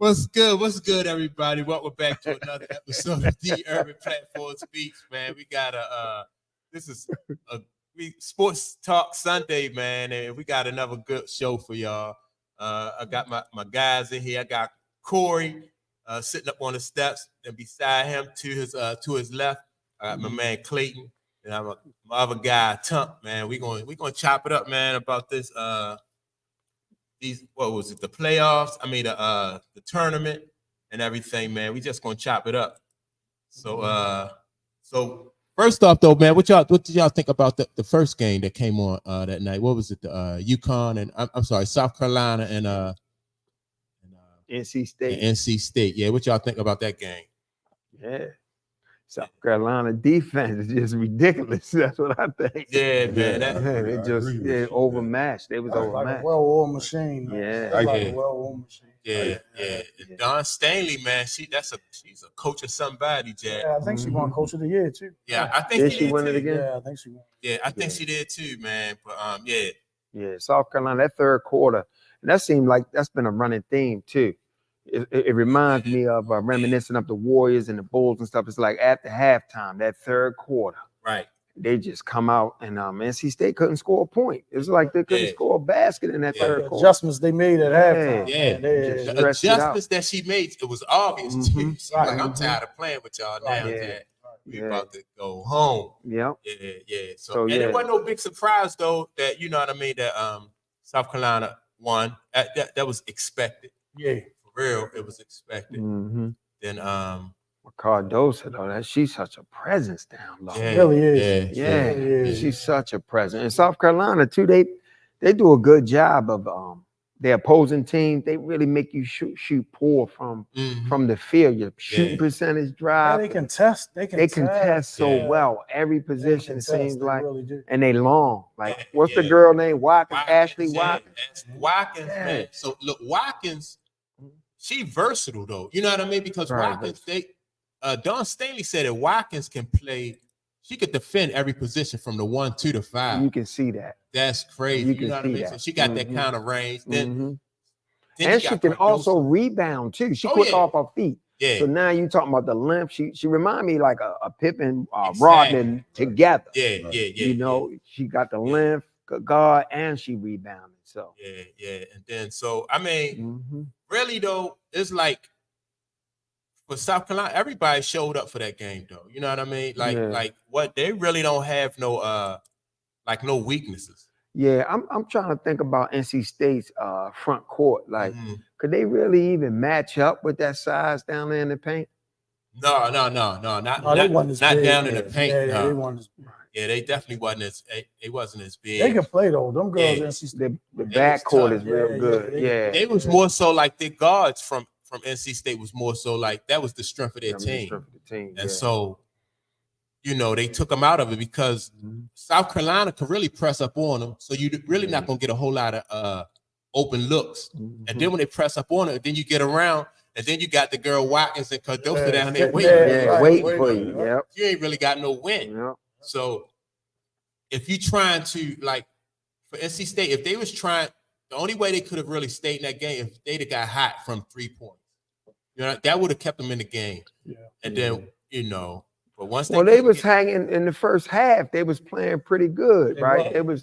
What's good? What's good, everybody? Welcome back to another episode of the Urban Platform Speaks, man. We got this is a sports talk Sunday, man, and we got another good show for y'all. I got my guys in here. I got Corey sitting up on the steps, and beside him to his left, I got my man Clayton, and I'm my other guy Tump, man. We gonna chop it up, man, about this these, what was it, the playoffs? I mean the tournament and everything, man. We just gonna chop it up. So first off though, man, what did y'all think about the first game that came on that night? What was it? The UConn and I'm sorry, South Carolina and NC State. NC State. Yeah, what y'all think about that game? Yeah. South Carolina defense is just ridiculous. That's what I think. Yeah, man. They just overmatched. They was overmatched. Like a well-oiled machine. Yeah. Like a well-oiled machine. Yeah. And Dawn Stanley, man, she's a coach of somebody, Jack. Yeah, I think she won Coach of the Year too. Yeah, I think Did she win it again? Yeah, I think she won. Yeah, I think she did too, man. But yeah. Yeah, South Carolina, that third quarter, and that seemed like that's been a running theme too. It reminds me of reminiscent of the Warriors and the Bulls and stuff. It's like after halftime, that third quarter, Right. they just come out and NC State couldn't score a point. It was like they couldn't score a basket in that third quarter. Adjustments they made at halftime. Yeah. The adjustments that she made, it was obvious too. She's like, I'm tired of playing with y'all now. That we about to go home. Yeah. So and it wasn't no big surprise though that, you know what I mean, that South Carolina won. That was expected. Yeah. For real, it was expected. Then Cardoso though, she's such a presence down low. She really is. Yeah. She's such a presence. And South Carolina too, they do a good job of their opposing team. They really make you shoot poor from the field. Your shooting percentage drop. Yeah, they contest. They contest so well. Every position it seems like, really do. and they long. Like what's the girl named Watkins? Ashley Watkins. Watkins, man. So look, Watkins, she versatile though. You know what I mean? Because Watkins, Dawn Stanley said that Watkins can play. She could defend every position from the 1, 2 to 5. You can see that. That's crazy. You know what I mean? So she got that kind of range. Then and she can also rebound too. She quick off her feet. Yeah. So now you talking about the length. She remind me like a Pippen, Rodman together. Yeah. You know, she got the length, guard, and she rebounded. So yeah. And then so I mean, really though, it's like for South Carolina, everybody showed up for that game though. You know what I mean? Like what they really don't have no weaknesses. Yeah, I'm trying to think about NC State's front court. Like, could they really even match up with that size down there in the paint? No, not down in the paint. Yeah, they definitely wasn't as big. They can play though. Them girls NC State. The backcourt is real good. They was more so like the guards from NC State was more so like that was the strength of their team. And so, you know, they took them out of it because South Carolina could really press up on them. So you're really not going to get a whole lot of open looks. And then when they press up on it, then you get around and then you got the girl Watkins and Cardoso down there waiting for you. Yep. You ain't really got no win. Yep. So if you trying to, like, for NC State, if they was trying, the only way they could have really stayed in that game if they'd have got hot from 3 points. You know, that would have kept them in the game. Yeah. And then, you know, but once they was hanging in the first half, they was playing pretty good, right? They was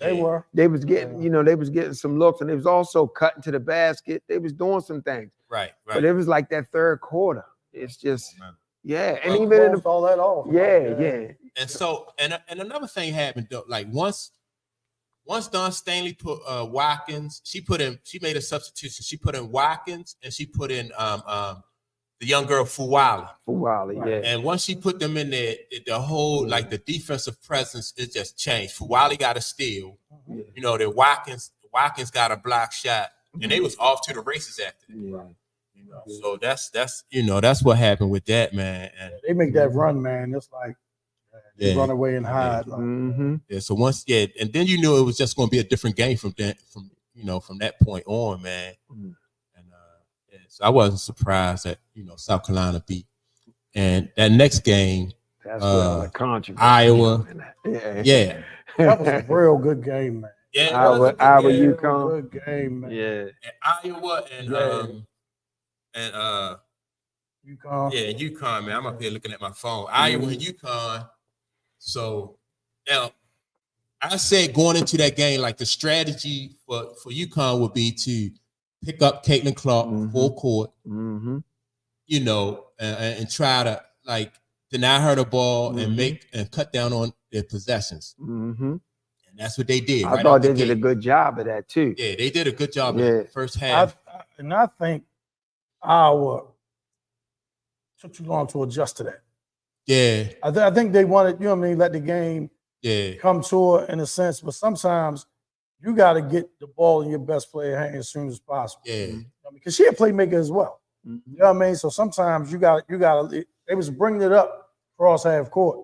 getting, you know, they was getting some looks, and they was also cutting to the basket. They was doing some things. Right. But it was like that third quarter. It's just and Well, even in the all that off. Yeah. And so and another thing happened though, like once Dawn Stanley put Watkins, she made a substitution. She put in Watkins and she put in the young girl Fuwali. Yeah. And once she put them in there, the whole like the defensive presence, it just changed. Fuwali got a steal. You know, that Watkins got a block shot, and they was off to the races after that. Yeah. You know, so that's what happened with that, man. And they make that run, man. It's like they run away and hide. Yeah. So and then you knew it was just going to be a different game from that point on, man. So I wasn't surprised that, you know, South Carolina beat. And that next game, that's the controversy. Iowa. Yeah. That was a real good game, man. Yeah, Iowa UConn. Good game, man. Yeah. And Iowa and UConn. yeah, UConn, man. I'm up here looking at my phone. Iowa and UConn. So now I said going into that game, like the strategy for UConn would be to pick up Caitlin Clark full court, you know, and try to like deny her the ball and make and cut down on their possessions. And that's what they did. I thought they did a good job of that too. Yeah, they did a good job in the first half. I think Iowa took too long to adjust to that. Yeah. I think they wanted, you know what I mean, let the game come to her in a sense, but sometimes you got to get the ball in your best player hand as soon as possible. Yeah. Because she a playmaker as well. You know what I mean? So sometimes you got to, they was bringing it up cross half court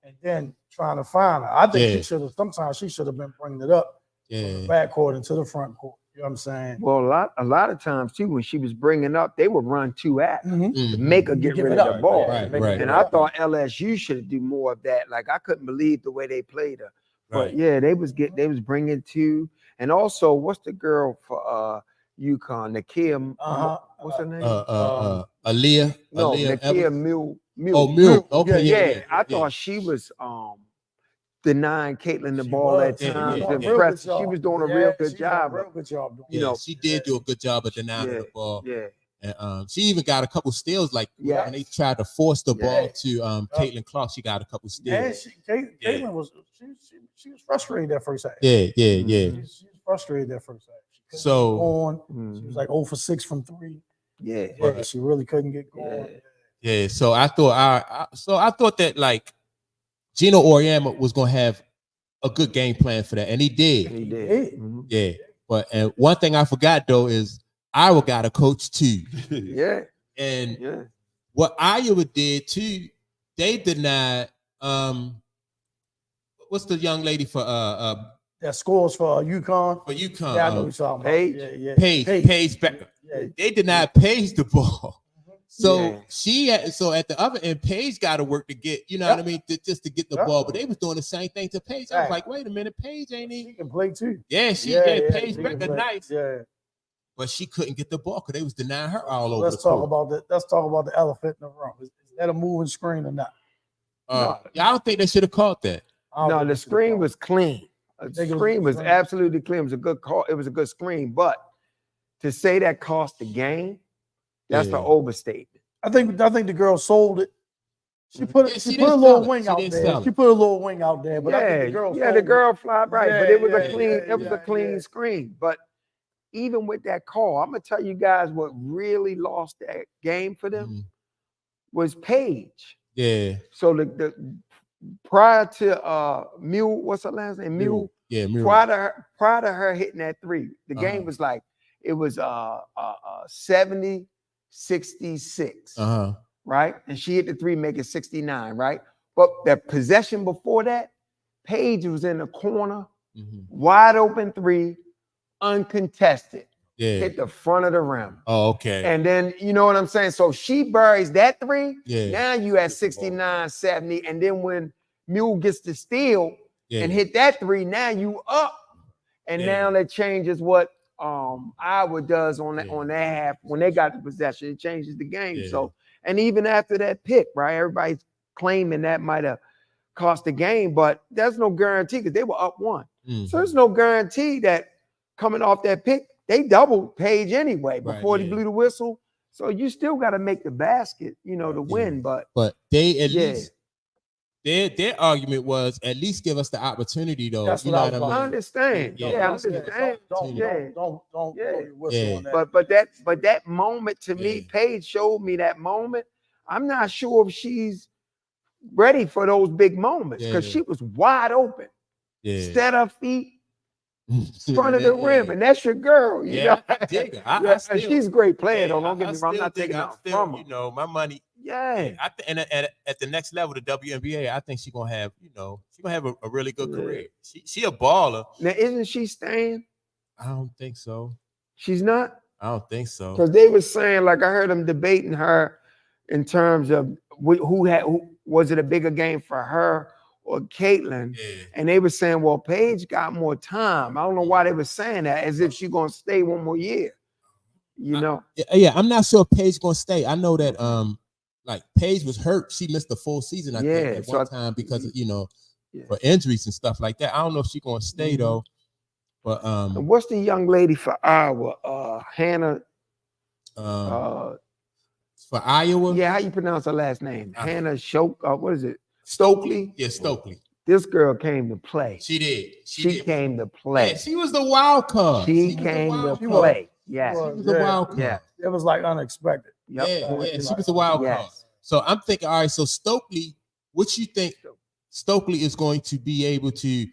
and then trying to find her. I think sometimes she should have been bringing it up from the back court into the front court. You know what I'm saying? Well, a lot of times too, when she was bringing up, they would run two at her to make her get rid of the ball. Right. And I thought LSU should do more of that. Like I couldn't believe the way they played her. But yeah, they was bringing two. And also, what's the girl for UConn? Nakia, what's her name? Aaliyah. No, Aaliyah Nakia Mule. Oh, Mule. Okay, yeah. I thought she was denying Caitlin the ball at times. Impressive. She was doing a real good job. You know, she did do a good job of denying the ball. Yeah. And she even got a couple steals, like when they tried to force the ball to Caitlin Clark, she got a couple steals. Caitlin was she was frustrated that first half. Yeah. She was frustrated that first half. She was like 0 for 6 from 3. Yeah, she really couldn't get going. Yeah. So I thought that like Gino Auriemma was gonna have a good game plan for that, and he did. Yeah. But and one thing I forgot though is Iowa got a coach too. And what Iowa did too, they denied what's the young lady for that scores for UConn? For UConn. Yeah, I know what you're talking about. Paige back. They denied Paige the ball. So so at the other end, Paige got to work to get, you know what I mean, just to get the ball. But they was doing the same thing to Paige. I was like, wait a minute, Paige ain't even. She can play too. Yeah, Paige Becker nice. Yeah. But she couldn't get the ball because they was denying her all over. Let's talk about the elephant in the room. Is that a moving screen or not? I don't think they should have called that. No, the screen was clean. The screen was absolutely clean. It was a good call. It was a good screen. But to say that cost the game, that's an overstatement. I think the girl sold it. She put a little wing out there. She put a little wing out there. But I think the girl flied right. But it was a clean. It was a clean screen. But even with that call, I'm gonna tell you guys what really lost that game for them was Paige. Yeah. So the prior to Mule, what's her last name? Mule. Yeah, Mule. Prior to her hitting that three, the game was like it was 70-66. Right? And she hit the three, make it 69, right? But the possession before that, Paige was in the corner, wide open three, uncontested. Hit the front of the rim. Oh, okay. And then, you know what I'm saying? So she buries that three. Now you at 69, 70. And then when Mule gets the steal and hit that three, now you up. And now that changes what Iowa does on that half. When they got the possession, it changes the game. So, and even after that pick, right? Everybody's claiming that might have cost the game, but there's no guarantee because they were up 1. So there's no guarantee that coming off that pick, they doubled Paige anyway before they blew the whistle. So you still got to make the basket, you know, to win. But they at least their argument was at least give us the opportunity though. That's you what know what I mean? I understand. I understand. Don't whistle on that. But that moment to me, Paige showed me that moment. I'm not sure if she's ready for those big moments because she was wide open. Set her feet. Front of the rim, and that's your girl. You know? I dig her. And she's a great player, though. Don't get me wrong. I'm not taking out from her. You know, my money. Yeah. And at the next level, the WNBA, I think she's gonna have, you know, she's gonna have a really good career. She a baller. Now, isn't she staying? I don't think so. She's not? I don't think so. Because they were saying, like, I heard them debating her in terms of who was it a bigger game for her or Caitlin, and they were saying, well, Paige got more time. I don't know why they were saying that, as if she's gonna stay one more year. You know. Yeah, I'm not sure if Paige gonna stay. I know that like Paige was hurt. She missed the full season. I think at one time because of, for injuries and stuff like that. I don't know if she's gonna stay though. But and what's the young lady for Iowa? Hannah. For Iowa. Yeah, how you pronounce her last name? Hannah what is it? Stokely? Yeah, Stokely. This girl came to play. She did. She came to play. Yeah, she was the wild card. She came to play. Yes. She was the wild card. Yeah. It was like unexpected. Yep. Yeah, she was the wild card. So I'm thinking, all right, so Stokely, what you think Stokely is going to be able to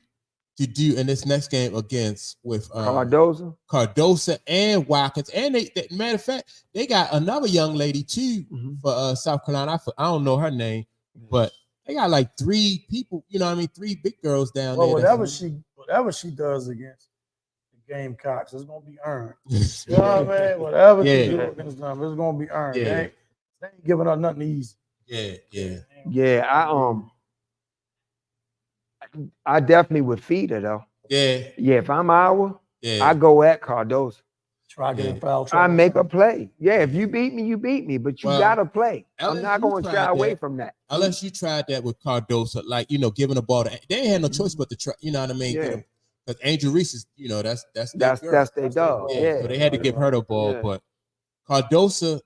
do in this next game against with Cardosa and Watkins, and matter of fact, they got another young lady too for South Carolina. I don't know her name, but they got like 3 people. You know what I mean? 3 big girls down there. Whatever she does against the Gamecocks, it's gonna be earned. You know what I mean? Whatever she does against them, it's gonna be earned. Yeah. They ain't giving her nothing easy. Yeah. I definitely would feed her though. Yeah. If I'm Iowa, I go at Cardosa. Try to get a foul. I make a play. Yeah, if you beat me, you beat me, but you gotta play. I'm not going to shy away from that. Unless you tried that with Cardosa, like giving the ball to. They ain't had no choice but to try. You know what I mean? Because Angel Reese is, that's their dog. So they had to give her the ball, but Cardosa,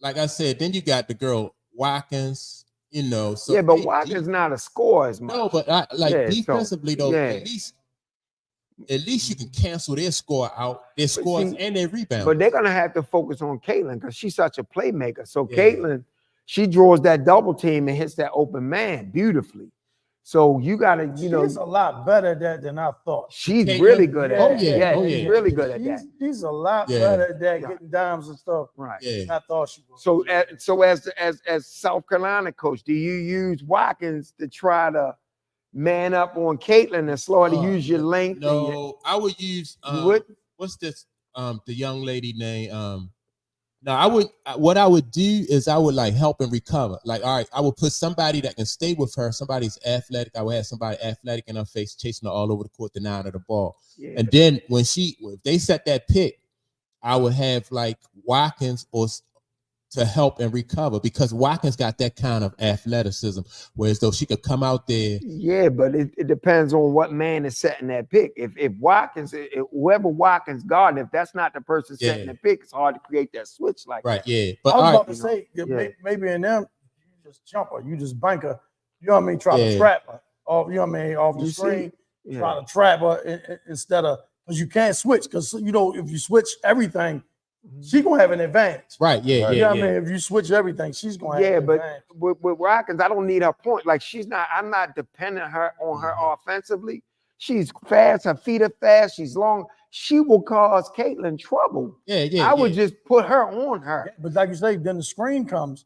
like I said, then you got the girl Watkins. So but Watkins not a scorer as much. No, but defensively though, at least you can cancel their score out, their scores and their rebounds. But they're gonna have to focus on Caitlin because she's such a playmaker. So Caitlin, she draws that double team and hits that open man beautifully. So you gotta, she's a lot better at that than I thought. She's really good at that. She's really good at that. She's a lot better at that, getting dimes and stuff. Right. Than I thought she was. So as South Carolina coach, do you use Watkins to try to man up on Caitlin and slow her to use your length? No, I would use what's this? The young lady name. No, what I would do is I would like help and recover. Like, all right, I would put somebody that can stay with her. Somebody's athletic. I would have somebody athletic in her face, chasing her all over the court, denying her the ball. Yeah. And then if they set that pick, I would have like Watkins to help and recover because Watkins got that kind of athleticism, whereas though she could come out there. Yeah, but it depends on what man is setting that pick. If Watkins, whoever Watkins guard, if that's not the person setting the pick, it's hard to create that switch like that. Yeah. But I was about to say, maybe in them, you just jump her, you just bank her, you know what I mean? Try to trap her off, you know what I mean? Off the screen, try to trap her instead of, because you can't switch, because if you switch everything, she's gonna have an advantage. Right, you know what I mean? If you switch everything, she's gonna have an advantage. With Watkins, I don't need her point. Like I'm not dependent on her offensively. She's fast, her feet are fast, she's long. She will cause Caitlin trouble. I would just put her on her. Yeah, but like you say, then the screen comes.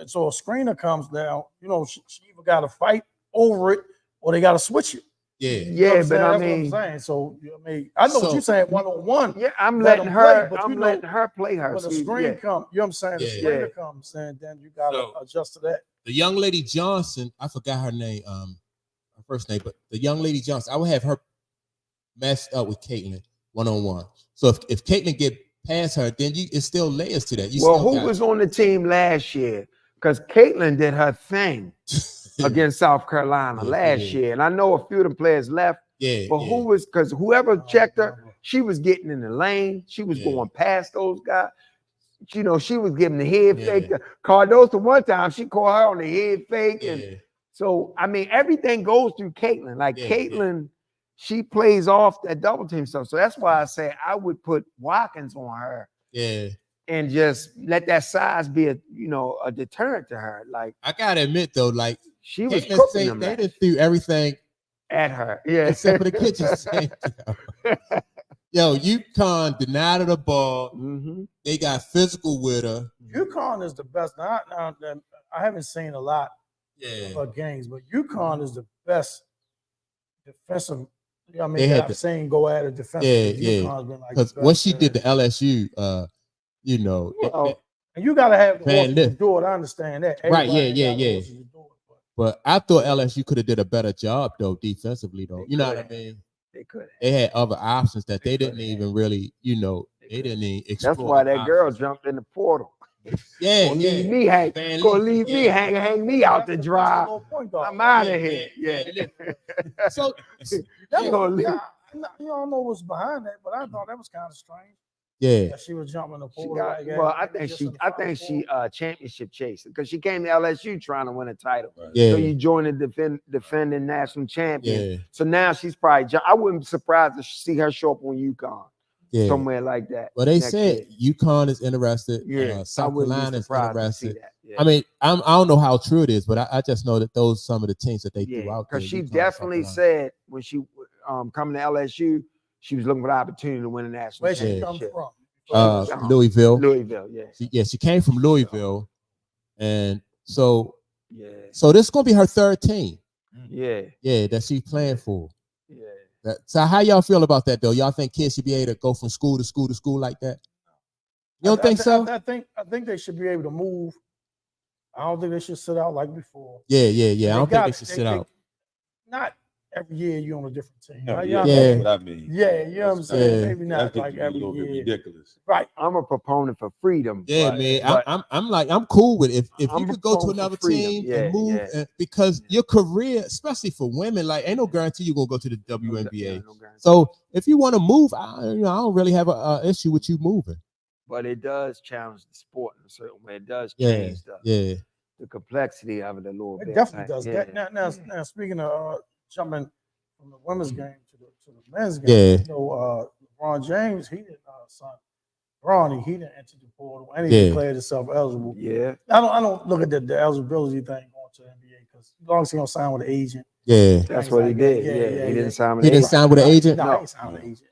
So a screener comes down, she either gotta fight over it or they gotta switch it. But I mean, that's what I'm saying. So I know what you're saying 1-on-1. Yeah, I'm letting her play her. When the screen comes, you know what I'm saying? The screener comes, and then you gotta adjust to that. The young lady Johnson, I forgot her name, her first name, but the young lady Johnson, I would have her matched up with Caitlin 1-on-1. So if Caitlin get past her, then it's still layers to that. Who was on the team last year? Because Caitlin did her thing against South Carolina last year. And I know a few of the players left. But who was, because whoever checked her, she was getting in the lane. She was going past those guys. She was giving the head fake. Cardosa one time, she caught her on the head fake. And so, I mean, everything goes through Caitlin. Like Caitlin, she plays off that double team stuff. So that's why I say I would put Watkins on her. And just let that size be a deterrent to her. Like, I gotta admit though, like she was cooking them. They just threw everything at her, except for the kitchen sink. Yo, UConn denied her the ball. They got physical with her. UConn is the best. Now I haven't seen a lot of her games, but UConn is the best defensive. I've seen go at it defensively. Because what she did to LSU, and you gotta have the horses to do it. I understand that. But I thought LSU could have did a better job though defensively though. You know what I mean? They could. They had other options that they didn't even really, They didn't even explore. That's why the that girl options. jumped in the portal. Yeah, Gonna yeah. leave me hang, Van gonna Lee, leave me yeah. hang me out to dry. I'm out of here. Yeah. Yeah. So, That yeah, was, you don't know what's behind that, but I thought that was kind of strange. yeah. That she was jumping the She portal got, like that. well, I Maybe think just she, in the I Final think she, Four. championship chasing because she came to LSU trying to win a title. Right. Yeah. So you join the defending national champion. Yeah. So now she's probably. I wouldn't be surprised to see her show up on UConn, Yeah. somewhere like that. Well, they next said year. UConn is interested. Yeah, I South wouldn't be Carolina is surprised to see interested. that. Yeah. I mean, I don't know how true it is, but I just know that those some of the teams that they threw out there. because she UConn, South definitely Carolina. said when she coming to LSU, she was looking for the opportunity to win a national Where she championship. come from? Louisville. Louisville, yeah. She came from Louisville, and so Yeah, this is gonna be her third team. yeah, Yeah, that she's playing for. yeah. So how y'all feel about that though? Y'all think kids should be able to go from school to school to school like that? You don't think so? I think they should be able to move. I don't think they should sit out like before. Yeah. I don't think they should sit out. Not every year you're on a different team. No, Like, yeah, you know that's what what I mean. Yeah, you know what I'm saying? Yeah. Maybe I not think like it'd be a every little bit year. ridiculous. Right. I'm a proponent for freedom. Yeah, but- man. but I'm cool with it. If I'm you could go to proponent for another freedom. team Yeah, and move, yeah. because your career, especially for women, like ain't no guarantee you're gonna go to the WNBA. Yeah, no guarantee. So if you want to move, I don't really have a issue with you moving. But it does challenge the sport in a certain way. It does Yeah, change yeah, the complexity of it a little It bit. definitely does. Yeah. Now speaking of jumping from the women's game to the men's game, Yeah. you know, LeBron James, he didn't he didn't enter the portal and he Yeah. declared himself eligible. Yeah. I don't look at the eligibility thing going to the NBA because as long as he don't sign with an agent, yeah. That's what he like did. that. Yeah, he didn't sign with He didn't agent. sign with an agent. No, No. he ain't signed with an agent.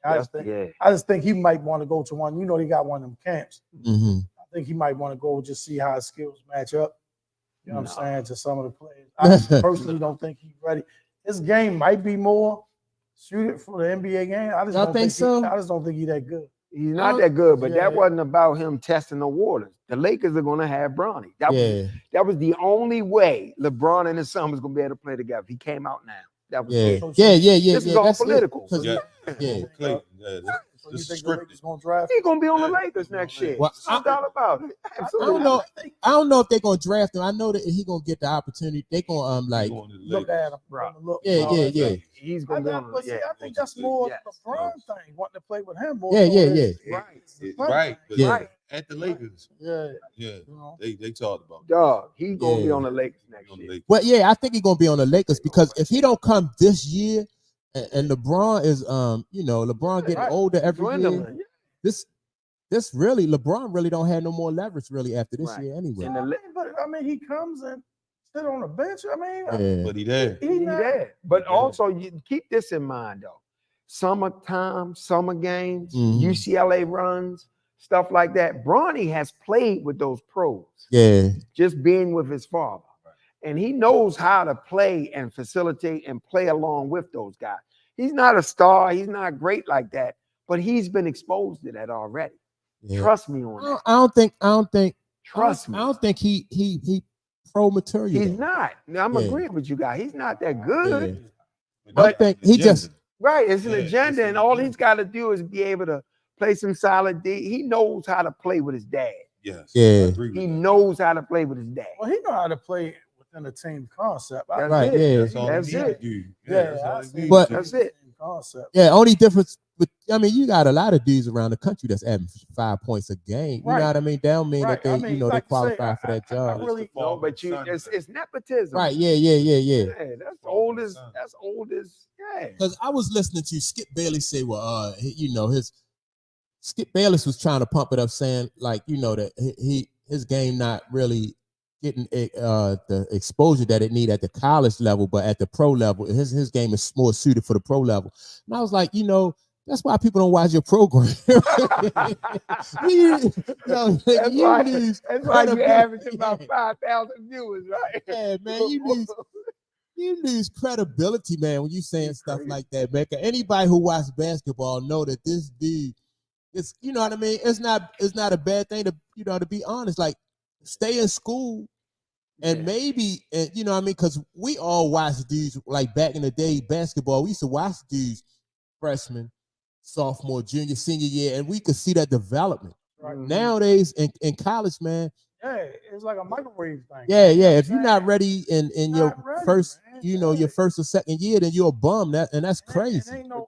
Yeah. I just think he might want to go to one. You know, he got one of them camps. Mm-hmm. I think he might want to go just see how his skills match up. You know what No. I'm saying, to some of the players. I personally don't think he's ready. His game might be more suited for the NBA game. I just Y'all don't think so? I just don't think he's that good. He's not that good, but Yeah. that wasn't about him testing the waters. The Lakers are going to have Bronny. That was the only way LeBron and his son was going to be able to play together. He came out now. That was it. Yeah. This is all That's it. political. 'Cause Yeah. yeah. Clayton, So you this is think the Lakers scripted. gonna draft? He's going to be on the Yeah. Lakers next year. Well, No doubt about it. I Absolutely. don't know. I don't know if they're gonna draft him. I know that he gonna get the opportunity. They gonna like. Going to the Look Lakers. at him. Right. Look, Yeah, all yeah, that yeah. stuff. He's I going to be on think, the but see, yeah. I think that's more Yes. LeBron thing, wanting to play with him more. Yeah, so yeah, it's- Yeah. Right. it's the It- fun right. thing. Yeah. Right. At the Lakers. Yeah, Yeah. you know. They talked about that. Dog, he's going to be Yeah. on the Lakers next On the year. Lakers. Well, yeah, I think he's gonna be on the Lakers because if he don't come this year, and LeBron is LeBron getting Right. older every year. Dwindling. This really LeBron really don't have no more leverage really after this Right. year anyway. And the But I mean, he comes and sit on the bench. I mean, Yeah. But he there. he He not, there. But Yeah. also, you keep this in mind though. Summertime, summer games, Mhm. UCLA runs, stuff like that. Bronny has played with those pros, Yeah, just being with his father. And he knows how to play and facilitate and play along with those guys. He's not a star, he's not great like that, but he's been exposed to that already. yeah. Trust me on that. I don't think. Trust me. I don't think he pro material. He's though. not. I'm Yeah. agreeing with you guys. He's not that good. Yeah. But I think he just Right, it's an Yeah, agenda, it's and an all agenda. he's got to do is be able to play some solid D. He knows how to play with his dad. Yes. Yeah. I agree with He that. knows how to play with his dad. well, he know how to play within a team concept. That's Right, it. yeah. That's all That's he need it. to do. Yeah, that's all he see. need But- to do. That's it. Team concept. yeah. Only difference with you got a lot of dudes around the country that's averaging 5 points a game. You Right. know what I mean? That don't mean Right. that I they mean, they like you say, qualify for that I job. really- It's the fall No, but of the sun. it's nepotism. Right? Yeah. Yeah, that's Fall old of the as sun. yeah. Because I was listening to Skip Bayless say, well, his Skip Bayless was trying to pump it up, saying like, that his game not really getting the exposure that it need at the college level, but at the pro level, his game is more suited for the pro level. And I was like, that's why people don't watch your program. you why- lose That's why you credibility. average about 5,000 viewers, right? Yeah, man, you lose credibility, man, when you saying stuff crazy. like that, man. 'Cause anybody who watches basketball know that this dude, it's you know what I mean. It's not a bad thing to be honest. Like stay in school, and Yeah. maybe you know what I mean. Because we all watch dudes like back in the day basketball. We used to watch dudes freshmen sophomore, junior, senior year, and we could see that development. Right. Nowadays in college, man. Yeah, it's like a microwave thing. Yeah, You know yeah. what If I'm you're not saying? ready in your Not ready, first, man. you know, your first or second year, then you're a bum. That's And crazy. ain't nothing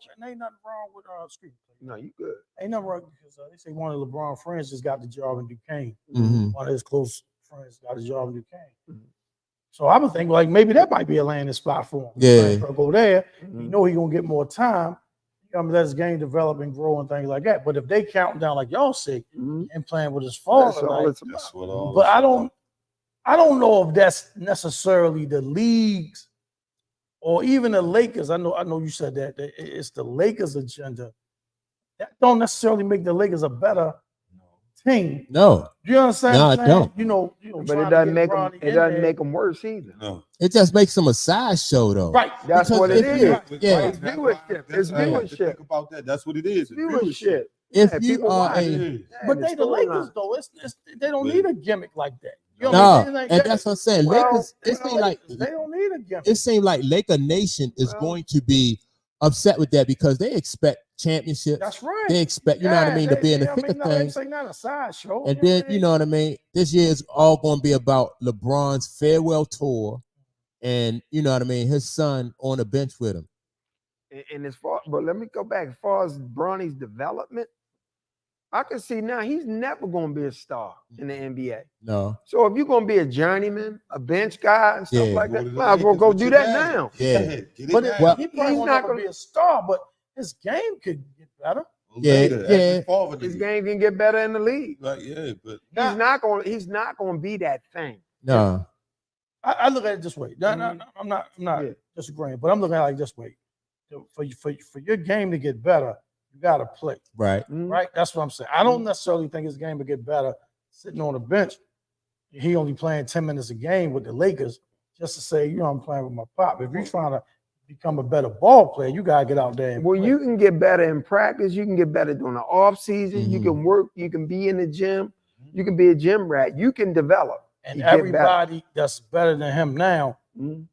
wrong with excuse me. No, you good. Ain't nothing wrong because they say one of LeBron friends just got the job in Duquesne. Mhm. One of his close friends got the job in Duquesne. Mhm. So I would think like maybe that might be a landing spot for him. Yeah. Go there. Mhm. You know he gonna get more time. I mean, let his game develop and grow and things like that. But if they counting down like y'all say Mhm. and playing with his That's father, all like, it's about. That's what all. but I don't know if that's necessarily the leagues or even the Lakers. I know you said that it's the Lakers' agenda. That don't necessarily make the Lakers a better team. No, You understand? No, what I'm I saying? don't. You know, But trying it to doesn't get make them. Bronny It in doesn't there. make them worse either. No. it just makes them a sideshow, though. Right. That's because what it if is. you- Yeah. It's viewership. It's viewership. Think about that. That's what it is. It's Viewership. If Yeah, you people are watch a it. Yeah, But they the Lakers storyline. though. It's they don't But- need a gimmick like that. You know what I no, mean? Like and that. that's what I'm saying. Well, Lakers. They It seems like don't need a gimmick. it seemed like Laker Nation is Well- going to be upset with that because they expect championships. That's right. They expect, you know what I mean, to be in the thick of things. They not a sideshow. And then, you know what I mean, this year is all going to be about LeBron's farewell tour, and you know what I mean, his son on the bench with him. And as far, but let me go back. As far as Bronny's development, I can see now he's never going to be a star in the NBA. No, So if you're going to be a journeyman, a bench guy, and stuff Yeah. like Go that, to the might as well Lakers go with do your that daddy. now. Yeah. Get it But now. Well, he probably he's will not never gonna- be a star, but his game could get better. Yeah, Later, as yeah. his father His did. game can get better in the league. Like, yeah, but He's not going to be that thing. no. I look at it this way. No, I'm not Yeah. disagreeing, but I'm looking at it like this way. For your game to get better, you got to play. Right. Mhm. Right? That's what I'm saying. I don't necessarily think his game will get better sitting on the bench. He only playing 10 minutes a game with the Lakers just to say, you know, I'm playing with my pop. If you're trying to become a better ball player, you got to get out there and Well, play. you can get better in practice. You can get better during the off season. You Mhm. can work. You can be in the gym. You can be a gym rat. You can develop. And you get better. everybody that's better than him now, Mhm.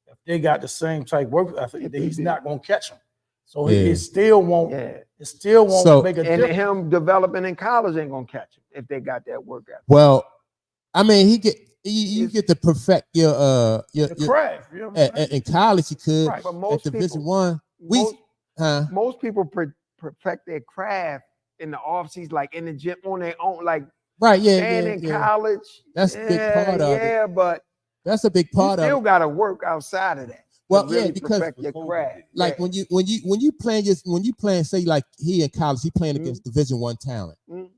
if they got the same type work ethic, then he's not going to catch him. So Yeah. it still won't. Yeah. It still won't So- make a And difference. him developing in college ain't gonna catch him if they got that work ethic. Well, I mean, you get to perfect your The craft. You know what I'm saying? in college you could. Right. But At most Division people, One, most people perfect their craft in the off season, like in the gym on their own, like right? Yeah, staying yeah, in yeah. college. That's a big part of it. Yeah, but That's a big you part of still it. got to work outside of that. Well, to really yeah, because perfect your craft. like Yeah. when you playing, say like he in college, he playing against Division One talent. Mhm.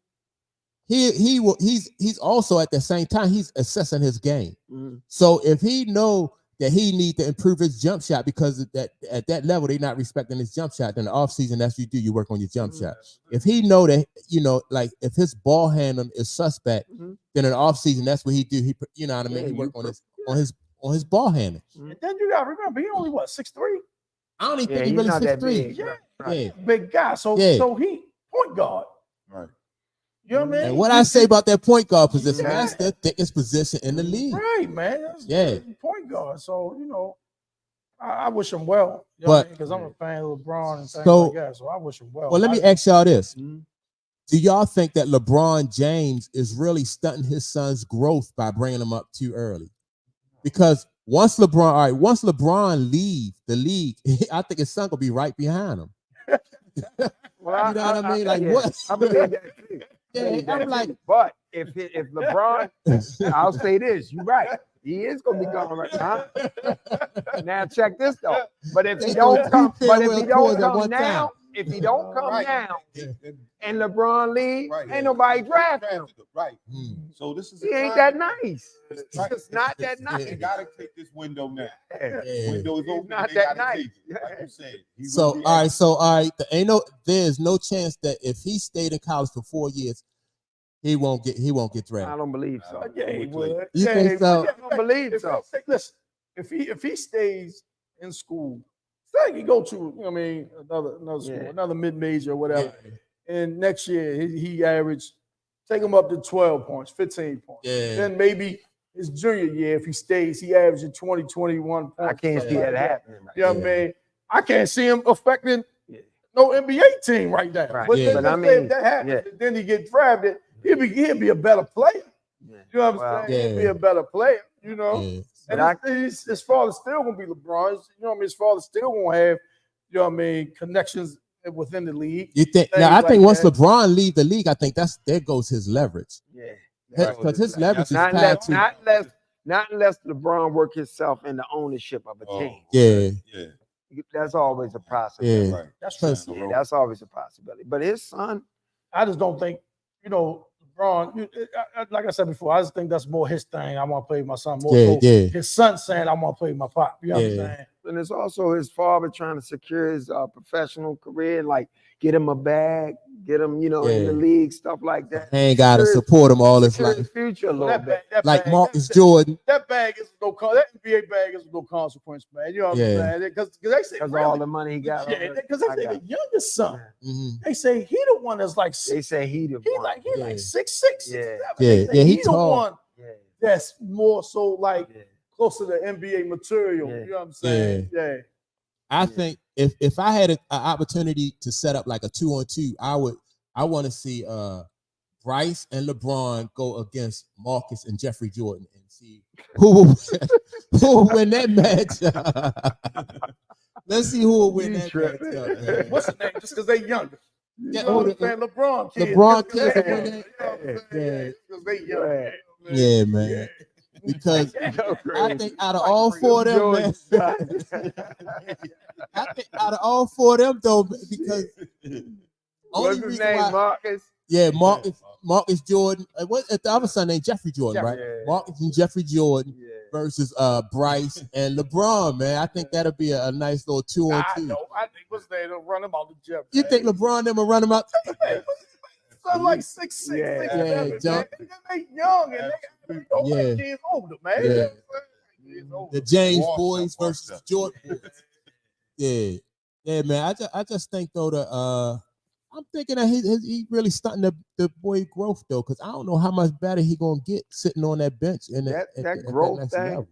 He's also at the same time he's assessing his game. Mhm. So if he know that he need to improve his jump shot because of that at that level they're not respecting his jump shot, then the offseason that's what you do, you work on your jump shot. If he know that, you know, like if his ball handling is suspect, Mhm. then in the offseason that's what he do. He, you know what I mean? Yeah, He work you on his ball handling. And then you got to remember, he only what 6'3". I don't even Yeah, think he he's really not that 6'3". big. Yeah. Right. Yeah. Big guy. So Yeah. so he point guard. right. You know what I mean? And what I say about that point guard position, Yeah. that's the thickest position in the league. Right, man. That's Yeah. point guard. So you know, I wish him well. You But- because I'm a fan of LeBron and things So- like that. So I wish him well. Well, let me ask y'all this. Mhm. Do y'all think that LeBron James is really stunting his son's growth by bringing him up too early? Because once LeBron leave the league, I think his son will be right behind him. Well, You know what I mean? Like, yeah, what? I believe that too. Yeah, Believe that I'm like- too. But if LeBron, I'll say this, you're right. He is gonna be gone right now. Now check this though. But if he They don't gonna come, keep but if farewell he don't tours at come one now, time. if he don't come Right. now, And- and LeBron leave, Right. ain't nobody drafting him. Right. Hmm. So this is He a ain't time- that nice. It's Right. just not that You nice. gotta take this window now. Yeah. Yeah. Window is He's open. not They that gotta nice. take it. Like you said. He So will be all right, there's no chance that if he stayed in college for 4 years, he won't get I drafted. don't believe so. Yeah, he would. You Yeah, think he so? would. I don't believe so. Listen, if he stays in school, say he go to, you know what I mean, another school, Yeah. another mid-major or whatever, and next year he averaged, take him up to 12 points, 15 points. Yeah. Then maybe his junior year, if he stays, he averaging 20, 21 points. I can't see something that like happening. Right You know what I mean? I can't see him affecting Yeah. no NBA team right now. Right. But, Yeah. let's But I say if mean, that happens, yeah. and then he get drafted, he'll be a better player. Yeah. You know what I'm Well, saying? He'll be Yeah. a better player. You know. Yeah. But And his father's still gonna be LeBron. You know what I mean? His father's still gonna have, you know what I mean, connections within the league. You think Things now? I think like once that. LeBron leave the league, I think there goes his leverage. Yeah. Because his leverage is Not tied unless, to not unless LeBron work himself in the ownership of a team. yeah. That's always a possibility. Yeah. Right. That's true. Yeah, that's always a possibility. But his son, I just don't think, you know, LeBron, like I said before, I just think that's more his thing. I want to play with my son more. Yeah, So yeah. his son saying, I want to play with my pop. You know what I'm Yeah. saying? and it's also his father trying to secure his professional career, and like get him a bag, get him, in the Yeah. league, stuff like that. He ain't got to Secure support him all his secure life. his future a So little that bit. bag, Like Marcus Jordan. that bag is that NBA bag is no consequence, man. You know what Yeah. I'm saying? Because they say Because really, all the money he got. because they say the youngest son. Mhm. They say he the one that's like They say he the he one. like Yeah. 6'6", 6'7". Yeah. They Yeah, say yeah, he the tall. one Yeah. that's more so like Yeah. closer to NBA material. Yeah. You know what I'm saying? Yeah. I think if I had an opportunity to set up like a 2-on-2, I want to see Bryce and LeBron go against Marcus and Jeffrey Jordan and see who will win that match. Let's see who will win You that tripping. matchup, man. What's the name? Just because they younger. Yeah, You know what I'm saying? LeBron kids. LeBron Just 'cause kids they will win younger. that. You know what I'm Yeah. saying? Because they younger. Yeah, man. Because I think out of all four of them, man, I think out of all four of them, though, because What's his reason name? why, Marcus? yeah, Marcus Jordan. What the other son named Jeffrey Jordan, right? Yeah. Marcus and Jeffrey Jordan Yeah. versus Bryce and LeBron, man. I think that'll be a nice little 2-on-2. I know. I think what's they don't run him out the gym. You think LeBron them will run him out? Son like 6'6", Yeah. 6'7", Yeah, man. They young and they don't Yeah. make kids older, man. Yeah. Kids older. The James Washed boys up, versus washed up. Jordan boys. Yeah, yeah, man. I just think though that I'm thinking that he really starting the boy growth though, because I don't know how much better he gonna get sitting on that bench and That growth next thing. level.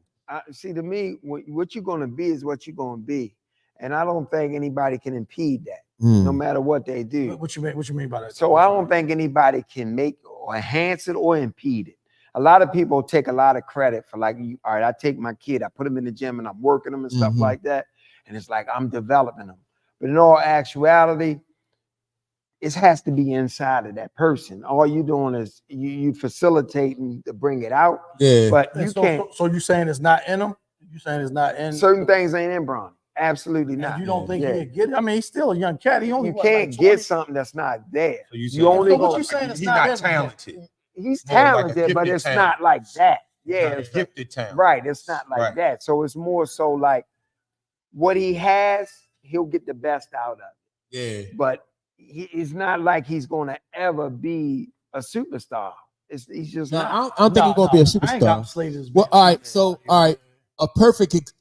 See, to me, what you're gonna be is what you're gonna be, and I don't think anybody can impede that, no matter what they do. What you mean? What you mean by that? So I don't think anybody can make or enhance it or impede it. A lot of people take a lot of credit for like, all right, I take my kid, I put him in the gym and I'm working him and stuff Mhm. like that. And it's like, I'm developing them. But in all actuality, it has to be inside of that person. All you're doing is you facilitating to bring it out. Yeah, But And you so, can't, So you saying it's not in him? You saying it's not in certain things ain't in Bron. Absolutely And not. you don't think Yeah. he'll get it? I mean, he's still a young cat. He only You what, can't like get 20? something that's not there. So you You only So what gonna, you saying it's he's not not in him? talented. he's More like a talented, but gifted it's talent. not like that. Yeah, Not a it's gifted talent. right. It's not like Right. that. So it's more so like what he has, he'll get the best out of it. yeah. But it's not like he's going to ever be a superstar. He's just No, not. I don't think he's gonna be a I ain't got superstar. slated as Well, big. all right. So, all right. A perfect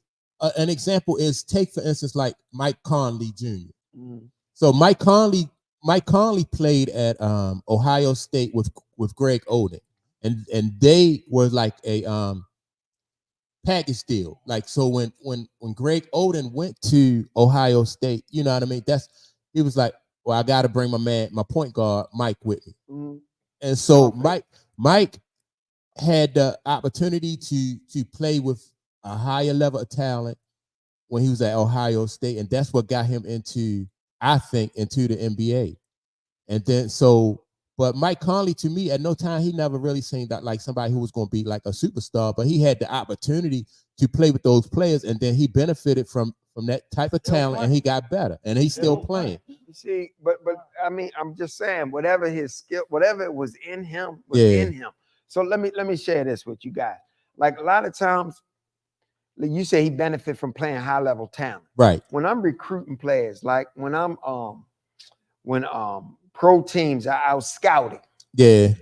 an example is take for instance like Mike Conley Jr. Mm. So Mike Conley played at Ohio State with Greg Oden, and they were like a package deal. Like so when Greg Oden went to Ohio State, you know what I mean? He was like, well, I got to bring my point guard Mike with me, Mm. and so Mike had the opportunity to play with a higher level of talent when he was at Ohio State, and that's what got him into the NBA. And then but Mike Conley, to me, at no time he never really seemed that like somebody who was going to be like a superstar, but he had the opportunity to play with those players, and then he benefited from that type of talent, and he got better, and he's still playing. You see, but I mean, I'm just saying, whatever his skill, whatever was in him was Yeah. in him. So let me share this with you guys. Like a lot of times, like you say he benefit from playing high level talent. Right. When I'm recruiting players, like when I'm pro teams are out scouting, Yeah.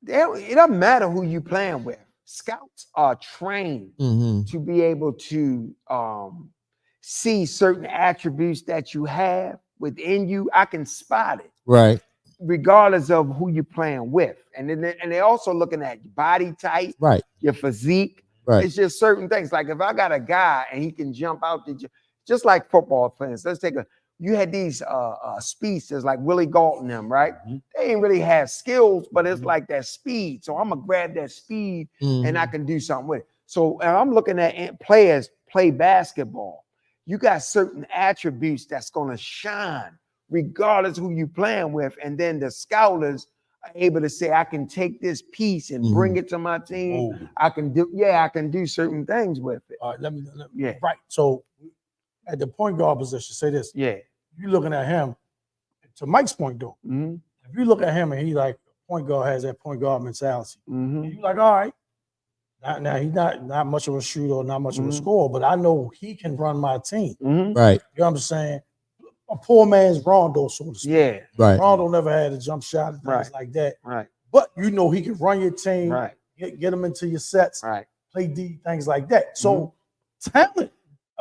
it doesn't matter who you playing with. Scouts are trained Mm-hmm. to be able to see certain attributes that you have within you. I can spot it Right. regardless of who you're playing with. And then they're also looking at your body type, Right. your physique. Right. It's just certain things. Like if I got a guy and he can jump out just like football players. Let's take you had these speedsters like Willie Galton, them, right? Mm-hmm. They ain't really have skills, but it's like that speed. So I'm gonna grab that speed and I can do something with it. So I'm looking at players play basketball. You got certain attributes that's gonna shine regardless who you playing with, and then the scouters are able to say, I can take this piece and bring it to my team. I can do certain things with it. All right, let me right. So at the point guard position, say this. Yeah. You looking at him to Mike's point though. Mm-hmm. If you look at him and he like point guard has that point guard mentality, Mm-hmm. you like, all right. Now he's not much of a shooter or not much of a scorer, but I know he can run my team. Mm-hmm. Right. You know what I'm saying? A poor man's Rondo, so to speak. Yeah. Right. Rondo never had a jump shot and things like that. Right. But you know he can run your team, Right. get them into your sets, Right. play D, things like that. So talent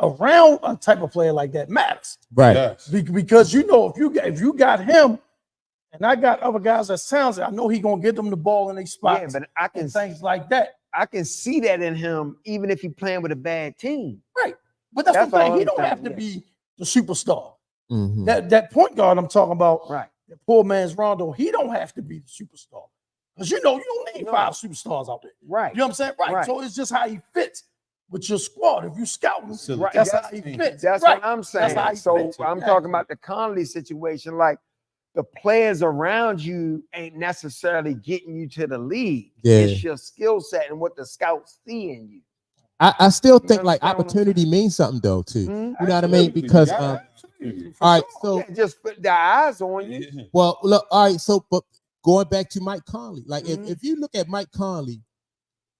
around a type of player like that matters. Right. Yes. Because you know if you got him and I got other guys that sounds, I know he gonna get them the ball in their spots. Yeah, but I can and things like that. I can see that in him, even if he's playing with a bad team. Right. But that's the all thing. He I'm don't saying, have to be the superstar. Mhm. That point guard I'm talking about, Right. the poor man's Rondo, he don't have to be the superstar. Because you don't need 5 superstars out there. Right. You know what I'm saying? Right. So it's just how he fits with your squad. If you scout him, Right. that's how he fits. That's right. what I'm saying. how he So fits. I'm talking about the Conley situation. Like the players around you ain't necessarily getting you to the league. Yeah. It's your skill set and what the scouts see in you. I still think like understand what I'm opportunity means something though too. Mhm. You know what I mean? Because all right, so Yeah, just put the eyes on you. well, look, all right, so but going back to Mike Conley, like Mhm. if you look at Mike Conley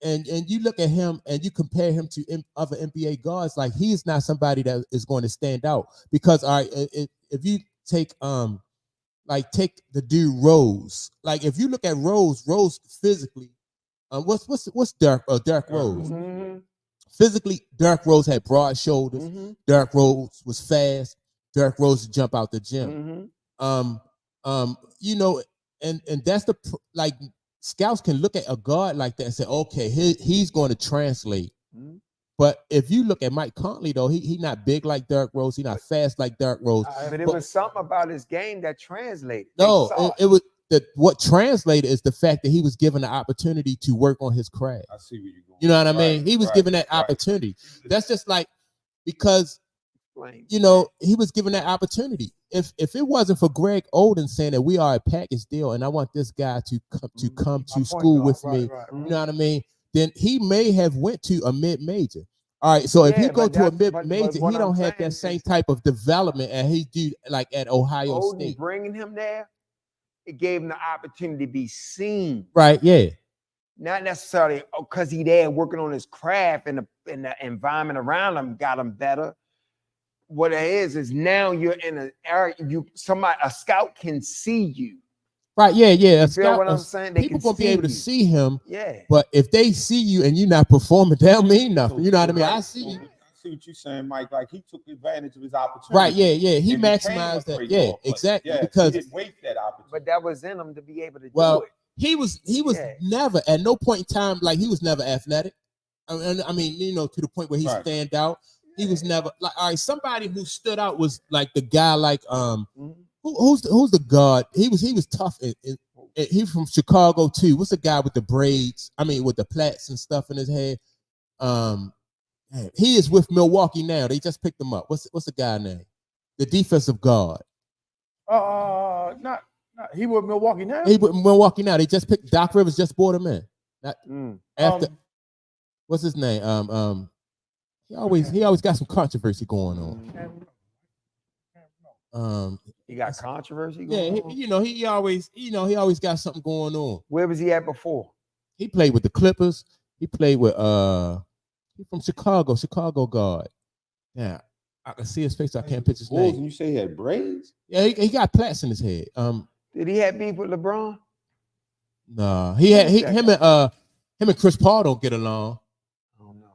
and you look at him and you compare him to other NBA guards, like he's not somebody that is going to stand out because all right, if you take take the dude Rose, like if you look at Rose physically, what's Derrick Rose? Mhm. Physically, Derrick Rose had broad shoulders. Mhm. Derrick Rose was fast. Derrick Rose would jump out the gym. Mhm. You know, and that's like scouts can look at a guard like that and say, okay, he's going to translate. Mhm. But if you look at Mike Conley, though, he's not big like Derrick Rose. He's not fast like Derrick Rose. But it was something about his game that translated. No, it was what translated is the fact that he was given the opportunity to work on his craft. I see where you're going. You know what I mean? Right, He was right, given that right. opportunity. That's just like because Explain. you know he was given that opportunity. If it wasn't for Greg Oden saying that we are a package deal and I want this guy to come to school with me, you know what I mean? Then he may have went to a mid-major. All right, so if Yeah, he go but to a that's- mid-major, but what he don't I'm have saying that same is- type of development as he do like at Ohio Oden State. bringing him there, it gave him the opportunity to be seen. Right? Yeah. Not necessarily because he there working on his craft and the environment around him got him better. What it is now you're in an area a scout can see you. Right? Yeah. Yeah. You feel what I'm saying? They People can gonna be able to you. see him. Yeah. But if they see you and you're not performing, that don't mean nothing. You know what I mean? I see you. I see what you're saying, Mike. Like he took advantage of his opportunity. Right? Yeah. Yeah. He and became maximized a that. great Yeah. ball player. Exactly. Yeah, Because he didn't waste that opportunity. But that was in him to be able to well, do it. he was Yeah. never at no point in time like he was never athletic. I mean, you know, to the point where he Right. stand out. He was never like all right. Somebody who stood out was like the guy like who's the guard? He was tough. He from Chicago too. What's the guy with the braids? I mean, with the plaits and stuff in his head. He is with Milwaukee now. They just picked him up. What's the guy name? The defensive guard. Not he with Milwaukee now. He with Milwaukee now. They just picked Doc Rivers. Just brought him in. After what's his name? He always got some controversy going on. He got controversy Yeah, going on? he always got something going on. Where was he at before? He played with the Clippers. He played with he from Chicago guard. Yeah, I can see his face. I can't picture his Bulls, name. and you say he had braids? Yeah, he got plaits in his head. Did he have beef with LeBron? Nah, him and Chris Paul don't get along. I don't know.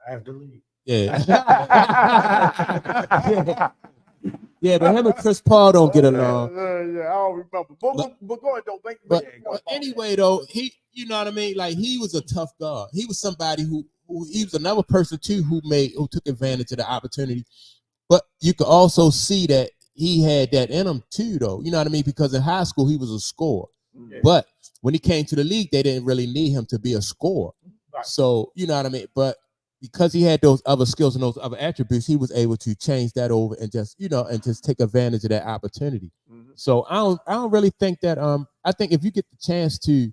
I have to leave. Yeah. Yeah, but him and Chris Paul don't get along. Yeah, I don't remember. But go ahead, though. But anyway, though, you know what I mean? Like he was a tough guard. He was somebody who he was another person too who took advantage of the opportunity. But you could also see that he had that in him too, though. You know what I mean? Because in high school he was a scorer, Yeah. but when he came to the league, they didn't really need him to be a scorer. Right. So you know what I mean. But because he had those other skills and those other attributes, he was able to change that over and just take advantage of that opportunity. Mhm. So I don't really think that I think if you get the chance to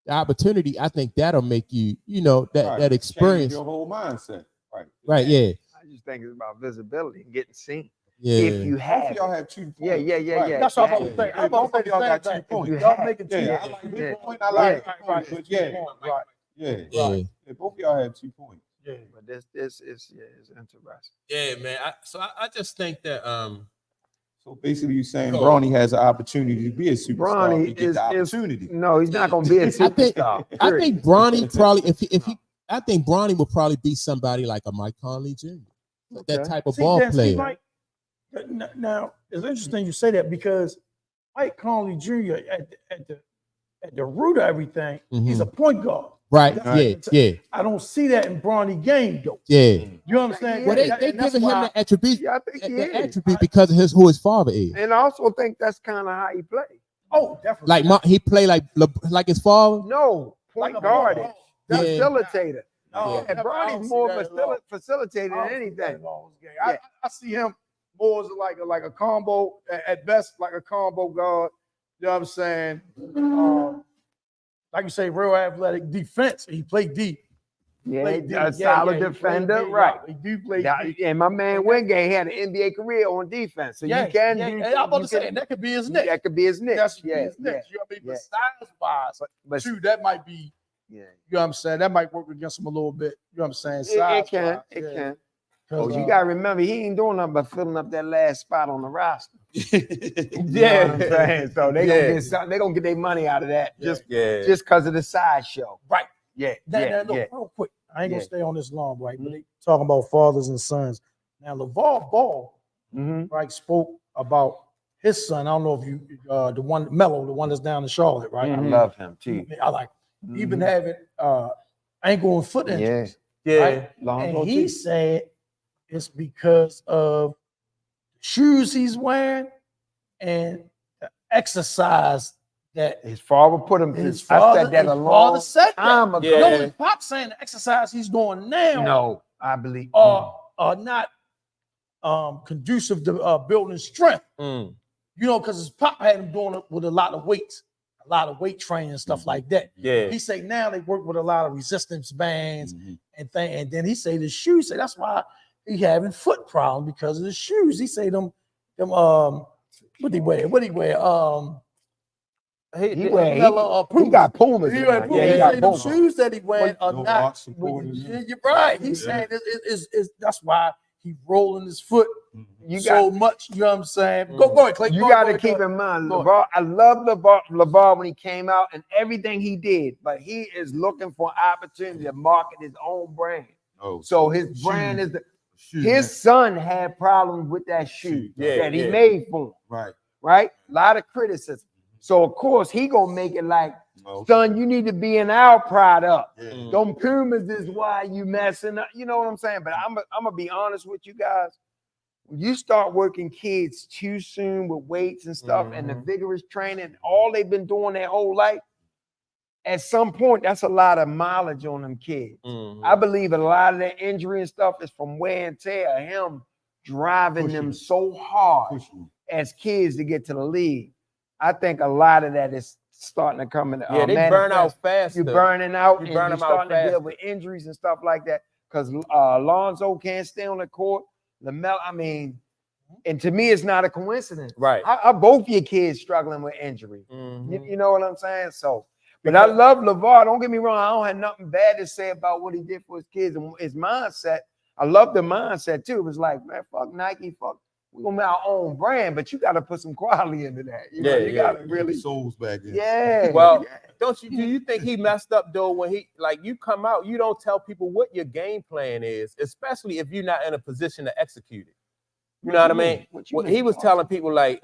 the opportunity, I think that'll make you that Right. experience. Change your whole mindset. Right. Right, yeah. I just think it's about visibility and getting seen. Yeah. If you Both have of y'all it. have 2 points. Yeah. That's what I'm Yeah. about to say. Yeah, I'm about to say y'all got the 2 same points. thing. Y'all making 2 Yeah, I points. like this Yeah. point. I like Right, it. right. But yeah, Right. yeah. Yeah. Yeah, both of y'all have 2 points. Yeah. But this is it's interesting. Yeah, man. I just think that So basically, you're saying Go. Bronny has an opportunity to be a superstar. Bronny He get the opportunity. No, he's not gonna be a I think superstar. I period. think Bronny probably I think Bronny will probably be somebody like a Mike Conley Jr. That Okay. type of See, ball Dan, see, player. Mike, now it's interesting you say that because Mike Conley Jr. at the root of everything, he's a point guard. Right. That's- Yeah. I don't see that in Bronny game though. Yeah. You understand? Well, Yeah, they And that's giving him why- the attribute, Yeah, I think he the is. attribute because of who his father is. And I also think that's kind of how he plays. Oh, definitely. Like he play like his father. No, point Like a guard, ball. Yeah. facilitator. No, And I don't Bronny's see more that of at all. a facilitator I than don't see that anything. at all in this game. Yeah. I see him more as like a combo at best, like a combo guard. You know what I'm saying? Like you say, real athletic defense. He played deep. Yeah, Played deep. a solid he played defender, deep. right? He do play Yeah, deep. and my man Wingate had an NBA career on defense, so you can do. I'm about to say, and that could be his niche. That could be his niche. That's Yeah, his niche. You know what I mean? yeah. But size-wise, but shoot, that might be, yeah, you know what I'm saying? That might work against him a little bit. You know what I'm saying? it Size-wise, can, yeah. can. 'Cause, Oh, you gotta remember, he ain't doing nothing but filling up that last spot on the roster. yeah, You know what I'm saying? So they gonna get something. They gonna get their money out of that just because of the sideshow. Right. Yeah, Now, look, real quick. I ain't gonna stay on this long, right? But they talking about fathers and sons. Now, LeVar Ball, right, spoke about his son. I don't know if you, the one Mello, the one that's down in Charlotte, right? I love him too. I like. He been having ankle and foot injuries. yeah. Right? Lonzo And he too. said it's because of shoes he's wearing and the exercise that His father put him. his I father, said that his a father long said time that. ago. Yeah. No, his pop saying the exercise he's doing now No, I believe. are not conducive to building strength. Mm. You know, because his pop had him doing it with a lot of weights, a lot of weight training and stuff like that. Yeah. He say now they work with a lot of resistance bands and thing. And then he say the shoes, say that's why he having foot problems because of the shoes. He say them what he wear? He Pumas. got Pumas. He in wear there. Pumas. Yeah, He he got say them Pumas. shoes that he wearing are No not. arch support in Yeah, them. you're right. He's saying it's that's why he rolling his foot You so got. much. You know what I'm saying? Go ahead, Clay. You Go got ahead, to keep go ahead. in mind, Go LeVar. I love LeVar when he came out and everything he did, but he is looking for opportunity to market his own brand. Oh, So his brand is his son had problems with that shoe that he made for him. Right? A lot of criticism. So of course he gonna make it like, son, you need to be in our product. Them Pumas is why you messing up. You know what I'm saying? But I'm gonna be honest with you guys. When you start working kids too soon with weights and stuff and the vigorous training, all they've been doing their whole life, at some point, that's a lot of mileage on them kids. I believe a lot of their injury and stuff is from wear and tear, him driving them so hard as kids to get to the league. I think a lot of that is starting to come in. Yeah, they burn out fast. You're burning out and burn you're them out starting to deal faster. with injuries and stuff like that. Because Lonzo can't stay on the court. LaMelo, I mean, and to me, it's not a coincidence. Right. How both your kids struggling with injury. Mhm. You know what I'm saying? So, but I love LeVar. Don't get me wrong. I don't have nothing bad to say about what he did for his kids and his mindset. I love the mindset too. It was like, man, fuck Nike, fuck. We're gonna make our own brand, but you got to put some quality into that. You know, you got to really souls back in. Yeah. Well, yeah. do you think he messed up though when he like you come out, you don't tell people what your game plan is, especially if you're not in a position to execute it. You know what I mean? He was telling people like,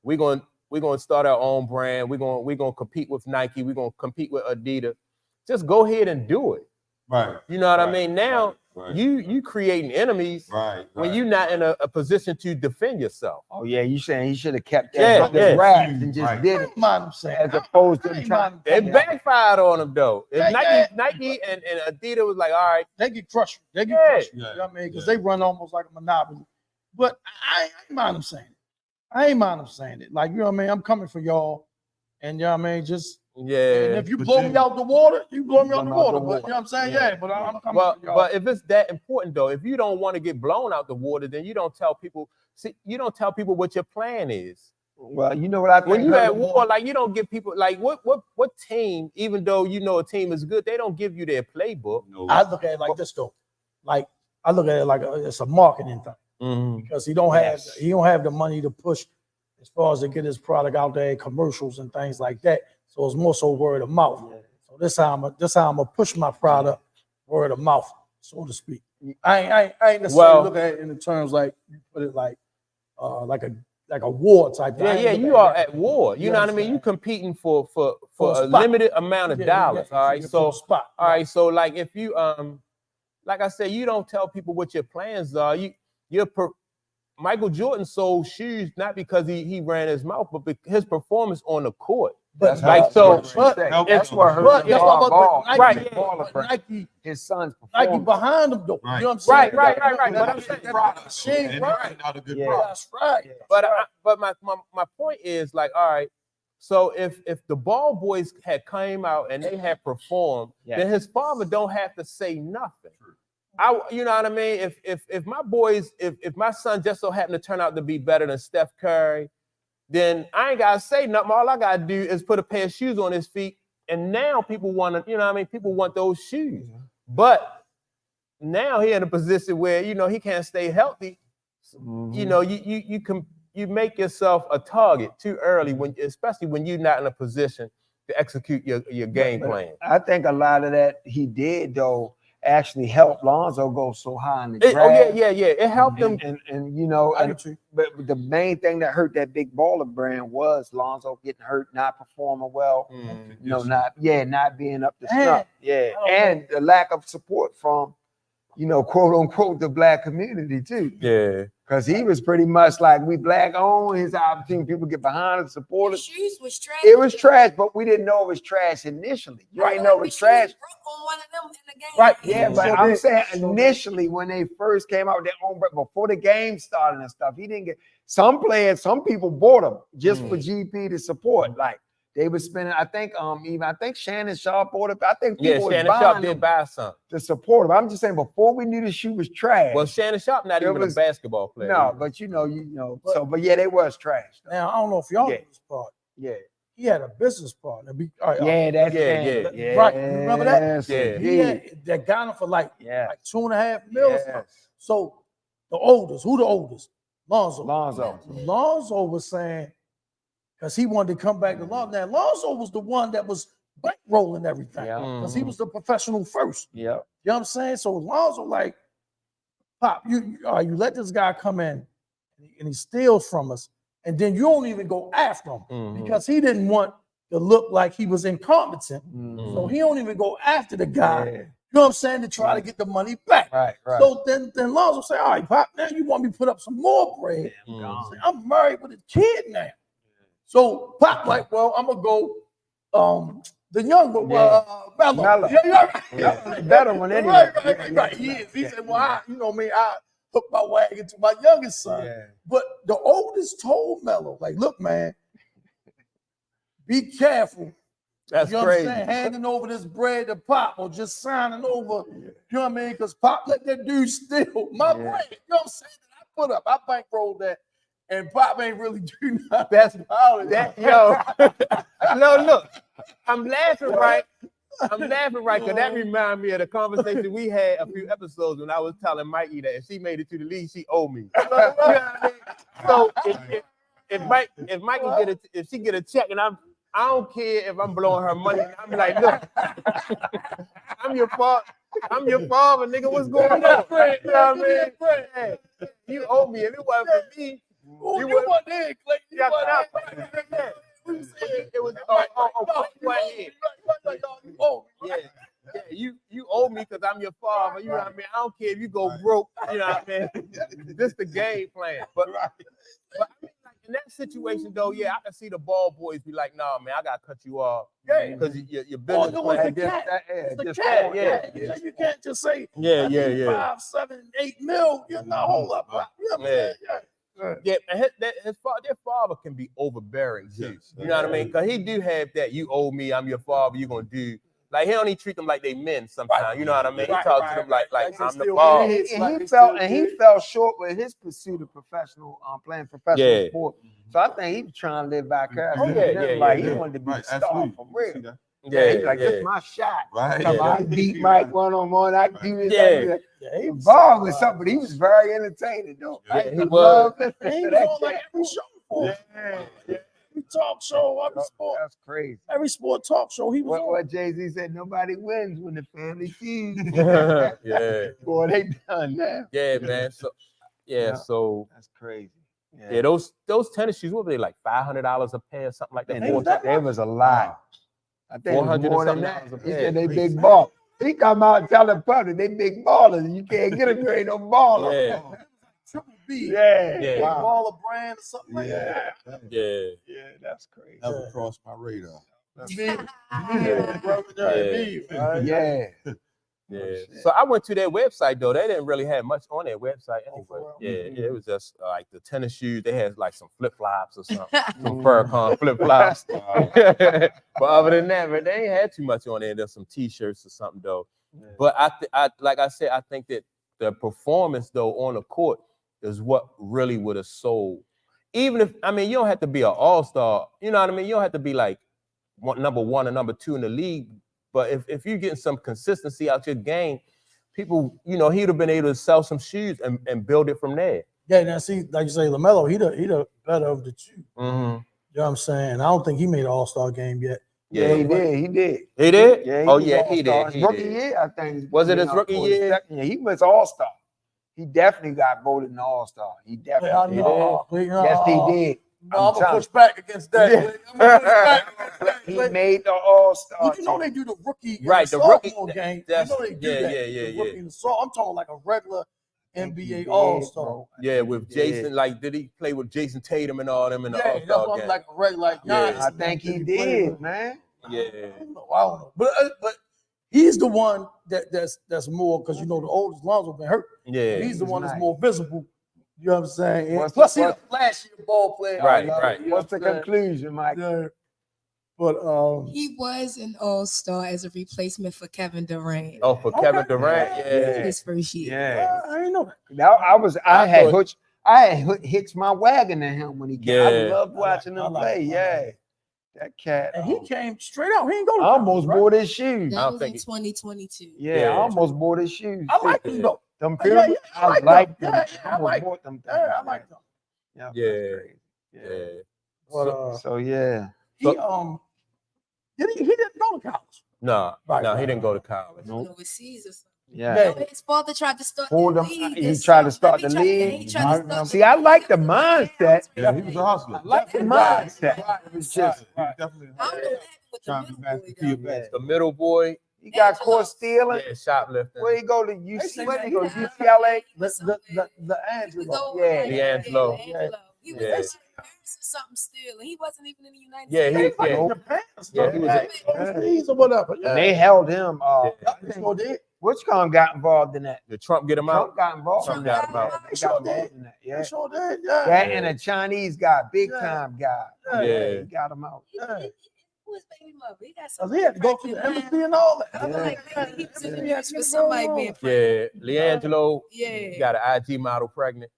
we're gonna start our own brand. We're gonna compete with Nike. We're gonna compete with Adidas. Just go ahead and do it. Right. You know what I mean? Now Right. you creating enemies Right. when you're not in a position to defend yourself. Oh yeah, you saying he should have kept Yeah, that yeah. wraps and just Right. did I it ain't mind him saying. as opposed to I ain't trying. mind him It coming out. backfired on him though. If Yeah, Nike and Adidas was like, all right, They get crushed. They get Yeah. crushed. You know what I mean? Because they run almost like a monopoly. But I ain't mind him saying it. I ain't mind him saying it. Like, you know what I mean? I'm coming for y'all. And you know what I mean? Just and yeah. if you But blow then- me out the water, you blow me out the Blow 'em out water. the But water. you know what I'm saying? Yeah. Yeah, but I'm coming Well, for y'all. but if it's that important though, if you don't want to get blown out the water, then you don't tell people. See, you don't tell people what your plan is. Well, you know what I think. When you hurt at him war, more? like you don't give people like what team, even though you know a team is good, they don't give you their playbook. No. I look at it like this though. Like I look at it like it's a marketing thing because he don't have the money to push as far as to get his product out there, commercials and things like that. So it's more so word of mouth. So this how I'm gonna push my product, word of mouth, so to speak. I ain't necessarily look at it in the terms like you put it like a war type thing. Yeah, you are at war. You know what I mean? understand? You competing for For a a spot. limited amount of dollars. All right. for a So spot. all right. So like if you like I said, you don't tell people what your plans are. Michael Jordan sold shoes not because he ran his mouth, but his performance on the court. But Like so, That's what hurt him. that's Ball, what ball. Nike, Right, but Nike His son's Nike performance. behind him though. Right. You know what I'm saying? Right. But But I'm saying, she ain't right. Not a good Yeah. product. That's right. but my point is like, all right. So if the Ball Boys had came out and they had performed, then his father don't have to say nothing. You know what I mean? If my boys, if my son just so happened to turn out to be better than Steph Curry, then I ain't gotta say nothing. All I gotta do is put a pair of shoes on his feet, and now people want to, you know what I mean? People want those shoes. But now he in a position where he can't stay healthy. You know, you make yourself a target too early especially when you're not in a position to execute your game plan. I think a lot of that he did though actually helped Lonzo go so high in the draft. Yeah. It helped him. And but the main thing that hurt that big baller brand was Lonzo getting hurt, not performing well, not being up to snuff. And the lack of support from, quote unquote, the black community too. Yeah. Because he was pretty much like, we black owned, his opportunity, people get behind us, support The us. shoes was trash. It was trash, but we didn't know it was trash initially. You ain't know it was trash. Broke on one of them in the game. Right. Yeah, but I'm saying initially when they first came out with their own brand, before the game started and stuff, he didn't get some people bought them just for GP to support. Like they were spending, I think Shannon Sharp bought it. I think people was Shannon buying Sharp them did buy some to support him. I'm just saying before we knew the shoe was trash. Well, Shannon Sharp not even a basketball player. No, but you know. But yeah, they was trash. Now I don't know if y'all know this part. Yeah. He had a business partner. Right. You remember that? Yeah. He had that got him for like $2.5 million. Yes. So the oldest, who the oldest? Lonzo. Lonzo was saying, because he wanted to come back to Lonzo. Now Lonzo was the one that was bankrolling everything. Because he was the professional first. Yeah. You know what I'm saying? So Lonzo like, Pop, you let this guy come in and he steals from us. And then you don't even go after him because he didn't want to look like he was incompetent. So he don't even go after the guy. You know what I'm saying? To try to get the money back. Right. So then Lonzo say, all right, Pop, now you want me to put up some more bread. Say, I'm married with a kid now. So Pop like, well, I'm going to go the young Mello. Better one anyway. Right. He is. He said, well, I hook my wagon to my youngest son. But the oldest told Mello, like, look, man, be careful. That's you know crazy. What I'm saying? Handing over this bread to Pop or just signing over. You know what I mean? Because Pop let that dude steal my bread. You know what I'm saying? I put up. I bankrolled that. And Pop ain't really do nothing. That's that, yo. No, look. I'm laughing, right? Because that reminds me of the conversation we had a few episodes when I was telling Mikey that if she made it to the league, she owe me. You know what I mean? So if Mikey if she get a check and I don't care if I'm blowing her money, I'm like, look, I'm your father, nigga. What's going on? You know what I mean? You owe me. If it wasn't for me, you want there, Clay. You want it was yeah. Yeah, you owe me because I'm your father. You know what I mean? I don't care if you go broke. You know what I mean? This the game plan. But I mean, like in that situation though, yeah, I can see the ball boys be like, "Nah, man, I gotta cut you off because your business plan." You can't just say, Yeah. 5, 7, 8 mil. You know, hold up. You know what I'm saying? Yeah, and their father can be overbearing too. You know what I mean? Because he do have that. You owe me. I'm your father. You gonna do. Like he don't even treat them like they men sometimes. You know what I mean? He talk to them like I'm the boss. And he fell short with his pursuit of playing professional sport. So I think he was trying to live vicariously. Like he wanted to be a star for real. Yeah, he's like, this is my shot. Right. I can beat Mike one-on-one. I can do this. He ball was something, but he was very entertaining though. He was. He was on like every show for every talk show, every sport. That's crazy. Every sport talk show he was on. What Jay-Z said, nobody wins when the family feeds. Yeah. Boy, they done now. Yeah, man. So so that's crazy. Yeah, those tennis shoes, what were they like $500 a pair or something like that? They was a lot. I think it was more than that. $400 He said they big ball. He come out and tell the public they big ballers. You can't get them, you ain't no baller. Yeah. Triple B. Yeah. Yeah. Baller brand or something like that. Yeah. Yeah, that's crazy. Never crossed my radar. Yeah. So I went to their website though. They didn't really have much on their website anyway. Yeah, it was just like the tennis shoes. They had like some flip flops or something, some Furcon flip flops. But other than that, man, they ain't had too much on there. There's some t-shirts or something though. But I like I said, I think that the performance though on the court is what really would have sold. Even if you don't have to be an all-star. You know what I mean? You don't have to be like number 1 or number 2 in the league. But if you're getting some consistency out your game, people, he'd have been able to sell some shoes and build it from there. Yeah, now see, like you say, LaMelo, he the better of the two. Mm-hmm. You know what I'm saying? I don't think he made an all-star game yet. Yeah, he did. He did? Yeah, he did. Rookie year, I think. Was it his rookie year? Yeah, he was all-star. He definitely got voted an all-star. He definitely did. Yes, he did. No, I'm gonna push back against that. He made the all-star. Well, you know they do the rookie, right? And The sophomore rookie game. That's, you know they do that. Yeah. Rookie and I'm talking like a regular NBA all-star. Yeah, with Jason. Like, did he play with Jason Tatum and all them in the all-star all-star game? Like a regular, I think he did, man. Yeah. I don't know. But he's the one that's more because the oldest Lonzo been hurt. Yeah. He's the one that's more visible. You know what I'm saying? What's Plus, he's a flashy ball player. Right. What's the conclusion, Mike? Yeah. But he was an all-star as a replacement for Kevin Durant. Oh, for Kevin Durant, yeah. His first year. Yeah. I didn't know that. Now I had hitched my wagon to him when he came. I loved watching him play. That cat. And he came straight out. He ain't go to almost bought his shoes. That was in 2022. Yeah, I almost bought his shoes. I like them though. Them pyramid, I like them. I like bought them. Yeah, I like them. Yeah. But, So yeah. He he didn't go to college. No, he didn't go to college. Went overseas or something. Yeah. His father tried to start For the them, league. he tried to start the league. See, I like the mindset. Yeah, he was a hustler. I like the mindset. It was just Definitely I don't know what happened with the middle boy. The middle boy. he got caught stealing. Yeah, shoplifting. Where he go to UC? Where he go? UCLA. The Angelo. Yeah. D'Angelo. He was Yeah. in Paris or something still, and he wasn't even in the United Yeah, States. he was. He's or whatever. And they held him. Sure did. Which con got involved in that? Did Trump get him out? Trump got involved. Trump got him out. They got involved in that. Yeah. Sure did. Yeah. That and a Chinese guy, big time guy. Yeah. He got him out. Who is baby mother? He got some. He had to go through the embassy and all that. I feel like maybe he was in the mix for somebody being pregnant. Yeah, Leangelo. Yeah. Got an IG model pregnant.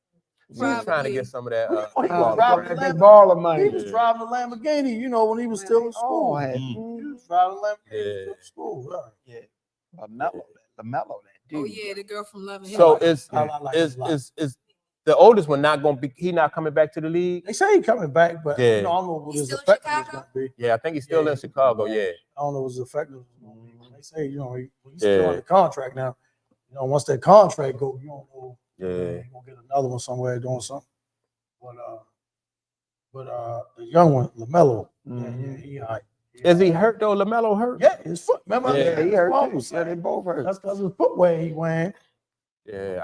He was trying to get some of that. He was driving Big baller money. He was driving a Lamborghini, when he was still in school. He was driving a Lamborghini to school. Yeah. LaMelo, that dude. Oh yeah, the girl from Love and Hip So Hop. is the oldest one not gonna be? He not coming back to the league? They say he's coming back, but Yeah. I don't know what He's his still in effect is Chicago? going to be. Yeah, I think he's still in Chicago. Yeah. I don't know what his effect is going to be. They say, he's still on the contract now. Once that contract goes, you don't know. Yeah. You're going to get another one somewhere doing something. But the young one, LaMelo, he all right. Is he hurt though? LaMelo hurt? Yeah, his foot. Remember? Yeah, he hurt too. Was Yeah, they both hurt. That's because his footwear he wearing. Yeah,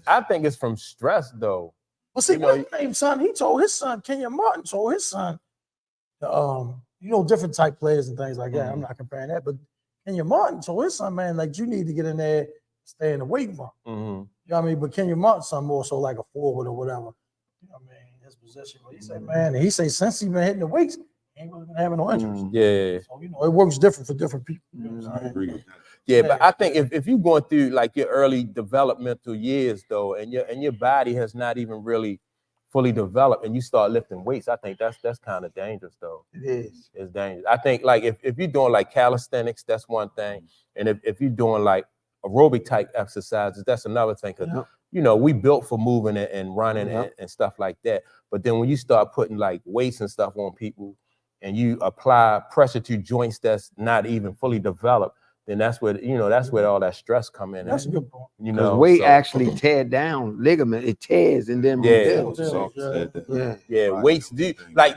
I think it's from stress though. Well, see, You know, what's his name, son? He told his son, Kenyon Martin told his son, different type players and things like that. I'm not comparing that, but Kenyon Martin told his son, man, like you need to get in there, stay in the weight room. You know what I mean? But Kenyon Martin's son more so like a forward or whatever. You know what I mean? His position. But he said, man, and he said since he been hitting the weights, he ain't really been having no injuries. Yeah. So it works different for different people. You know what I I'm agree saying? with that. Yeah, but I think if you're going through like your early developmental years though, and your body has not even really fully developed, and you start lifting weights, I think that's kind of dangerous though. It is. It's dangerous. I think like if you're doing like calisthenics, that's one thing, and if you're doing like aerobic type exercises, that's another thing. Because we built for moving and running and stuff like that. But then when you start putting like weights and stuff on people, and you apply pressure to joints that's not even fully developed, then that's where all that stress come in. That's a good point. Because weight actually tear down ligament, it tears and then rebuilds. Weights do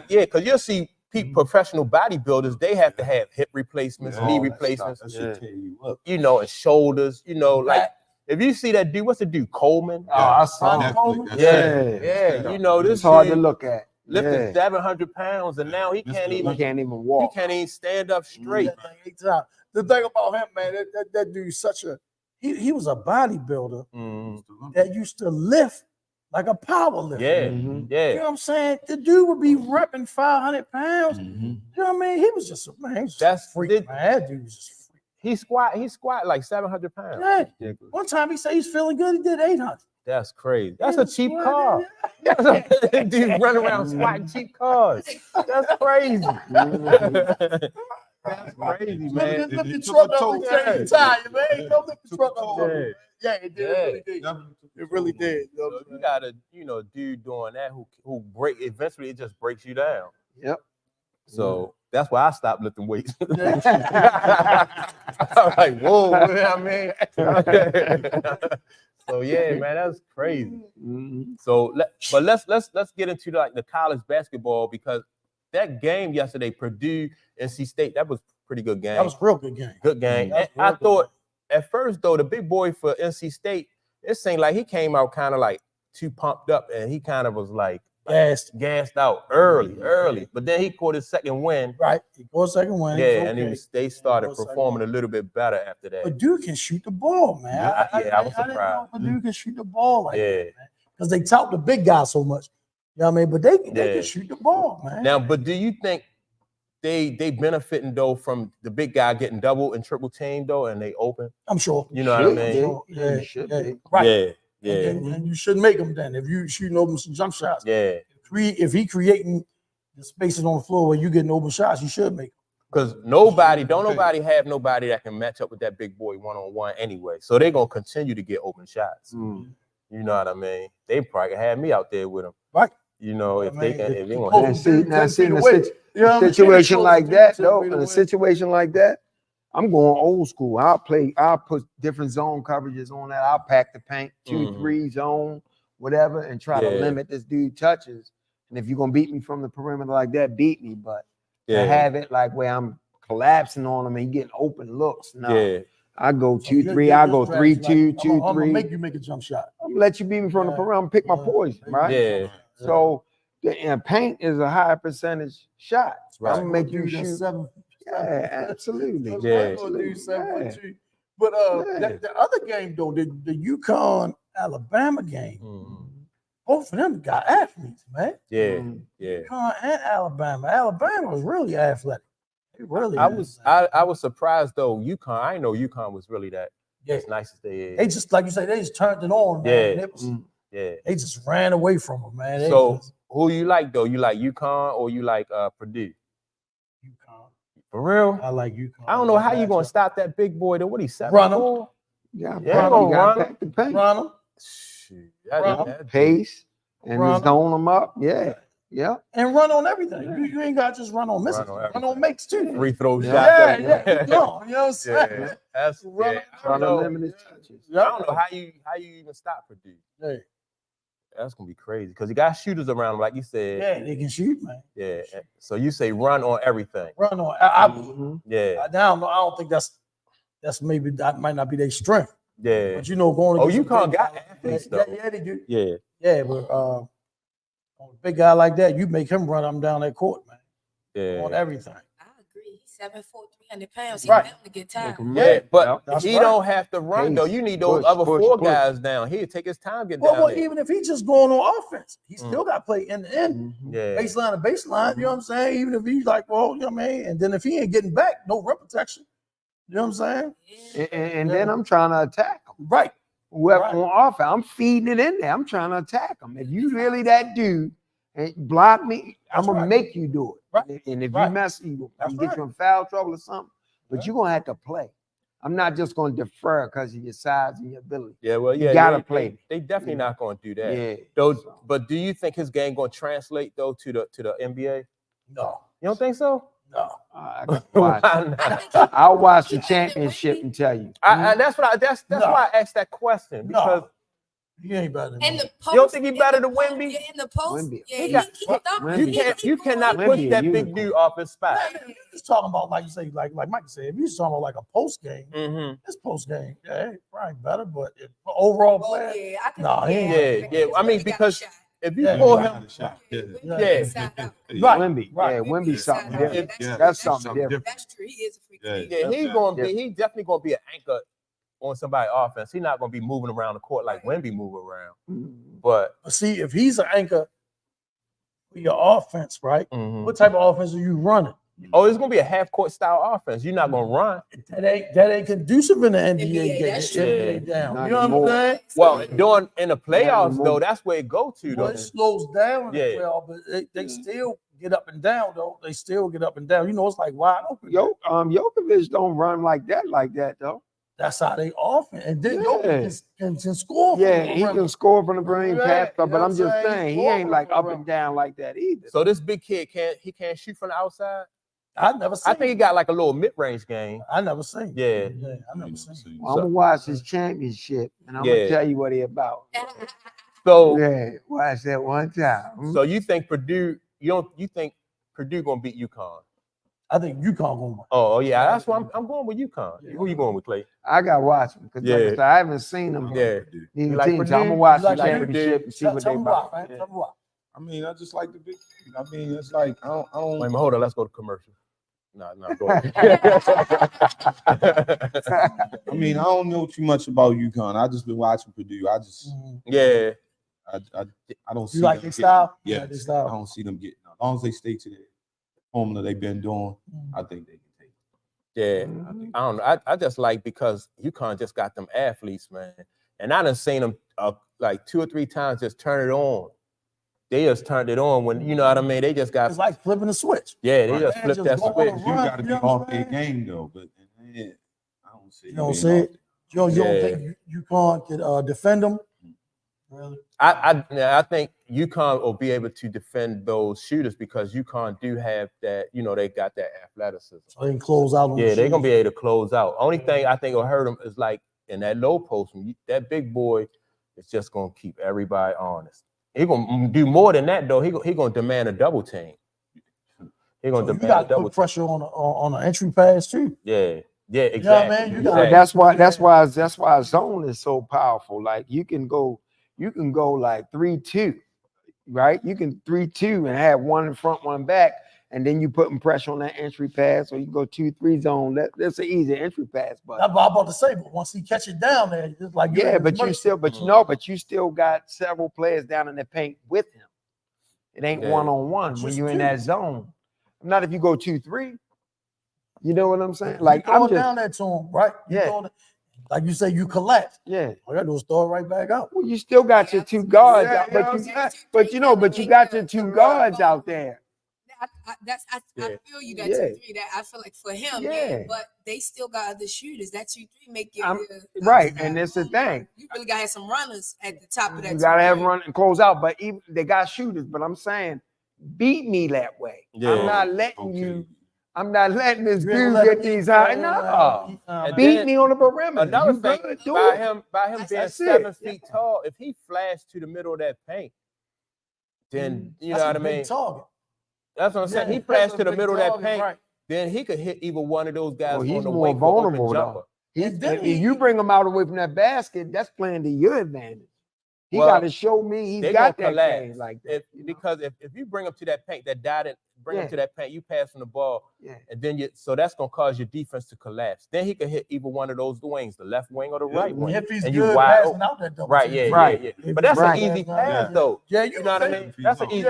because you'll see people, professional bodybuilders, they have to have hip replacements, knee replacements, That should tear you up. and shoulders, like if you see that dude, what's the dude, Coleman? I saw Coleman. This it's hard to look at. Lifting 700 pounds, and now he can't even walk. He can't even stand up straight. The thing about him, man, that dude's such a he was a bodybuilder that used to lift like a power lifter. You know what I'm saying? The dude would be repping 500 pounds. You know what I mean? He was just that's freak, man. That dude was just freak. He squat like 700 pounds. Yeah. One time he said he's feeling good. He did 800. That's crazy. That's a cheap car. Dude running around squatting cheap cars. That's crazy. That's crazy, man. Lift the truck up and change the tire, man. Don't lift the truck up. Yeah, it did. It really did. It really did. You got a dude doing that who break eventually it just breaks you down. Yep. So that's why I stopped lifting weights. I'm like, whoa, you know what I mean? So yeah, man, that's crazy. So let's get into like the college basketball, because that game yesterday, Purdue, NC State, that was a pretty good game. That was a real good game. Good game. And I thought at first though, the big boy for NC State, it seemed like he came out kind of like too pumped up, and he kind of was like gassed out early. But then he caught his second win. Right. He caught second win. Yeah, and they started performing a little bit better after that. But Purdue can shoot the ball, man. I was surprised. I didn't know Purdue can shoot the ball like that, man. Because they tout the big guy so much. You know what I mean? But they can shoot the ball, man. Now, but do you think they benefiting though from the big guy getting double and triple teamed though, and they open? I'm sure. You know what I mean? Yeah. Right. Yeah. And you should make them then. If you shooting open some jump shots. Yeah. If he creating the spaces on the floor where you getting open shots, you should make them. Because nobody have nobody that can match up with that big boy one-on-one anyway. So they're gonna continue to get open shots. You know what I mean? They probably have me out there with them. Right. You know, if they want to see in a situation like that, though, in a situation like that, I'm going old school. I'll put different zone coverages on that. I'll pack the paint, 2-3 zone, whatever, and try to limit this dude touches. And if you're gonna beat me from the perimeter like that, beat me. But to have it like where I'm collapsing on him and he getting open looks, no. I go 2-3. I go 3-2, 2-3. I'm gonna make you make a jump shot. I'm gonna let you beat me from the perimeter. I'm gonna pick my poison, right? Yeah. So the paint is a higher percentage shot. Right. I'm gonna make you shoot. Yeah, absolutely. Yeah. But the other game though, the UConn Alabama game, both of them got athletes, man. Yeah. UConn and Alabama. Alabama was really athletic. Really, I was surprised though. UConn, I didn't know UConn was really that as nice as they is. They just, like you say, they just turned it on, man. They just ran away from them, man. Who you like though? You like UConn or you like Purdue? UConn. For real? I like UConn. I don't know how you gonna stop that big boy though. What he 7'4"? Run him. Run him. Run him. Shoot, pace and just zone them up. Yeah. And run on everything. You ain't got to just run on misses. Run on makes too. Free throw shot. Yeah. No, you know what I'm saying? That's run unlimited touches. I don't know how you even stop Purdue. That's gonna be crazy because he got shooters around him, like you said. Yeah, they can shoot, man. Yeah. So you say run on everything. Run on. Yeah. I don't think that's maybe that might not be their strength. Yeah. But going. Oh, UConn got athletes though. Yeah, they do. Yeah. Yeah, but on a big guy like that, you make him run up down that court, man. Yeah. On everything. I agree. He's 7'4", 300 pounds. He's Right. bound to get tired. Yeah, but That's he right. don't have to run though. You need those other four guys down. He'll take his time getting down Well, there. even if he's just going on offense, he still got to play end to end. Yeah. Baseline to baseline, you know what I'm saying? Even if he's like, well, you know what I mean? And then if he ain't getting back, no rim protection. You know what I'm saying? And then I'm trying to attack him. Right. Whoever on offense, I'm feeding it in there. I'm trying to attack him. If you really that dude and block me, I'm gonna make you do it. Right. And if you mess, you get you in foul trouble or something. But you're gonna have to play. I'm not just gonna defer because of your size and your ability. Yeah, well, yeah, you gotta play. They definitely not gonna do that. Yeah. Though, but do you think his game gonna translate though to the NBA? No. You don't think so? No. I watch. I'll watch the championship and tell you. That's why I asked that question because he ain't better than In the post, you don't think he's better than Wemby? Yeah, in the post, Wemby. he You cannot Wemby push a that big unicorn. dude off his spot. He's talking about like you say, like Mike said, if he's talking about like a post game, Mm-hmm. this post game, yeah, probably better, but overall player, he ain't. Yeah. I mean, because if you Yeah. pull him, Wemby, Wemby something different. That's something different. That's true. He is a freak. yeah, he's definitely gonna be an anchor on somebody's offense. He's not gonna be moving around the court like Wemby move around. But see, if he's an anchor for your offense, right? What type of offense are you running? Oh, it's gonna be a half court style offense. You're not gonna run. That ain't conducive in the NBA game. That's NBA true. down. Not You know what I'm anymore. saying? Well, in the playoffs anymore. though, that's where it go to Well, though. it slows down in the Yeah. playoff, but they still get up and down though. They still get up and down. You know, it's like wide open. Jokovic don't run like that though. That's how they often. And then Yeah. Jokic can score. from Yeah, the he rim. can score from the brain Yeah, pass, you know but what I'm I'm just saying? saying He he ain't score like from up the and rim. down like that either. So this big kid can't shoot from the outside. I never seen. I think he got like a little mid-range game. I never seen. Yeah. I never seen. I'm gonna watch his championship and I'm gonna tell you what he about. So Yeah, watch that one time. So you think Purdue? You think Purdue gonna beat UConn? I think UConn gonna win. Oh yeah, that's why I'm going with UConn. Who you going with, Clay? I got to watch him because like I said, I haven't seen them. Yeah. These You like teams. Purdue? So I'm gonna watch You the like Purdue? championship and see what they Tell me why, about. man. Tell me why. I mean, I just like the big. I mean, it's like I don't. Wait a minute, hold on. Let's go to commercial. No, go ahead. I mean, I don't know too much about UConn. I just been watching Purdue. I just, Yeah. I don't see. You like them their style? getting- You Yeah, like their style? I don't see them getting. As long as they stay to the formula they've been doing, I think they can take it. Yeah. I don't know. I just like because UConn just got them athletes, man. And I done seen them like 2 or 3 times just turn it on. They just turned it on when, you know what I mean? They just got. It's like flipping a switch. Yeah, they just Man, flipped just that go on switch. a You run, got to be you know what off I'm their saying? game though, but I don't see. You don't being see off it? You don't Yeah. think UConn could defend them? Really? I think UConn will be able to defend those shooters because UConn do have that, you know, they got that athleticism. So they can close out on Yeah, the they're gonna shooters. be able to close out. Only thing I think will hurt them is like in that low post, that big boy is just gonna keep everybody honest. He gonna do more than that though. He gonna demand a double team. He gonna So you demand got a to double put pressure on an entry pass too. Yeah, yeah, You know what I exactly. mean? You exactly. got- That's why zone is so powerful. Like you can go like 3-2, right? You can 3-2 and have one in front, one back, and then you putting pressure on that entry pass, or you go 2-3 zone. That's an easy entry pass, but That's what I'm about to say. But once he catch it down there, it's like yeah, at but his you mercy. still, but you still got several players down in the paint with him. It ain't Yeah. 1-on-one when Just you're in two. that zone. Not if you go 2-3. You know what I'm saying? You Like throw I'm it just down there to him, right? You Yeah. throw it- like you say, you collapse. yeah. All you gotta do is throw it right back out. Well, you still got your 2 guards Yeah, out, you know but what you I'm saying? but you got your 2 guards out there. I Yeah. feel you that Yeah. 2-3. That I feel like for him, Yeah. but they still got other shooters. That 2-3 make you Right, and that's the thing. You really gotta have some runners at the top of that. You gotta have 2-3. run and close out, but even they got shooters. But I'm saying, beat me that way. Yeah. I'm not letting you. I'm not letting this You ain't dude let get him these eat, high. man. No. And Beat then- me on the perimeter. Another You thing, good, do by it. him being That's 7 it. feet tall, if he flashed to the middle of that paint, then you That's know a what I big mean. target. That's what I'm saying. Yeah, He that's flashed a to the big middle of that target, paint, right. then he could hit either one of those guys Well, he's on the more wing for open vulnerable jumper. though. And then If you bring him out away from that basket, that's playing to your advantage. He Well, got to show me he's They got gonna that collapse game like that. because if you bring him to that paint, that dotted, bring him Yeah. to that paint, you pass him the ball, Yeah. and then so that's gonna cause your defense to collapse. Then he can hit either one of those wings, the left wing or the right wing. If he's and good you wide passing open. out that double Right, team. yeah, Right. yeah. If But that's he's Right. an easy good pass passing, though. Yeah, You know what I mean? That's an easy.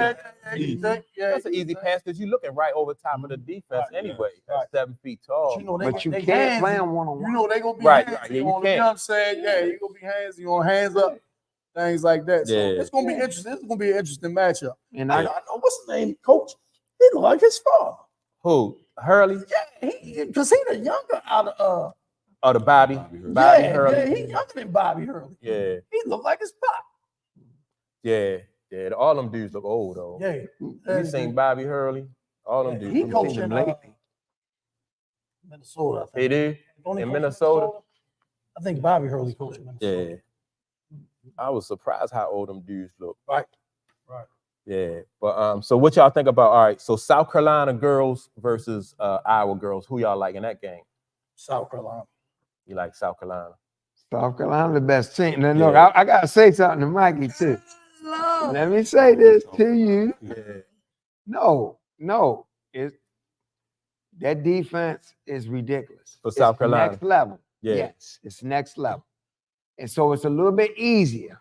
That's an easy pass because you're looking right over top of the defense Right, anyway. right. At 7 feet tall. You know, But you they can't play handsy. him one on You one. know they gonna be Right, handsy right, yeah, you on them. can't. You know what I'm saying? Yeah, you gonna be handsy on hands up, things like that. So Yeah. it's gonna be interesting. It's gonna be an interesting matchup. And I know what's his name, Coach. He look like his father. Who? Hurley Yeah, because he the younger out of or the Bobby Hurley? Yeah, he younger than Bobby Hurley. Yeah, He look like his pop. yeah. All them dudes look old though. Yeah, You seen Bobby Hurley? All them dudes. he look coached old. in Minnesota. I think. He did? Don't he In coach Minnesota? I think Bobby Hurley coached in Minnesota. Yeah. I was surprised how old them dudes look. Right. Yeah. But so what y'all think about? All right. So South Carolina girls versus Iowa girls. Who y'all like in that game? South Carolina. You like South Carolina? South Carolina the best team. Now look, Yeah. I gotta say something to Mikey too. Lord. Let me say this to you. Yeah. No, that defense is ridiculous. For South It's Carolina. next level. Yeah. Yes, it's next level. And so it's a little bit easier,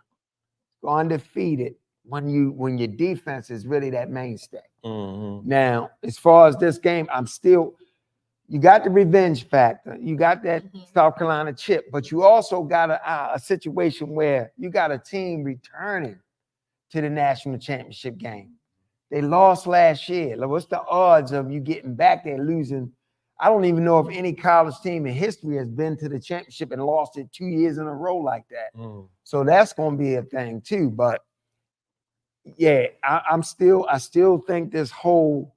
go undefeated when your defense is really that mainstay. Mm-hmm. Now, as far as this game, you got the revenge factor. You got that South Carolina chip, but you also got a situation where you got a team returning to the national championship game. They lost last year. Like, what's the odds of you getting back there and losing? I don't even know if any college team in history has been to the championship and lost it 2 years in a row like that. Mm. So that's going to be a thing too. But yeah, I still think this whole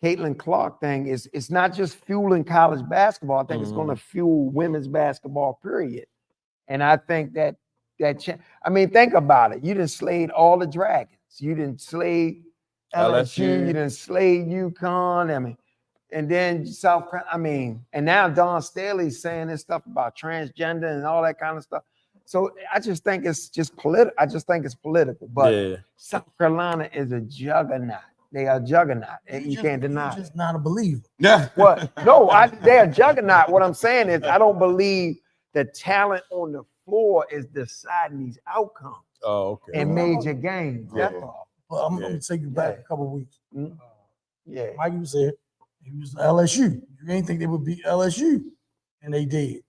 Caitlin Clark thing it's not just fueling college basketball. I think it's going to fuel women's basketball, period. And I think think about it. You done slayed all the dragons. You done slayed LSU. You done slayed UConn. And then South Carolina. And now Don Staley's saying this stuff about transgender and all that kind of stuff. So I just think it's just political. I just think it's political. But South Carolina is a juggernaut. They are a juggernaut. You can't deny it. You're just not a believer. Yeah. What? No, they're a juggernaut. What I'm saying is I don't believe the talent on the floor is deciding these outcomes Oh, okay. in major games. That's Yeah. all. But I'm gonna take you back a couple of weeks. Yeah. Mike, you said he was LSU. You ain't think they would beat LSU, and they did.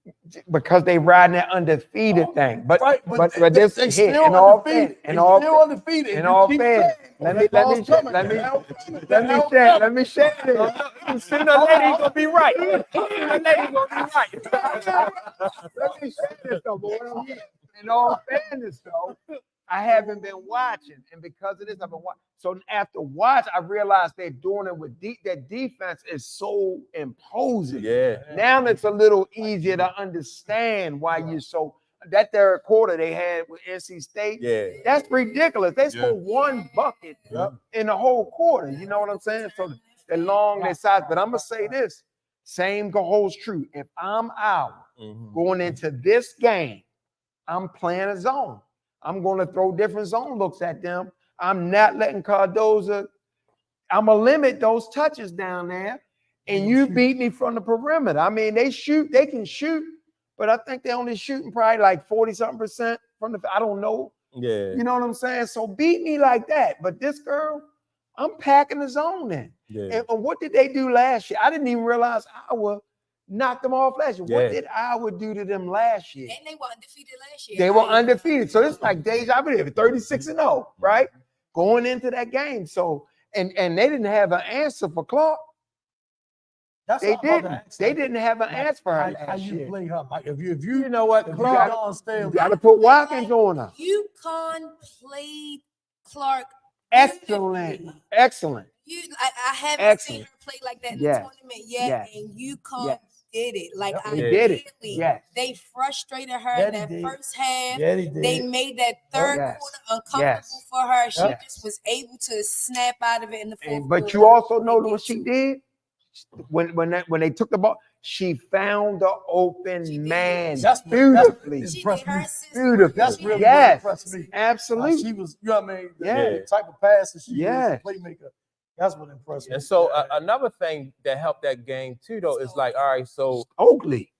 Because they riding that undefeated thing. But Right, but they this they hit still in all undefeated. fair- in They all still fair- undefeated. in You all keep fairness, saying, let that me ball's coming. let me That share this. Sooner or later, he's gonna be right. Sooner or later, he's gonna be right. Let me share this though, boy. In all fairness, though, I haven't been watching, and because of this, I've been watching. So after watch, I realized they're doing it with that defense is so imposing. Yeah. Now it's a little easier to understand why you're so. That third quarter they had with NC State, Yeah. that's ridiculous. They scored one bucket in the whole quarter. You know what I'm saying? So they're long, their size. But I'm gonna say this: same holds true. If I'm out going into this game, I'm playing a zone. I'm going to throw different zone looks at them. I'm not letting Cardoza. I'm gonna limit those touches down there, and you beat me from the perimeter. I mean, they can shoot, but I think they're only shooting probably like 40-something% from the. I don't know. Yeah. You know what I'm saying? So beat me like that. But this girl, I'm packing the zone in. Yeah. And what did they do last year? I didn't even realize Iowa knocked them off last year. Yeah. What did Iowa do to them last year? And they were undefeated last year. They were undefeated. So it's like deja vu. 36-0, right? Going into that game. So and they didn't have an answer for Clark. That's They what I'm about to didn't. ask They you. didn't have an answer for her How last you year. play her, Mike? If you You know what? if you Clark, got on Staley, You got to put Watkins on her. UConn played Clark. Excellent. Excellent. I haven't Excellent. seen her play like that in Yes. the tournament yet, Yes. and UConn Yes. did it. Like Yep. I They did it. really, Yes. they frustrated her Yeah, in they that did. first half. Yeah, they They did. made that third Yes. quarter uncomfortable Yes. for her. She Yep. just was able to snap out of it in the fourth But quarter. you also know and what get she to- did when they took the ball. She found the open She did. man That's what- beautifully. She impressed did her me. assist Beautiful. work. That's She really did what Yes. impressed me. Absolutely. She was, you know what I mean? Yeah. The type of passer she Yes. is, the playmaker. That's what impressed me. And so Yeah. another thing that helped that game too, though, is like, all right, so Oakley.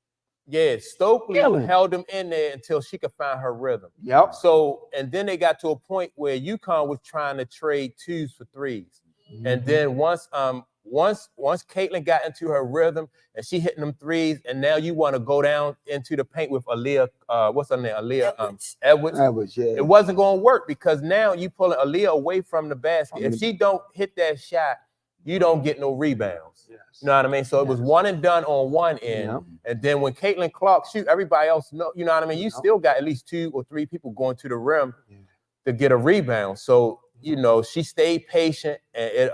yeah, Stokely Killing. held him in there until she could find her rhythm. Yep. So, and then they got to a point where UConn was trying to trade 2s for 3s. And then once Caitlin got into her rhythm and she hitting them 3s, and now you want to go down into the paint with Aaliyah, what's her name? Aaliyah Edwards. That was It wasn't going to work because now you pulling Aaliyah away from the basket. If she don't hit that shot, you don't get no rebounds. Yes. You know what I mean? So it was one and done on one end. Yep. And then when Caitlin Clark shoot, everybody else know, you know what I mean? You Yep. still got at least 2 or 3 people going to the rim Yeah. to get a rebound. So, you know, she stayed patient, and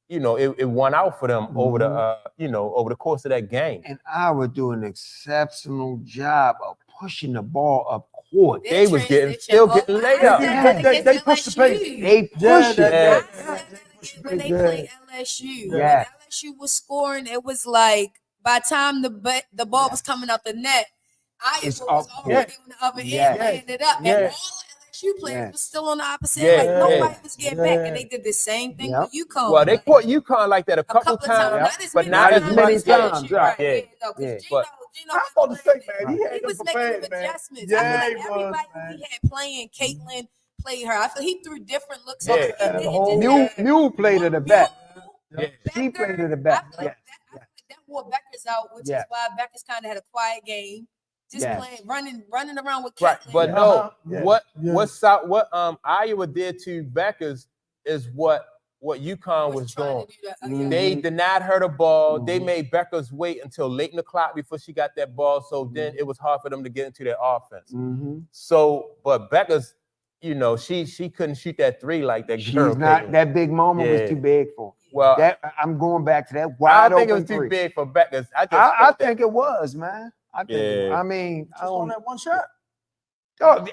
it won out for them over the course of that game. And Iowa do an exceptional job of pushing the ball up court. They was transition. still getting laid I up. said that They against push the LSU. pace. They push Yeah, it. I Yeah. said that again when they Yeah. played LSU. Yeah. When LSU was scoring, it was like by the time the ball was coming out the net, It's Iowa was up. already on the other end, Yes. laying it up, Yes. and all LSU players Yes. was still on the opposite. Yeah. Like nobody Yeah. was getting back, and Yeah. they did the same thing Yep. with UConn. Well, they caught UConn like that a a couple couple times, not as but many not as times many as times, LSU, right. Yeah. No, because Yeah. Gino, I was about to say, man, he he had was them making prepared, them man. adjustments. Yeah, I feel like he was, everybody man. he had playing, Caitlin played her. I feel he threw different looks. Yeah. At her. The whole- Mule played her the best. Yeah. She played her the best. I feel like that wore Becker's out, which Yeah. is why Becker's kind of had a quiet game, just Yes. playing, running around with Right, Caitlin. but Uh-huh. no, Yeah. Yeah. what Iowa did to Becca's is what UConn was trying doing. to do that. Mhm. They denied her the ball. They Mhm. made Becca's wait until late in the clock before she got that ball. So then it was hard for them to get into their offense. Mm-hmm. So, but Becca's, she couldn't shoot that 3 like that She's girl. not. Caitlin. That big moment Yeah. was too big for. Well, That I'm going back to that I wide don't think it open was too three. big for Becca's. I I think it was, man. I think. Yeah. I mean, I Just on don't. that one shot. Oh,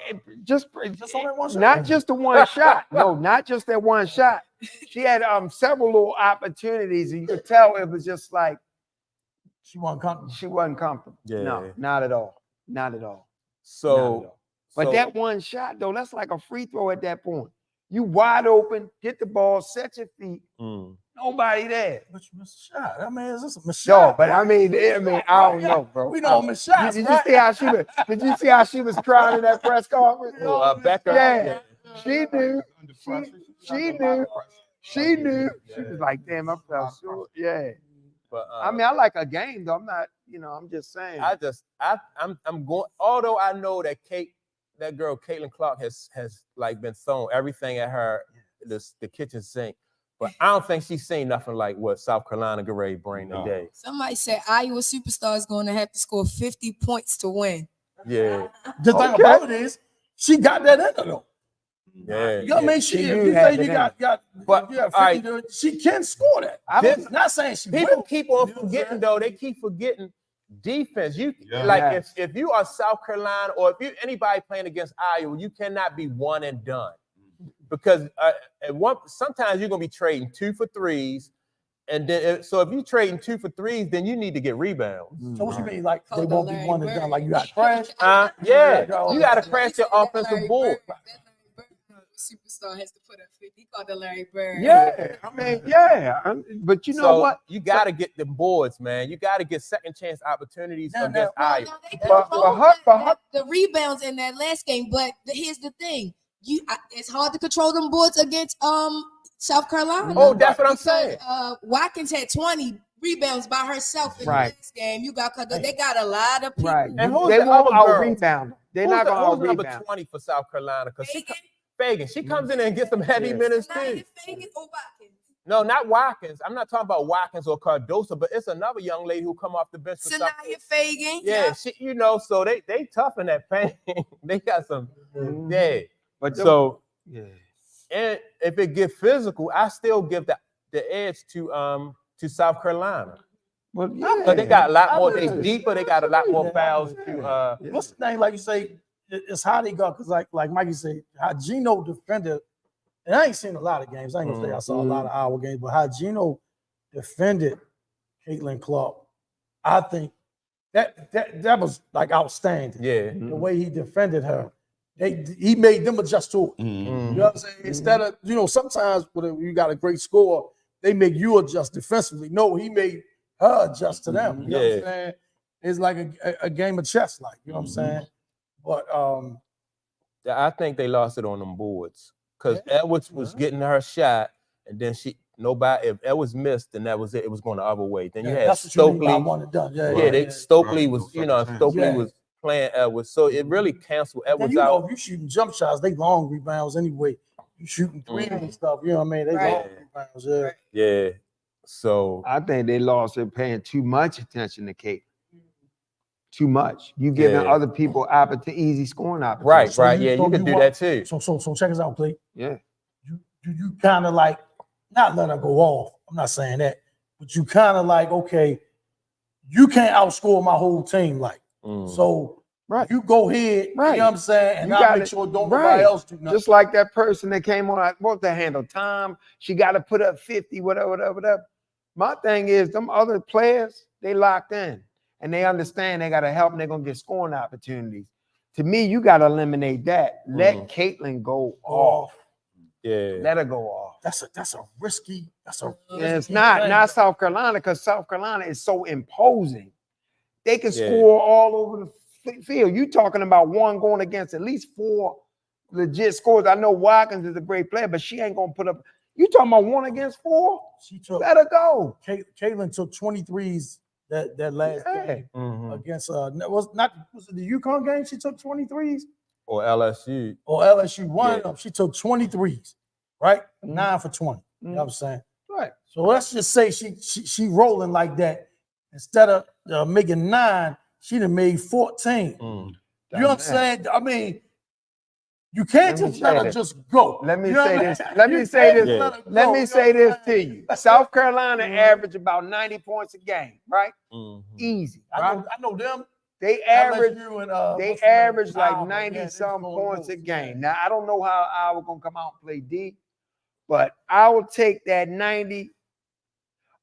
just Just on that one shot. not just the one shot. No, not just that one shot. She had several little opportunities, and you could tell it was just like She wasn't comfortable. she wasn't comfortable. Yeah. No, not at all. Not at all. Not at So, all. But so- that one shot though, that's like a free throw at that point. You wide open, hit the ball, set your feet. Mm. Nobody there. But you missed a shot. I mean, is this a miss No, shot? but I mean, I don't know, bro. We don't miss shots. Did you see how she was? Did you see how she was crying in that press conference? Becca. Yeah, she knew. Under pressure. She knew. She knew. She was like, "Damn, I felt sure." Yeah. But I mean, I like a game though. I'm not, I'm just saying. I'm going. Although I know that that girl Caitlin Clark has like been thrown everything at her, the kitchen sink. But I don't think she's seen nothing like what South Carolina get ready to bring today. Somebody said Iowa Superstar is going to have to score 50 points to win. Yeah, The thing about it is, she got that in her though. yeah. You know what I mean? She If knew you had say it you in got, But, you have all right. 50, she can score that. This- Not saying she People will. keep on forgetting though. They keep forgetting defense. You Yeah. like Yes. if you are South Carolina or if you anybody playing against Iowa, you cannot be one and done because sometimes you're gonna be trading 2 for 3s, and then so if you trading 2 for 3s, then you need to get rebounds. So what you mean? Like they Called won't the be Larry one and Bird. done. Like you got trash. Yeah, Yeah. you got to crash your That offensive Larry board. Bird- that Larry Bird Superstar has to put up 50. He called the Larry Bird. Yeah, I mean, yeah. But you know So what? you got to get the boards, man. You got to get second chance opportunities Now, against Well, Iowa. no, they But controlled her- the rebounds in that last game. But here's the thing: it's hard to control them boards against South Carolina. Oh, that's what I'm Because, saying. Watkins had 20 rebounds by herself in Right. the last game. They got a lot of people. Right. And who's They the won't other out girl? rebound. They're Who's not going to out who's number rebound. 20 for South Carolina? Because Fagan, Fagan, she comes in and gets some heavy Yeah. minutes too. Sanaya Fagan, or Watkins? No, not Watkins. I'm not talking about Watkins or Cardoso, but it's another young lady who come off the bench for South. Sanaya Fagan. Yeah, she, so they tough in that paint. They got some, yeah. But So yeah. and if it get physical, I still give the edge to South Carolina. Well, But they got a lot more. They Yeah. deeper. They got a lot more fouls to. What's the thing? Like you say, it's how they go. Because like Mikey said, how Gino defended. And I ain't seen a lot of games. I ain't gonna say I saw a lot of our games, but how Gino defended Caitlin Clark, I think that was like outstanding. Yeah. The way he defended her. He made them adjust to it. You know what I'm saying? Instead of, sometimes when you got a great score, they make you adjust defensively. No, he made her adjust to them. You know what I'm saying? It's like a game of chess, like, you know what I'm saying? But I think they lost it on them boards because Edwards was getting her shot, and then if Edwards missed, then that was it. It was going the other way. Then you had Stokely. Stokely was, Stokely was playing Edwards, so it really canceled Edwards out. If you shooting jump shots, they long rebounds anyway. You shooting threes and stuff, you know what I mean? They long rebounds, Yeah. So I think they lost it paying too much attention to Cait. Too much. You giving other people easy scoring opportunities. Right. You can do that too. So check us out, Clay. Yeah. You kind of like not let her go off. I'm not saying that, but you kind of like, okay, you can't outscore my whole team, like. So you go ahead, you know what I'm saying, and I make sure don't nobody else do nothing. Just like that person that came on, what's that handle? Tom, she got to put up 50, whatever. My thing is, them other players, they locked in and they understand they got to help and they're going to get scoring opportunities. To me, you got to eliminate that. Let Caitlin go off. Yeah. Let her go off. That's a risky. It's not South Carolina, because South Carolina is so imposing. They can score all over the field. You talking about one going against at least 4 legit scores. I know Watkins is a great player, but she ain't gonna put up. You talking about 1 against 4? Let her go. Caitlin took 23s that last game against was it the UConn game? She took 23s or LSU one of them. She took 23s, right? 9 for 20. You know what I'm saying? Right. So let's just say she rolling like that. Instead of making 9, she done made 14. You know what I'm saying? I mean, you can't just let her just go. Let me say this. Let me say this to you. South Carolina average about 90 points a game, right? Easy. I know them. They average like 90-some points a game. Now, I don't know how I was going to come out and play D, but I will take that 90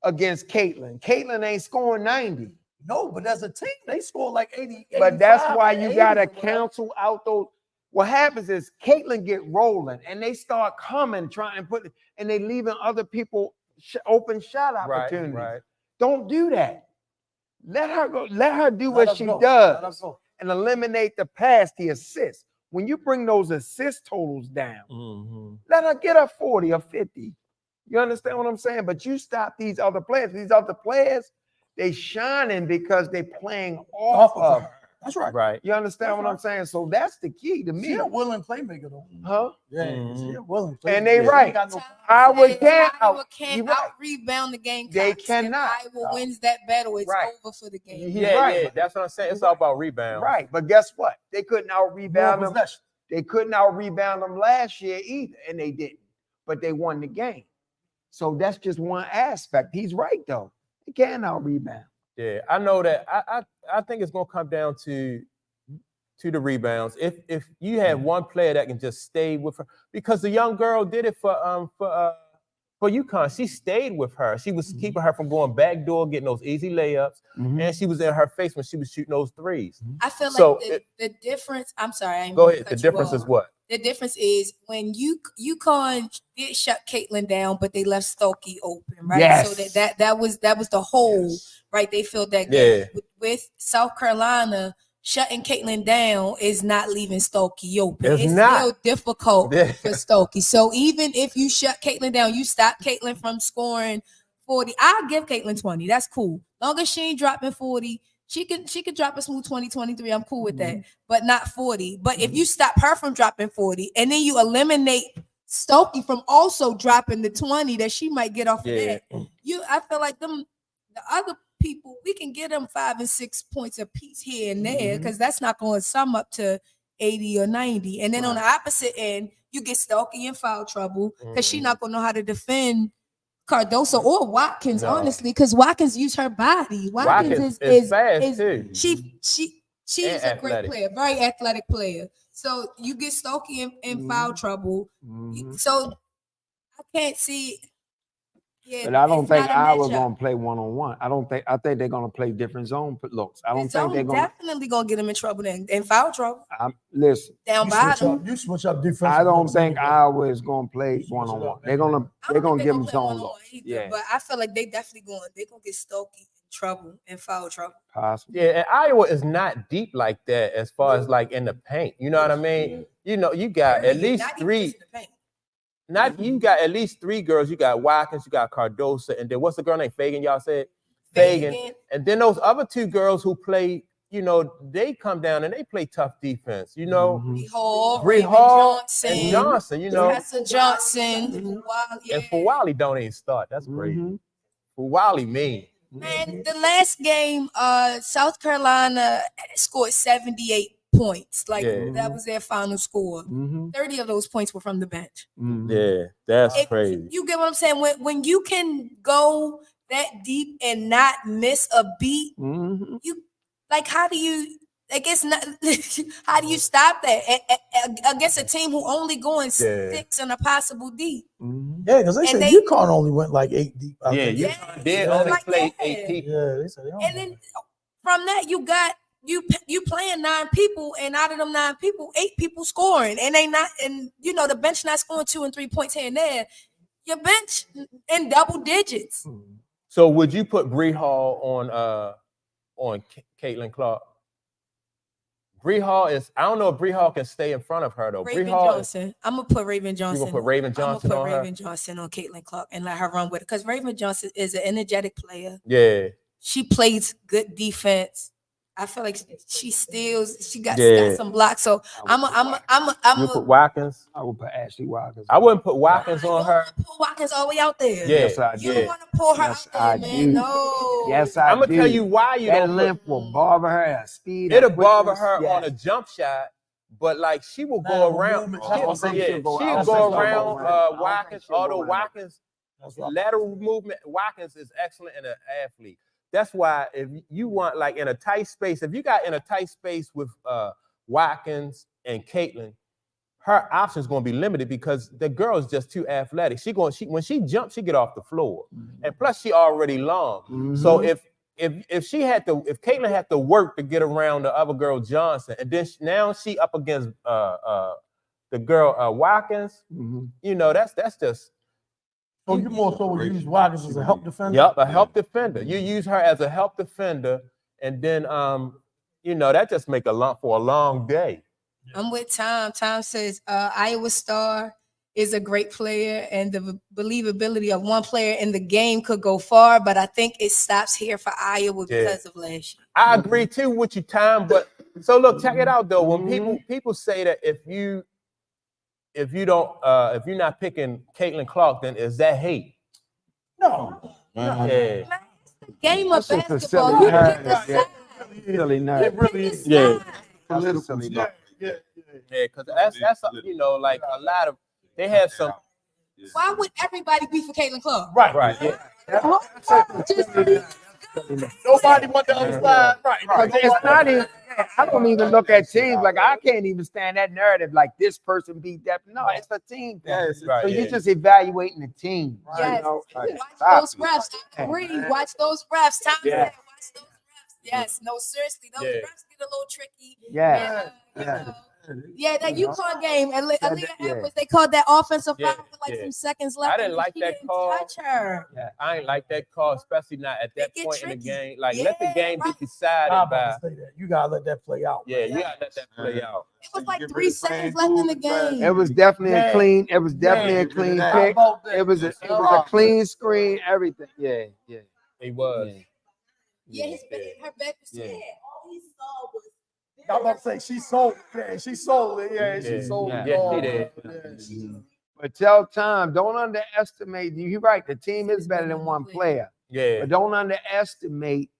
against Caitlin. Caitlin ain't scoring 90. No, but as a team, they score like 80. But that's why you got to cancel out those. What happens is Caitlin get rolling and they start coming, trying to put, and they leaving other people open shot opportunities. Right. Don't do that. Let her go. Let her do what she does and eliminate the pass, the assist. When you bring those assist totals down, let her get a 40 or 50. You understand what I'm saying? But you stop these other players. These other players, they shining because they playing off of her. That's right. Right. You understand what I'm saying? So that's the key to me. She's a willing playmaker, though. Huh? Yeah, she's a willing playmaker. And they right. Iowa can't out rebound the game. They cannot. Iowa wins that battle. It's over for the game. Yeah, that's what I'm saying. It's all about rebound. Right. But guess what? They couldn't out rebound them. They couldn't out rebound them last year either, and they didn't. But they won the game. So that's just one aspect. He's right though. They can out rebound. Yeah, I know that. I think it's gonna come down to the rebounds. If you have one player that can just stay with her, because the young girl did it for UConn. She stayed with her. She was keeping her from going backdoor, getting those easy layups, and she was in her face when she was shooting those threes. I feel like the difference. I'm sorry. Go ahead. The difference is what? The difference is when UConn did shut Caitlin down, but they left Stokey open, right? Yes. So that was the hole, right? They filled that gap. With South Carolina, shutting Caitlin down is not leaving Stokey open. It's still difficult for Stokey. So even if you shut Caitlin down, you stop Caitlin from scoring 40. I'll give Caitlin 20. That's cool. Long as she ain't dropping 40. She could drop a smooth 20, 23. I'm cool with that, but not 40. But if you stop her from dropping 40 and then you eliminate Stokey from also dropping the 20 that she might get off of that, I feel like the other people, we can get them 5 and 6 points a piece here and there because that's not going to sum up to 80 or 90. And then on the opposite end, you get Stokey in foul trouble because she's not gonna know how to defend Cardoso or Watkins, honestly, because Watkins use her body. Watkins is fast too. She's a great player, very athletic player. So you get Stokey in foul trouble. So I can't see. Yeah, but I don't think Iowa matchup. gonna play one-on-one. I think they're gonna play different zone looks. I don't The think they're zone gonna definitely gonna get them in trouble then, in foul trouble. Listen. Down bottom. You switch up defense. I don't think Iowa is gonna play one-on-one. They're gonna give them zone looks. Yeah, but I feel like they're gonna get Stokey in trouble and foul trouble. Possibly. Yeah, and Iowa is not deep like that as far as like in the paint. You know what I mean? You know, you got at least three. You got at least three girls. You got Watkins, you got Cardoso, and then what's the girl named Fagan? Y'all said Fagan. And then those other two girls who play, you know, they come down and they play tough defense. You know, Bree Hall and Johnson. You know, Tessa Johnson. And Fawali don't even start. That's crazy. Fawali mean. Man, the last game, South Carolina scored 78 points. Like that was their final score. 30 of those points were from the bench. Yeah, that's crazy. You get what I'm saying? When you can go that deep and not miss a beat, you like how do you? Like it's not. How do you stop that against a team who only going 6 and a possible deep? Yeah, because they said UConn only went like 8 deep. UConn did only play 8 deep. Yeah, they said. And then from that you got. You playing 9 people, and out of them 9 people, 8 people scoring, and they not, and you know the bench not scoring 2 and 3 points here and there. Your bench in double digits. So would you put Bree Hall on Caitlin Clark? Bree Hall is. I don't know if Bree Hall can stay in front of her though. Raven Bree Hall Johnson. I'm gonna put Raven Johnson. You gonna put Raven Johnson on her? Raven Johnson on Caitlin Clark and let her run with it because Raven Johnson is an energetic player. Yeah. She plays good defense. I feel like she steals. She got some blocks. So I'm You put Watkins. I would put Ashley Watkins. I wouldn't put Watkins on her. Pull Watkins all the way out there. Yeah. Yes, I You do. don't want to pull her out there, man. No. Yes, I do. I'm gonna tell you why you that don't. length will bother her at speed. It'll bother her on a jump shot, but like she will go around. She'll go around Watkins. Although Watkins lateral movement, Watkins is excellent in an athlete. That's why if you want like in a tight space, if you got in a tight space with Watkins and Caitlin, her options going to be limited because the girl is just too athletic. When she jumps, she get off the floor, and plus she already long. So if Caitlin had to work to get around the other girl Johnson, and then now she up against the girl Watkins, you know that's just. So you more so would use Watkins as a help defender? Yep, a help defender. You use her as a help defender, and then you know, that just make a long day. I'm with Tom. Tom says Iowa Star is a great player, and the believability of one player in the game could go far, but I think it stops here for Iowa because of last year. I agree too with you, Tom. But so look, check it out though. When people say that if you're not picking Caitlin Clark, then is that hate? No. Yeah. Game of basketball. You pick the side. It really is. Yeah. Yeah. Yeah, because that's you know, like a lot of they have some. Why would everybody be for Caitlin Clark? Right. Yeah. Nobody want the other side. Right. It's not even. I don't even look at teams like I can't even stand that narrative like this person beat that. No, it's a team thing. So you're just evaluating the team. Yes. You know? Watch those refs. I agree. Watch those refs. Tom said, watch those refs. Yes. No, seriously, those refs get a little tricky. Yeah, that UConn game, and Edwards, they called that offensive foul with like some seconds left. I didn't like that call. Touch her. I ain't like that call, especially not at that point in the game. Like, let the game be I'm decided about by. to say that. You gotta let that play out. Yeah, you gotta let that play out. It was like 3 seconds left in the game. It was definitely a clean. It was definitely a clean pick. It was a clean screen. Everything. Yeah. It was. Yeah, her back was sad. All he saw was. I'm about to say she sold it. She sold it. Yeah, she sold it. Yeah, she did. But tell Tom, don't underestimate. You're right. The team is better than one player. Yeah. But don't underestimate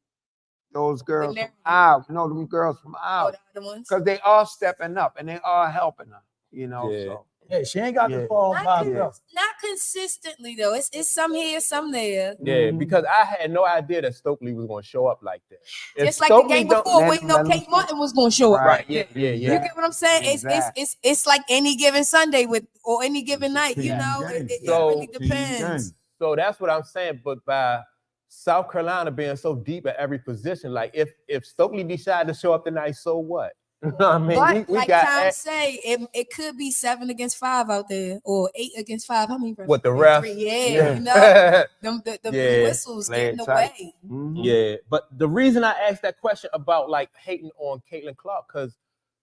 those girls from Iowa. No, them girls from Iowa. Because they are stepping up and they are helping her. You know. Yeah. So. Yeah, she ain't got Yeah. the ball by herself. Not consistently though. It's some here, some there. Yeah, because I had no idea that Stokely was going to show up like that. If Just like the Stokely game don't- before, let we him- know let him Kate Martin was going to show up. Right, yeah. You get what I'm saying? Exactly. It's like any given Sunday or any given night. You team know, game. it So- really depends. So that's what I'm saying. But by South Carolina being so deep at every position, like if Stokely decided to show up tonight, so what? I mean, But we like got Tom say, it could be 7 against 5 out there, or 8 against 5. How many? what the refs? refs. 3. Yeah, you know, the Yeah. whistles Play getting it tight. away. Yeah, but the reason I asked that question about like hating on Caitlin Clark, because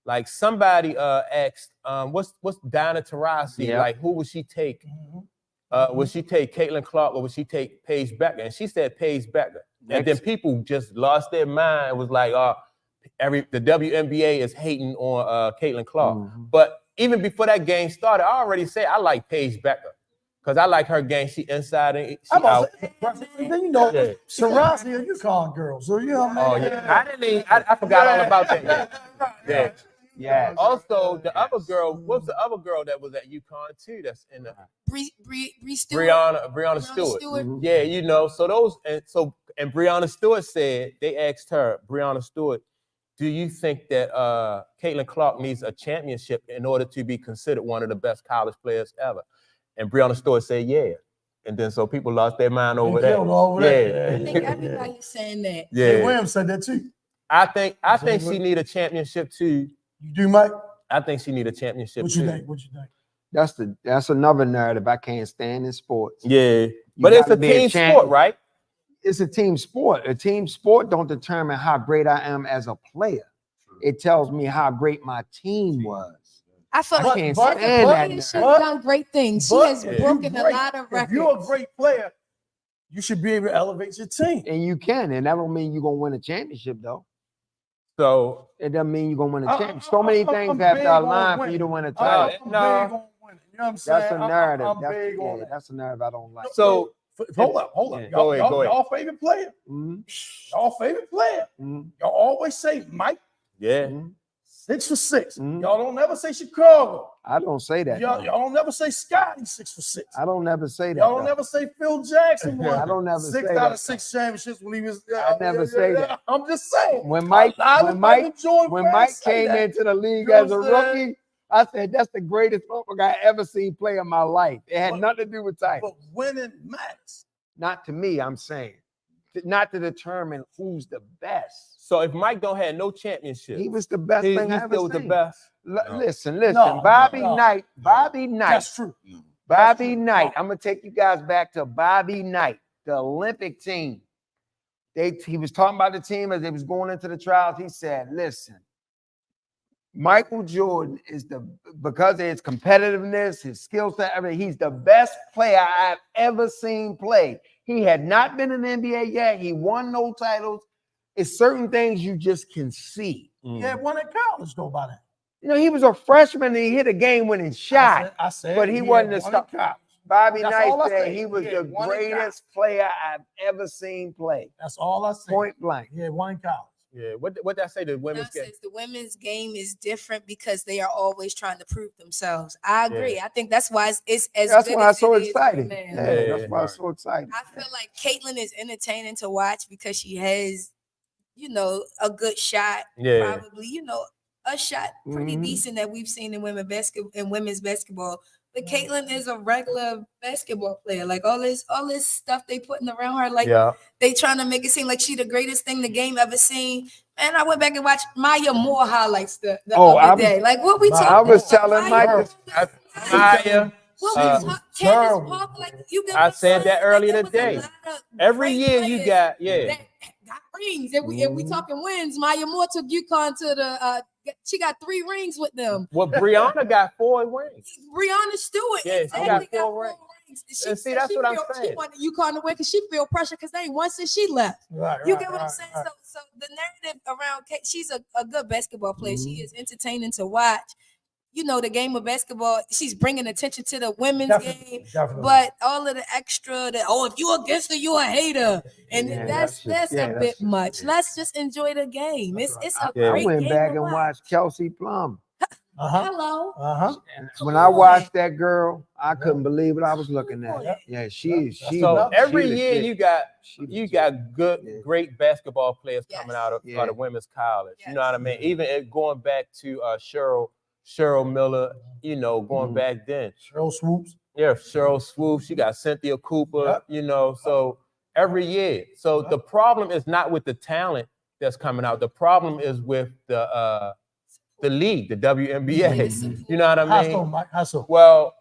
like somebody asked, what's Dinah Taurasi, Yep. like who would she take? Would she take Caitlin Clark or would she take Paige Becker? And she said Paige Becker. And then people just lost their mind. It was like, the WNBA is hating on Caitlin Clark. But even before that game started, I already said I like Paige Becker because I like her game. She inside and she I'm out. about to say, then you know, Yeah. Taurasi, a UConn girl. So you know what I Oh mean? yeah, I forgot all about that. Yeah. Yeah. Also, the other girl, what's the other girl that was at UConn too? That's in the Bree Stewart. Brianna Stewart. Yeah, you know. So and Brianna Stewart said they asked her, Brianna Stewart, do you think that Caitlin Clark needs a championship in order to be considered one of the best college players ever? And Brianna Stewart said, yeah. And then so people lost their mind over that. I think everybody's saying that. Jay Williams said that too. I think she need a championship too. You do, Mike? I think she need a championship What too. you think? What you think? That's another narrative I can't stand in sports. Yeah, but it's a gotta be a team champion. sport, right? It's a team sport. A team sport don't determine how great I am as a player. It tells me how great my team was. I feel I like can't but- stand that. She's narrative. done great things. She But has if broken you a lot of records. If you're a great player, you should be able to elevate your team. And you can, and that don't mean you're gonna win a championship though. So It doesn't mean you're gonna win a championship. So many things I'm have big to on align for winning. you to win a I'm title. big No. on winning. You know what I'm saying? That's a narrative. I'm big on that. That's a narrative I don't like. so Hold up. Yeah. Go ahead. Y'all favorite player? Mhm. Y'all favorite player? Mhm. Y'all always say Mike yeah. 6 for 6. Mhm. Y'all don't never say Chicago. I don't say that. Y'all though. don't never say Scotty 6 for 6. I don't never say that. Y'all don't though. never say Phil Jackson won I don't never 6 say out that. of 6 championships when he was. I never say that. I'm just saying. When Mike Michael Jordan when fans Mike say came that. into the league You know as a what I'm saying? rookie, I said that's the greatest motherfucker I ever seen play in my life. It had But- nothing to do with title. But winning matters. Not to me, I'm saying. Not to determine who's the best. So if Mike don't have no championship, He was the best he thing I ever still was the seen. best. Listen. No, Bobby no. Knight. That's true. Bobby Knight. I'm gonna take you guys back to Bobby Knight, the Olympic team. He was talking about the team as they was going into the trials. He said, listen, Michael Jordan is because of his competitiveness, his skill set, everything, he's the best player I've ever seen play. He had not been in the NBA yet. He won no titles. It's certain things you just can see. Yeah, won at college though by then. You know, he was a freshman and he hit a game-winning shot. I said but he wasn't the won star. at college. Bobby That's Knight all I said said. he was He the had won in greatest player I've ever seen play. That's all I said. Point blank. Yeah, won in college. Yeah. What did I say? The women's game. Nonsense. The women's game is different because they are always trying to prove themselves. I agree. I think that's why it's as That's good why as it's so it is right exciting. now. Yeah, that's why it's so exciting. I feel like Caitlin is entertaining to watch because she has, a good shot. Yeah. Probably, a shot pretty Mhm. decent that we've seen in women's basketball. But Caitlin is a regular basketball player. Like all this stuff they putting around her, like Yeah. they trying to make it seem like she the greatest thing the game ever seen. And I went back and watched Maya Moore highlights the other day. Like what we talking I was about? telling Maya Mike Moore this- was- Maya. What we Uh, talk, terrible. Candace Parker, like you get I what I'm said that saying? earlier Like, there today. was a lot of Every great year you players got that got rings. If we talking wins, Maya Moore took UConn to the she got 3 rings with them. Well, Brianna got 4 rings. Brianna Stewart Yeah, she exactly got 4 rings. She And see, said that's what I'm She saying. wanted UConn to win because she feel pressure because they ain't won since she left. Right, You get what I'm saying? So the narrative around Kate, she's a good basketball player. She is entertaining to watch. The game of basketball, she's bringing attention to the women's game. Definitely. But all of the extra, if you against her, you a hater, and Yeah, that's that's a bit much. Let's just enjoy the game. It's a I great went game back to and watch. watched Kelsey Plum. Hello. When I watched that girl, I couldn't believe what I was looking at. Yeah, she. So every she year legit. you got good, Yeah. great basketball players Yes. coming out of Yeah. women's college. Yes. You know what I mean? Even going back to Cheryl Miller, you know, going back then. Cheryl Swoops. Yeah, Cheryl Swoops. She got Cynthia Cooper. You know, so every year. So the problem is not with the talent that's coming out. The problem is with the league, the WNBA. You know what I mean? How so, Mike? How so? Well,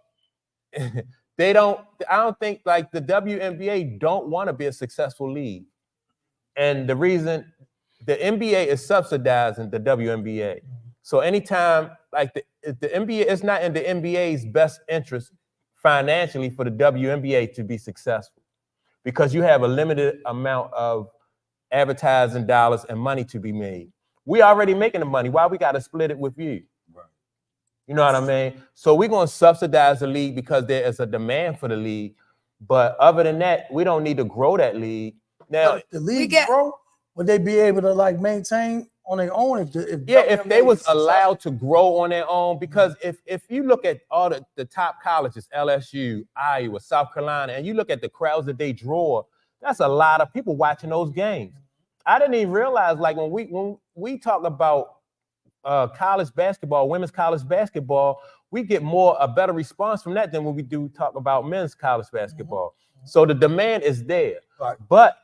I don't think like the WNBA don't want to be a successful league. And the reason the NBA is subsidizing the WNBA. So anytime like the NBA, it's not in the NBA's best interest financially for the WNBA to be successful because you have a limited amount of advertising dollars and money to be made. We already making the money. Why we got to split it with you? You know what I mean? So we're going to subsidize the league because there is a demand for the league. But other than that, we don't need to grow that league. Now, If the league grow, would they be able to like maintain on their own? If they was allowed to grow on their own, because if you look at all the top colleges, LSU, Iowa, South Carolina, and you look at the crowds that they draw, that's a lot of people watching those games. I didn't even realize like when we talk about college basketball, women's college basketball, we get a better response from that than when we do talk about men's college basketball. So the demand is there, but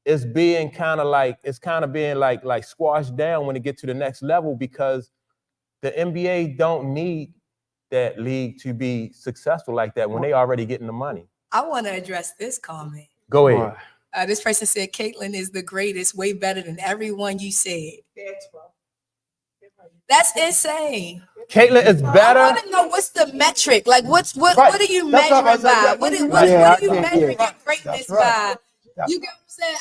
it's being kind of being like squashed down when it gets to the next level because the NBA don't need that league to be successful like that when they already getting the money. I want to address this comment. Go ahead. This person said Caitlyn is the greatest, way better than everyone you said. That's insane. Caitlyn is better. I want to know what's the metric. Like, what are you measuring by? What are you measuring your greatness by? You get what I'm saying?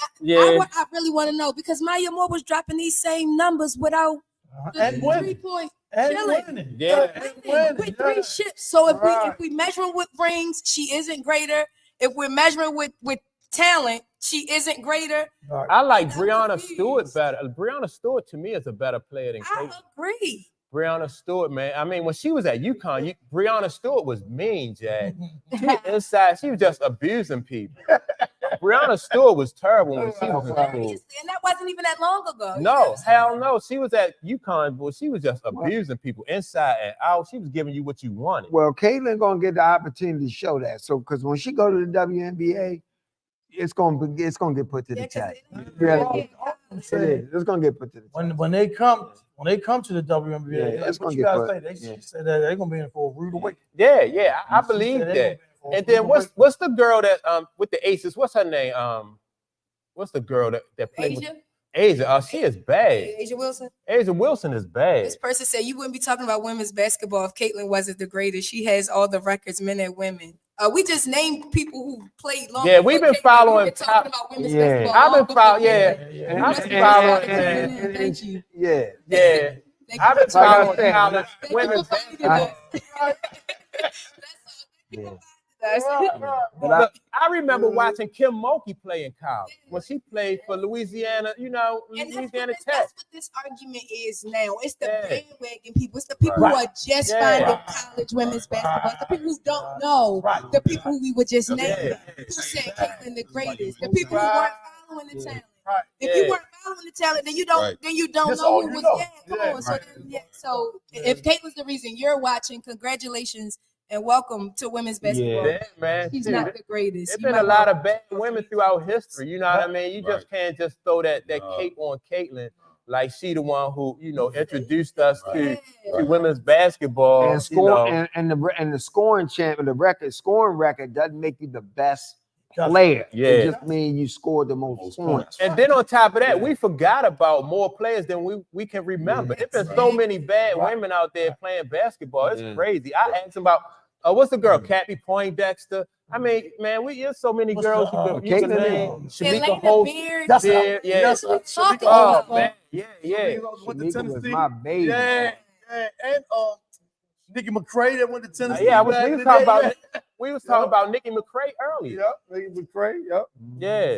I really want to know because Maya Moore was dropping these same numbers without the 3-point killing. With 3 ships. So if we measuring with rings, she isn't greater. If we're measuring with talent, she isn't greater. I like Breanna Stewart better. Breanna Stewart to me is a better player than Caitlyn. I agree. Breanna Stewart, man. I mean, when she was at UConn, Breanna Stewart was mean, Jack. Inside, she was just abusing people. Breanna Stewart was terrible when she was in school. And that wasn't even that long ago. No, hell no. She was at UConn, but she was just abusing people inside and out. She was giving you what you wanted. Well, Caitlyn gonna get the opportunity to show that. So, because when she go to the WNBA, it's gonna get put to the test. It's gonna get put to the test. When they come to the WNBA, that's what you gotta say. They said that they're gonna be in for a rude awakening. Yeah, I believe that. And then what's the girl that with the Aces? What's her name? What's the girl that played Asia? Asia? Oh, she is bad. Asia Wilson. Asia Wilson is bad. This person said you wouldn't be talking about women's basketball if Caitlyn wasn't the greatest. She has all the records, men and women. We just named people who played long. Yeah, we've been following. We've been talking about women's basketball. I've been following. Thank you. Yeah. I've been following women's basketball. Look, I remember watching Kim Mulkey play in college when she played for Louisiana, Louisiana Tech. That's what this argument is now. It's the bandwagon people. It's the people who are just finding college women's basketball. It's the people who don't know. The people who we were just naming. Who said Caitlyn the greatest. The people who weren't following the talent. If you weren't following the talent, then you don't know who was. Come on. So if Caitlyn's the reason you're watching, congratulations. And welcome to women's basketball. Yeah, man. She's not the greatest. There's been a lot of bad women throughout history. You know what I mean? You just can't just throw that cape on Caitlyn like she the one who introduced us to women's basketball. And the scoring champion, the scoring record doesn't make you the best player. It just means you scored the most points. And then on top of that, we forgot about more players than we can remember. There's been so many bad women out there playing basketball. It's crazy. I asked about what's the girl, Cappy Poindexter? I mean, man, there's so many girls who can name. Shamika Holtz. Oh man, yeah. Went to Tennessee. Was my baby. Yeah. And Nikki McCray that went to Tennessee. We was talking about Nikki McCray earlier. Yep, Nikki McCray. Yep. Yeah.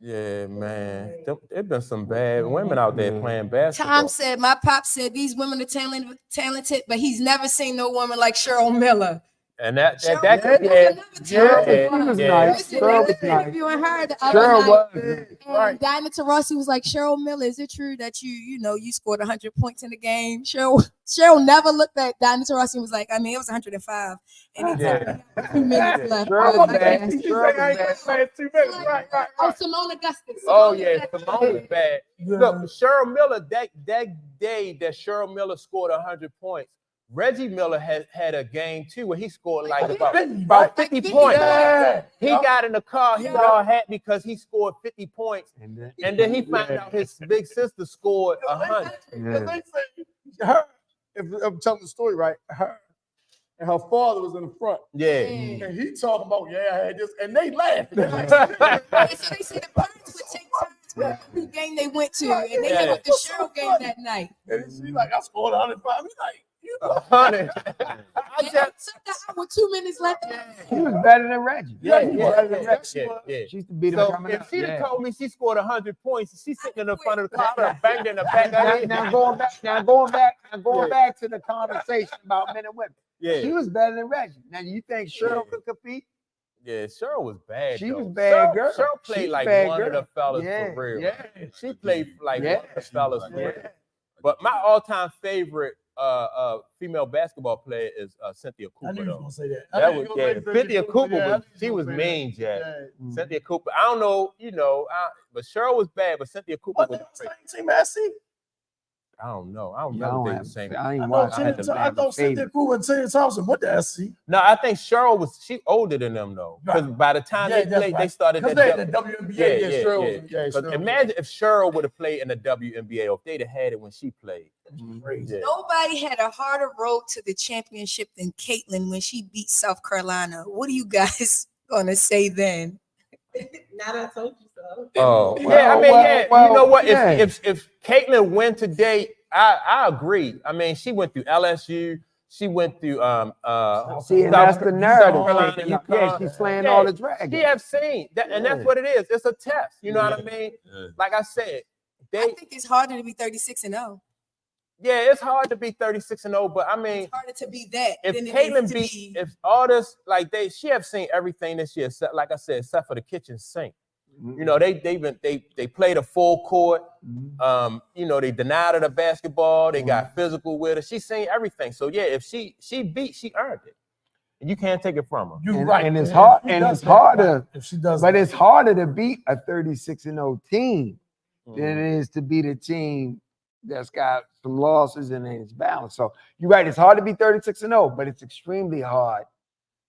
Yeah, man. There been some bad women out there playing basketball. Tom said, my pop said these women are talented, but he's never seen no woman like Cheryl Miller. And that She was nice. Cheryl was nice. Interviewing her the Cheryl other was night, and Diana Taurasi was like, Cheryl Miller, is it true that you scored 100 points in the game? Cheryl never looked at Diana Taurasi and was like, I mean, it was 105. And 2 minutes left. Cheryl was bad. Oh, Simone Augustus. Oh yeah, Simone was bad. Look, Cheryl Miller, that day that Cheryl Miller scored 100 points, Reggie Miller had a game too where he scored like about 50 points. Yeah. He got in the car, he got all happy because he scored 50 points. And then he found out his big sister scored 100. They say her, if I'm telling the story right, her and her father was in the front. Yeah. And he talking about, I had this, and they laughing. So they said the parents would take turns with who game they went to, and they had the Cheryl game that night. And she's like, I scored 105. He's like, 100. I with 2 minutes left. She was better than Reggie. Yeah. She used to beat him. So if she'd have told me she scored 100 points, she's sitting in the front of the car, I banged in the back of Now going back to the conversation about men and women. Yeah. She was better than Reggie. Now you think Cheryl could compete? Yeah, Cheryl was bad. She though. was bad, girl. Cheryl played She's like bad one girl. of the fellas Yeah, for real. yeah. She played like one of the fellas for real. But my all-time favorite female basketball player is Cynthia Cooper. I knew you was gonna say that. That was Cynthia Cooper. She was mean, Jack. Cynthia Cooper. I don't know, but Cheryl was bad. But Cynthia Cooper was great. Team SC? I don't know. I don't know if they the same. I thought Cynthia Cooper and Tina Thompson went to SC. No, I think Cheryl she older than them though. Because by the time they played, they started the WNBA. Because imagine if Cheryl would have played in the WNBA, or if they'd have had it when she played. Crazy. Nobody had a harder road to the championship than Caitlin when she beat South Carolina. What are you guys gonna say then? Not I told you so. Oh, yeah. I mean, you know what? If Caitlin win today, I agree. I mean, she went through LSU. She went through See, and that's the narrative. She's playing all the dragons. She have seen that, and that's what it is. It's a test. You know what I mean? Like I said, I think it's harder to be 36-0. Yeah, it's hard to be 36-0, but I mean, it's harder to be that. If Caitlin beat, if all this, like she have seen everything this year, except, like I said, except for the kitchen sink. You know, they played a full court. You know, they denied her the basketball. They got physical with her. She's seen everything. So yeah, if she beat, she earned it. And you can't take it from her. You're right. And it's hard. And it's harder. If she does, but it's harder to beat a 36-0 team than it is to beat a team that's got some losses and it's balanced. So you're right. It's hard to be 36-0, but it's extremely hard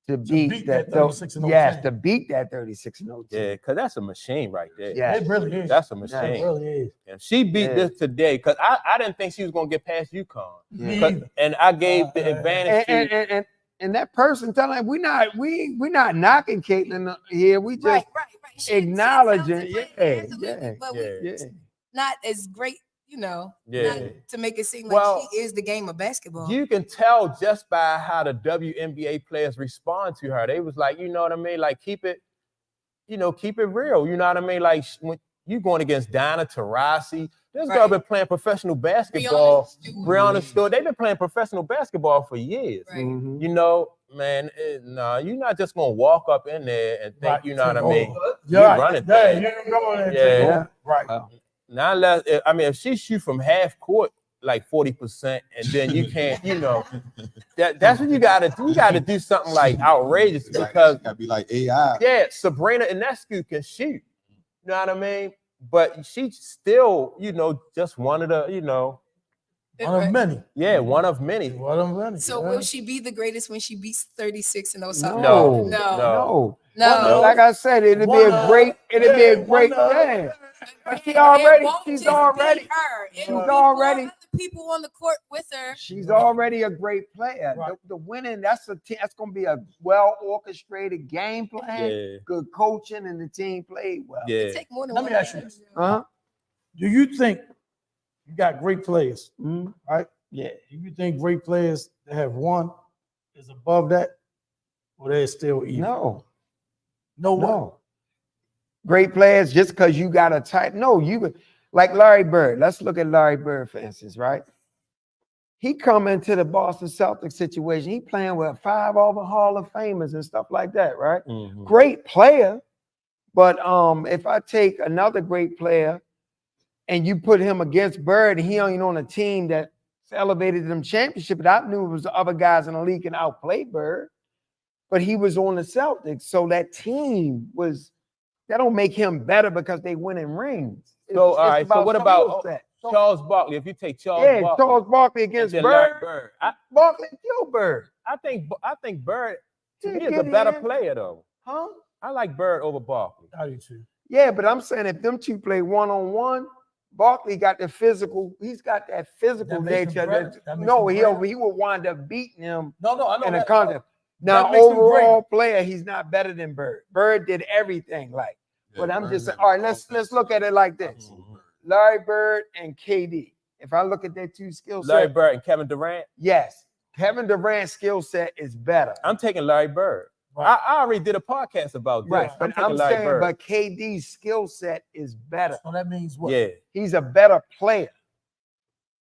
to beat that 36-0. Yes, to beat that 36-0 team. Yeah, because that's a machine right there. Yeah, it really is. That's a machine. Yeah, it really is. And she beat this today because I didn't think she was gonna get past UConn. And I gave the advantage and that person telling him we're not knocking Caitlin here. We just acknowledging. Yeah. Not as great. You know, not to make it seem like she is the game of basketball. You can tell just by how the WNBA players respond to her. They was like, you know what I mean? Like, keep it real. You know what I mean? Like, when you going against Diana Taurasi, this girl been playing professional basketball. Brianna Stewart, they've been playing professional basketball for years. Right. You know, man, no, you're not just gonna walk up in there and think, you know what I mean? You're running things. Right. Now, if she shoot from half court like 40%, and then you can't, you know, that's what you gotta do. You gotta do something like outrageous because gotta be like AI. Yeah, Sabrina Ionescu can shoot. You know what I mean? But she's still, you know, just one of the, you know, one of many. Yeah, one of many. One of many. So will she be the greatest when she beats 36-0 something? No. Like I said, it'd be a great day. She's already people on the court with her. She's already a great player. Right. The winning, that's gonna be a well orchestrated game plan, good coaching, and the team played well. Yeah. Take more than Let me ask you this. Do you think you got great players, right? Yeah. Do you think great players that have won is above that, or they're still even? No. No. great players just because you got a tight. No, you like Larry Bird. Let's look at Larry Bird, for instance, right? He come into the Boston Celtics situation. He playing with 5 other Hall of Famers and stuff like that, right? Mhm. Great player. But if I take another great player and you put him against Bird, and he ain't on a team that elevated them championship, but I knew it was the other guys in the league can outplay Bird, but he was on the Celtics. So that team was, that don't make him better because they winning rings. So, all right. So what about skill set. Charles Barkley? If you take Charles Barkley, Charles Barkley against and then Larry Bird. Bird, Barkley killed Bird. I think Bird to Yeah, me is get a better in. player though. Huh? I like Bird over Barkley. I do too. Yeah, but I'm saying if them two play one-on-one, Barkley got the physical, he's got that physical That makes him nature. great. That makes No, him he great. will wind up beating him No, I know in a that. contest. Now, That makes him overall player, he's not better than Bird. Bird did everything like. Yeah, But I'm Bird just saying, had all right, an let's offense. look at it like this. Absolutely. Larry Bird and KD. If I look at their two skill Larry sets, Bird and Kevin Durant. yes, Kevin Durant's skill set is better. I'm taking Larry Bird. Right. I already did a podcast about this. Right, but taking I'm Larry saying, Bird. but KD's skill set is better. So that means what? Yeah, He's a better player.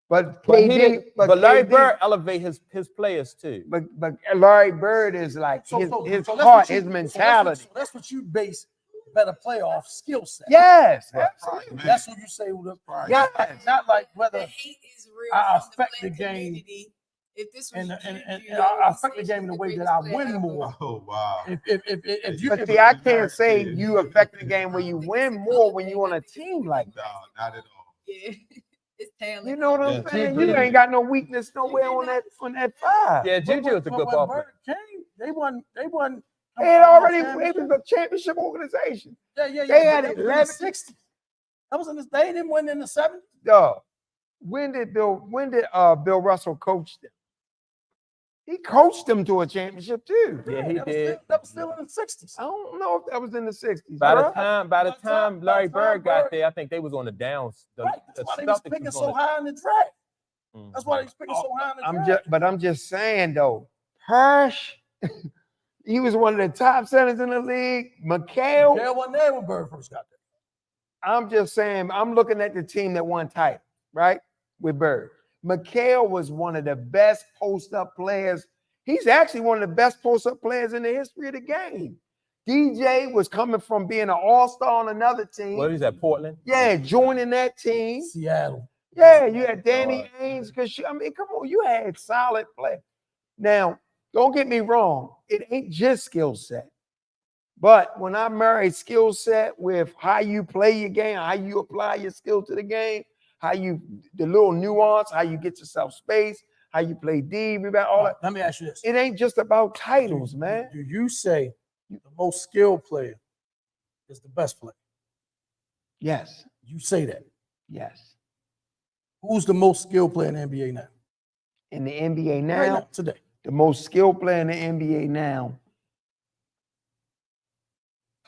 But but, KD, he didn't, but Larry KD Bird elevate his players too. But Larry Bird is like his that's heart, what you- his so mentality. that's what you base better playoff skill set. Yes, Right. absolutely. That's what you say. Right. Yes. Not like The whether hate is real. I from affect black the game community. If this was and Juju, I would affect the say game in a she's way the that I greatest win player more. Oh wow. If you But if, see, I can't say you affect the game when you win more when you on a team like No, that. not at all. Yeah, it's talent. You know what I'm Yes. saying? You ain't got no weakness nowhere on that 5. Yeah, Juju is a good when ball Bird player. came, they won. They won. They had already, it was a championship organization. Yeah. they had but that was in 11 the 60s. That was in the. They didn't win in the 70s. Dog. When did Bill Russell coach them? He coached them to a championship too. Yeah, he that was did. that was still in the 60s. I don't know if that was in the 60s. By the bruh. time By the time Larry Bird got Bird- there, I think they was on the downs. Right. That's why they was Celtics picking was so on the- high in the draft. Mhm. That's why they was picking so high in the draft. I'm just saying though, Hirsch, he was one of the top centers in the league. McHale, There wasn't there when Bird first got there. I'm just saying, I'm looking at the team that won title, right? With Bird. McHale was one of the best post-up players. He's actually one of the best post-up players in the history of the game. DJ was coming from being an all-star on another team. Well, he's at Portland. Yeah, joining that team. Seattle. Yeah, you had Danny Ainge. Because I mean, come on, you had solid play. Now, don't get me wrong, it ain't just skill set. But when I marry skill set with how you play your game, how you apply your skill to the game, the little nuance, how you get yourself space, how you play D, rebound, all that. Let me ask you this. It ain't just about titles, man. Do you say the most skilled player is the best player? Yes, You say that. yes. Who's the most skilled player in the NBA now? In the NBA Right now, now, today. the most skilled player in the NBA now,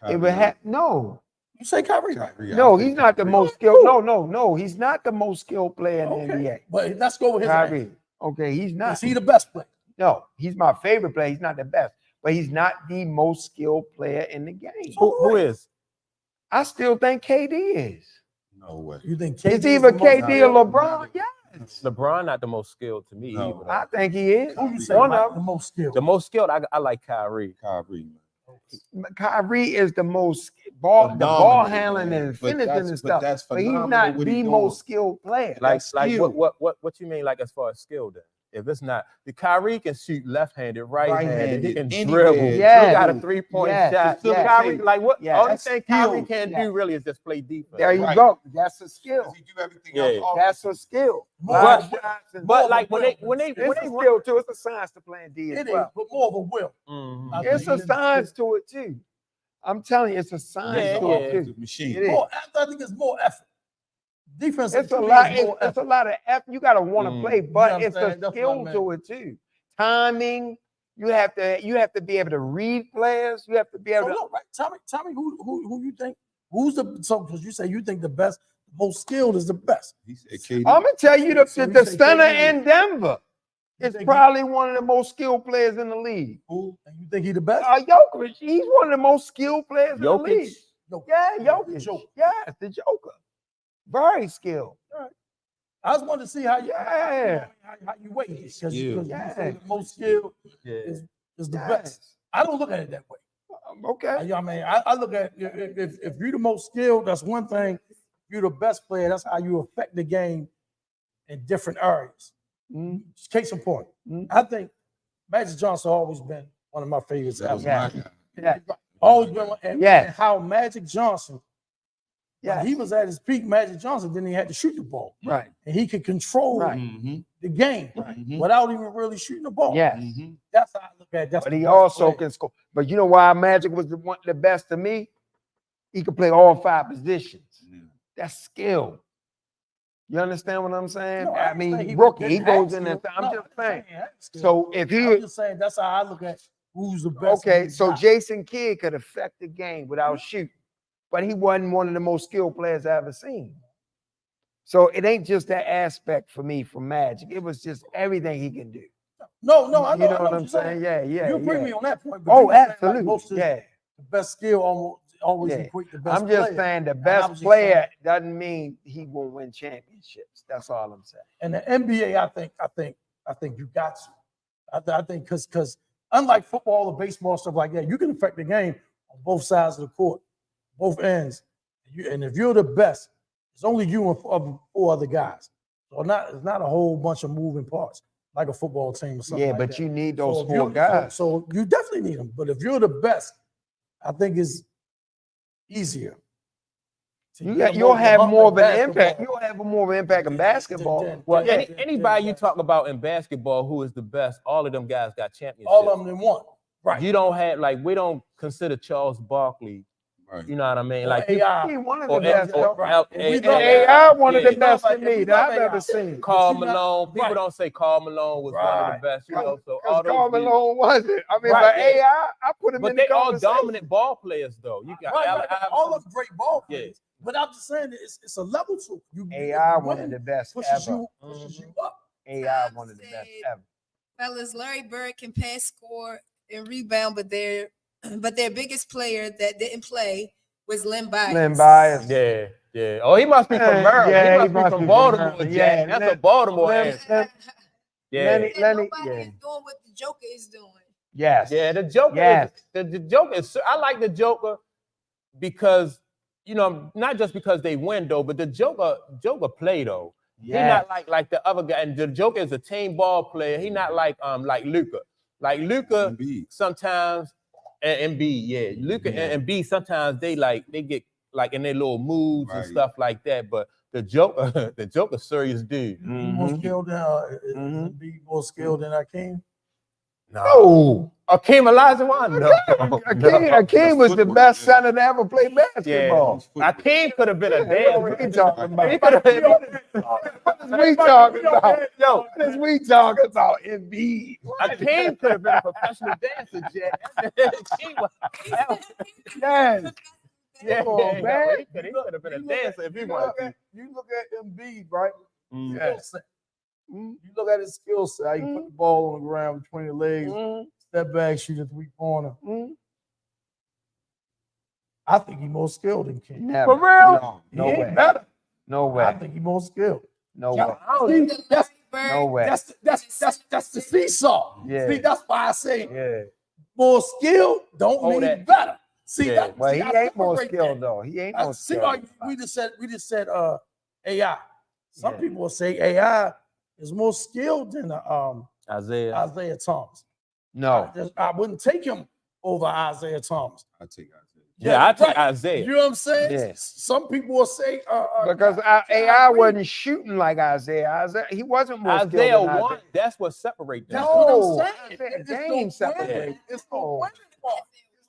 it would have no. You say Kyrie. Kyrie, No, I think he's not the Kyrie. most skilled. No, he's not the most skilled player in the NBA. Okay. But let's go with his rank. Kyrie. Okay, he's not. Is he the best player? No, he's my favorite player. He's not the best, but he's not the most skilled player in the game. Who is? I still think KD is. No way. You think KD It's is either the most KD or skilled? LeBron. Yes, LeBron not the most skilled to me No. either. I think he is. Who you say One like of the them. most skilled? The most skilled, I like Kyrie. Kyrie, man. Kyrie is the most ball Phenomenal, handling man. and But finishing that's- and but stuff. that's But he's phenomenal not what the he most doing. skilled player. Like skill. what you mean like as far as skill then? If it's not, the Kyrie can shoot left-handed, right-handed, he can Right-handed, dribble. anywhere. He Yes. got a three-point Yes. shot. Yes. Kyrie, like what? Yes. Only That's thing Kyrie skill. can't Yes. do really is just play defense. There you Right. go. That's a skill. Does he do everything Yeah. else? That's a skill. But- Lot of shots and- But like when they it's a skill too. It's a science to playing D as It is, well. but more of a will. Mhm. I It's think a science to it too. I'm telling you, it's a science Yeah, to yeah. it It's too. a machine. It is. More, I think it's more effort. Defense. It's to a me lot. is more It's a lot of effort. You gotta want to Mm. play, but You it's a understand? That's what I skill meant. to it too. Timing. You have to be able to read players. You have to be So able to. look, right. Tell me who you think who's the because you say you think the best, most skilled is the best. He said KD. I'm gonna tell you So the you say center KD. in Denver You is think probably one of the most skilled players in the league. And you think he the best? Jokic, he's one of the most skilled players in the Jokic? league. Yeah, Jokic. Joker. Yes, the Joker. Very skilled. I just wanted to see how you Yeah. how you weight it. Because you Yeah. say the most skilled Yeah. is the Yes. best. I don't look at it that way. Okay. I mean, I look at if you're the most skilled, that's one thing. If you're the best player, that's how you affect the game in different areas. Case in point, I think Magic Johnson always been one of my favorites. That was ever. my guy. Yeah. Always been one. And how Magic Johnson, when he was at his peak, Magic Johnson, then he had to shoot the ball. Right. And he could control the game without even really shooting the ball. Yes. That's how I look at it. That's But the he best also player. can score. But you know why Magic was the best to me? He could play all 5 positions. That's skill. You understand what I'm saying? No, I ain't mean, saying he rookie, he didn't goes have in there. skill. I'm No, just I ain't saying. have skill. So if I'm he, just saying that's how I look at who's the best. and okay, who's so not. Jason Kidd could affect the game without shooting, but he wasn't one of the most skilled players I ever seen. So it ain't just that aspect for me from Magic. It was just everything he can do. No, I You know I what you're I'm saying? Yeah. You agree yeah. me on that point. But Oh, you were saying, like, absolutely. most of Yeah. the best skill always Yeah. equate the best I'm just player. saying the And I best was just player saying- doesn't mean he won't win championships. That's all I'm saying. And the NBA, I think you got to. I think because unlike football or baseball stuff like that, you can affect the game on both sides of the court, both ends. And if you're the best, it's only you and 4 other guys. So it's not a whole bunch of moving parts like a football team or something. Yeah, like but that. you need those So if 4 you- guys. So you definitely need them. But if you're the best, I think it's easier. to get them You'll over the have hump more in of an impact. basketball. You'll have more of an impact in basketball. Well, Yeah, anybody you talk about in basketball who is the best, all of them guys got championships. All of them in one. Right. You don't have, like, we don't consider Charles Barkley. Right. You know what I mean? Or Like, AI. He one of or the best. or Right. Al- And we and- love AI one of the yeah. best Like, to me we that love I've ever AI. seen. Carl But you not- Malone. People right. don't say Carl Malone was one of Right. the best. You know, so all Because those Carl dudes- Malone wasn't. I mean, Right. but AI, I put him But in they the all conversation. dominant ball players, though. You got Right, Allen right. All Iverson. of them great ball Yeah. players. But I'm just saying it's a level to you. AI If you one of win, the best pushes ever. you up. AI one of the best ever. Fellas, Larry Bird can pass, score, and rebound, but their biggest player that didn't play was Len Bias. Len Bias. Yeah. Oh, he must be from Maryland. Yeah, he must be from Baltimore, Maryland. Jack. Yeah, That's Len- a Baltimore Len- answer. Yeah. Lenny, Nobody yeah. is doing what the Joker is doing. Yes. Yeah, the Joker. Yes. The Joker is. I like the Joker because, you know, not just because they win though, but the Joker play though. He not like the other guy. And the Joker is a team ball player. He not like Luka. Like Luka sometimes and Embiid, yeah. Luka and Embiid sometimes they get like in their little moods and stuff like that. But the Joker serious dude. More skilled than more skilled than Akeem. No. Akeem Olajuwon, no. Akeem was the best center to ever play basketball. Yeah. Akeem could have been a What dancer. we talking about? He could have been. What is we talking about? Yo, What is we talking about? Embiid. Akeem could have been a professional dancer, Jack. Akeem was- Yes. Yeah, Come on, man. He could have been a dancer if he wanted. You look at Embiid, right? Yeah. Skill set. You look at his skill set. How you put the ball on the ground between the legs, step back, shoot a 3-pointer. I think he's more skilled than King. Never. For real? No He ain't way. better. No I way. think he's more skilled. No Yeah. way. See, that's No way. that's the seesaw. Yeah. See, that's why I say Yeah. more skilled don't Oh, mean that- better. See Yeah. that? Well, see, he I ain't more separate skilled that. though. He ain't I more see, skilled. we just said AI. Some Yeah. people will say AI is more skilled than Isaiah. Thomas. No. I wouldn't take him over Isaiah Thomas. I take Isaiah. Yeah, I take right. Isaiah. You know what I'm saying? Yeah. Some people will say Because AI wasn't shooting like Isaiah. He wasn't more skilled Isaiah than won. That's what separates them. That's what I'm No, saying. Isaiah It's James the winning. separated. It's the Oh. winning part.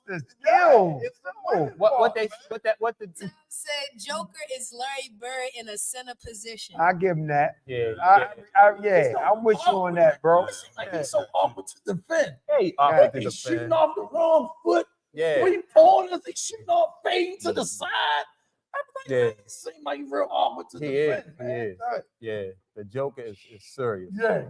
The skill. It's the winning What part. the Tom said Joker is Larry Bird in a center position. I give him that. yeah. I'm with you on that, bro. Like he's so awkward to defend. Hey, He's shooting off the wrong foot. yeah. 3-pointers. He's shooting off fading to the side. I'm like, Yeah. he seems like real awkward to He is. defend. He man. is. Yeah. The Joker is serious. Yeah.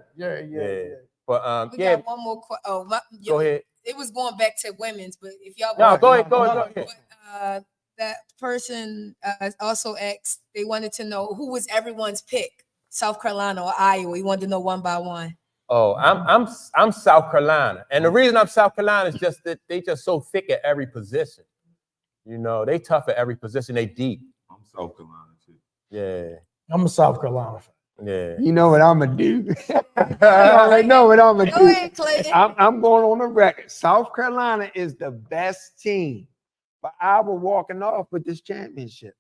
But We yeah, got one more question. go ahead. It was going back to women's, but if y'all No, want- go ahead. But, that person also asked. They wanted to know who was everyone's pick, South Carolina or Iowa. He wanted to know one by one. Oh, I'm South Carolina, and the reason I'm South Carolina is just that they just so thick at every position. You know, they tough at every position. They deep. I'm South Carolina too. Yeah. I'm a South Carolina fan. Yeah. You know what I'm gonna do? I already know what I'm gonna Go do. ahead, Clayton. I'm going on the record. South Carolina is the best team, but I was walking off with this championship.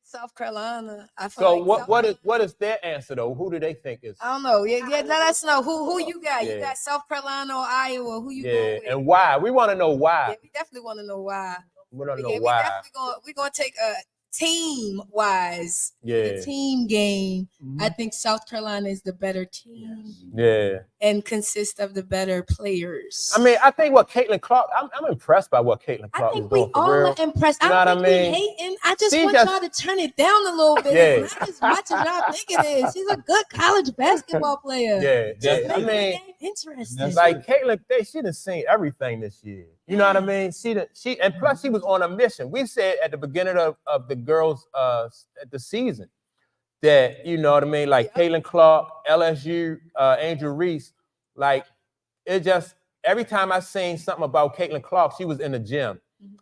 South Carolina. I feel So like what is their answer though? Who do they think is? I don't know. Yeah, let us know who you got. Yeah. You got South Carolina or Iowa? Who you Yeah, going with? and why? We want to know Yeah, why. we definitely want to know why. We want to know Yeah, why. we're gonna take a team wise. Yeah. The team game. Mhm. I think South Carolina is the better team Yeah. and consists of the better players. I mean, I think what Caitlin Clark. I'm impressed by what Caitlin I Clark is think we doing for all real. are impressed. You know I what don't I think mean? we hating. I just She want just- y'all to turn it down a little bit. Yeah. It's not as much as y'all think it is. She's a good college basketball player. Yeah, Just yeah. I make the mean, game interesting. like Caitlin, she done seen everything this year. You know what I mean? And plus she was on a mission. We said at the beginning of the girls at the season that, you know what I mean, like Caitlin Clark, LSU, Angel Reese, like it just every time I seen something about Caitlin Clark, she was in the gym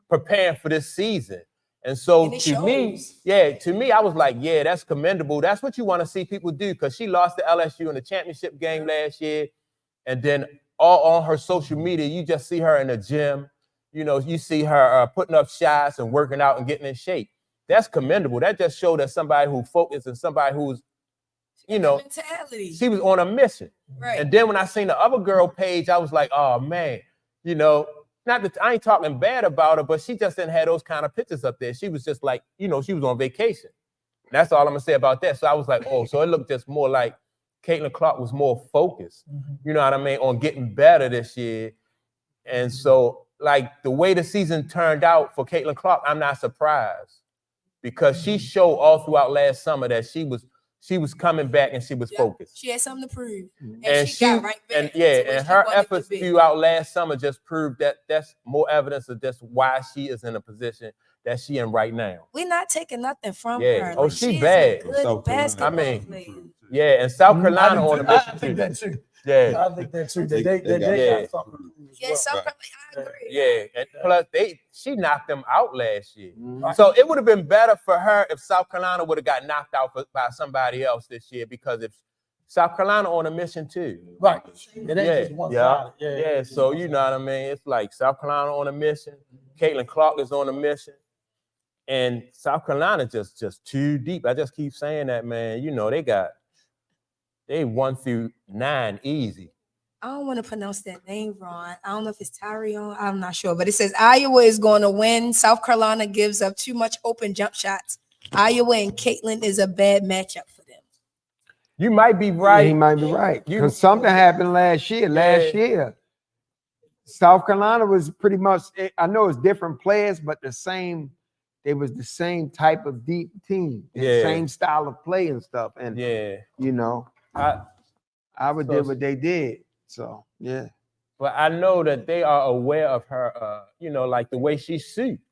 preparing for this season. And so And it to me, shows. I was like, yeah, that's commendable. That's what you want to see people do, because she lost to LSU in the championship game last year. And then all on her social media, you just see her in the gym. You know, you see her putting up shots and working out and getting in shape. That's commendable. That just showed that somebody who focused and somebody who's, you know, mentality. she was on a mission. Right. And then when I seen the other girl page, I was like, oh man, you know, not that I ain't talking bad about her, but she just didn't have those kind of pictures up there. She was just like, you know, she was on vacation. That's all I'm gonna say about that. So I was like, oh, so it looked just more like Caitlin Clark was more focused, you know what I mean, on getting better this year. And so, like, the way the season turned out for Caitlin Clark, I'm not surprised, because she showed all throughout last summer that she was coming back and she was focused. She had something to prove. And she got right back. and to where and she her wanted to efforts be. throughout last summer just proved that that's more evidence of just why she is in a position that she in right now. We're not taking nothing from Yeah. her. Oh, Like, she is bad. a good basketball I mean, player. yeah, and South Carolina on a I mission think too. that too. Yeah. I think that too. They They got something to prove as Yeah, well. South Carolina, I agree. Yeah, and plus she knocked them out last year. Mhm. So it would have been better for her if South Carolina would have got knocked out by somebody else this year, because if South Carolina on a mission too. Right. It ain't Yeah, just one yeah, sided. yeah. So you know what I mean? It's like South Carolina on a mission, Caitlin Clark is on a mission, and South Carolina just too deep. I just keep saying that, man. You know, they 1 through 9 easy. I don't want to pronounce that name wrong. I don't know if it's Tyrion. I'm not sure. But it says Iowa is going to win. South Carolina gives up too much open jump shots. Iowa and Caitlin is a bad matchup for them. You might be Yeah, right. he might be right. You- Because something happened last year. Last year, South Carolina was pretty much, I know it's different players, but they was the same type of deep team, the Yeah. same style of play and stuff. And Yeah. you know, I would So- did what they did. So yeah. But I know that they are aware of her, you know, like the way she shoots.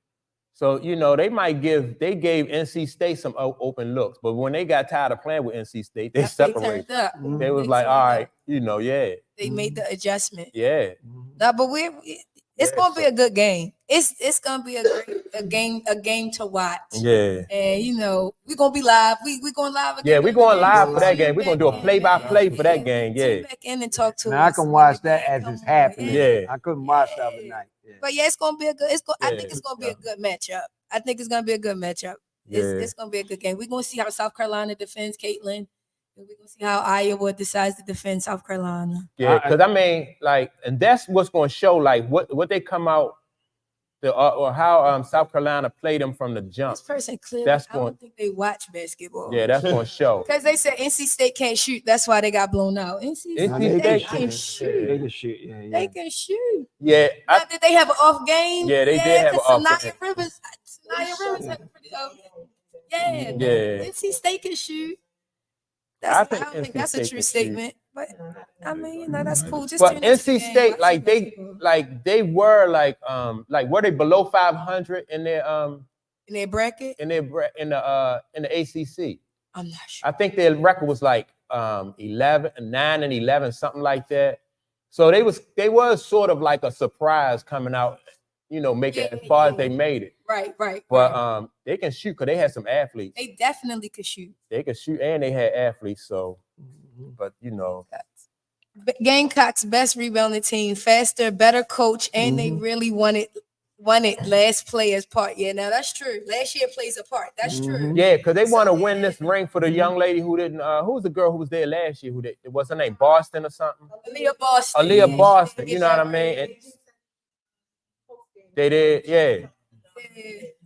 So, you know, they gave NC State some open looks, but when they got tired of playing with NC State, they separated. Turned up. They was like, turned all up. right, you know, yeah, They made the adjustment. yeah. No, but it's Yeah, gonna be a good game. It's gonna be a game to watch. Yeah. And you know, we're gonna be live. We going live again. Yeah, we going live for that game. We're gonna do a Back in. play-by-play for that game. Tune Yeah. back in and talk to Now I us. can watch when the that game as come it's on. happening. Yeah. I couldn't watch the other night. Yeah. But yeah, it's gonna be a good. I Yeah. think it's gonna be a good matchup. I think it's gonna be a good matchup. Yeah. It's gonna be a good game. We're gonna see how South Carolina defends Caitlin. And we're gonna see how Iowa decides to defend South Carolina. Yeah, because I mean, like, and that's what's gonna show, like, what they come out or how South Carolina played them from the jump. This person clearly, That's I going- don't think they watch basketball. Yeah, that's gonna show. Because they said NC State can't shoot. That's why they got blown out. NC NC State State can can shoot. They can shoot. Yeah, yeah. They can shoot. Yeah, Now, did they have an off game? Yeah, they did have an 'cause off Sanaya game. Rivers had a pretty off game. Yeah. Yeah. NC State can shoot. I I think don't think NC that's a State true can shoot. statement. But I mean, you know, that's cool. Just But tune into the NC game. State, Watch like it. they were were they below 500 in their bracket? In the ACC? I'm not sure. I think their record was like 9-11, something like that. So they was sort of like a surprise coming out, you know, making as far as they made it. Right. But they can shoot because they had some athletes. They definitely could shoot. They could shoot and they had athletes. So, but you know. Gamecocks best rebounding team, faster, better coach, and they really won it last player's part. Yeah, now that's true. Last year plays a part. That's true. Yeah, because they want to win this ring for the young lady who didn't. Who was the girl who was there last year? What's her name? Boston or something? Aaliyah Boston. Aaliyah Boston. You know what I mean? And they did. Yeah.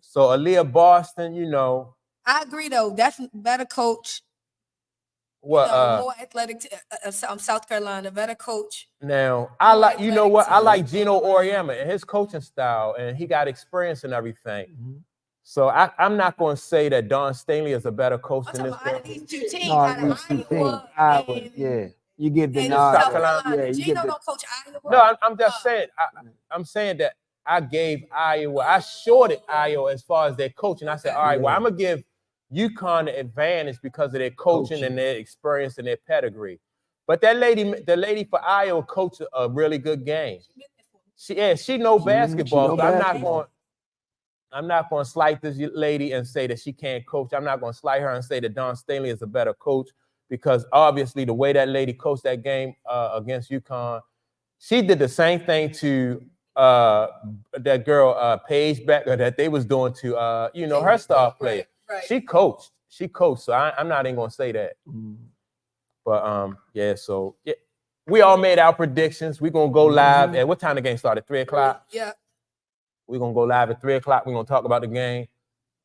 So Aaliyah Boston. You know. I agree though. Definitely better coach. What? More athletic. South Carolina, better coach. Now I like. You know what? I like Gino Auriemma and his coaching style, and he got experience and everything. So I'm not going to say that Don Staley is a better coach than this girl. These two teams, Iowa, yeah. You get the South nod. Carolina. Yeah, Gino don't coach Iowa. No, I'm just saying. I'm saying that I gave Iowa. I shorted Iowa as far as their coaching. I said, all right, well, I'm gonna give UConn the advantage because of their coaching and their experience and their pedigree. But the lady for Iowa coached a really good game. She know basketball. So I'm not going to slight this lady and say that she can't coach. I'm not going to slight her and say that Don Staley is a better coach because obviously the way that lady coached that game against UConn, she did the same thing to that girl Paige Becker that they was doing to her star player. Right. She coached. So I'm not even going to say that. But so we all made our predictions. We're going to go live at what time the game started? 3:00? Yeah. We're going to go live at 3:00. We're going to talk about the game.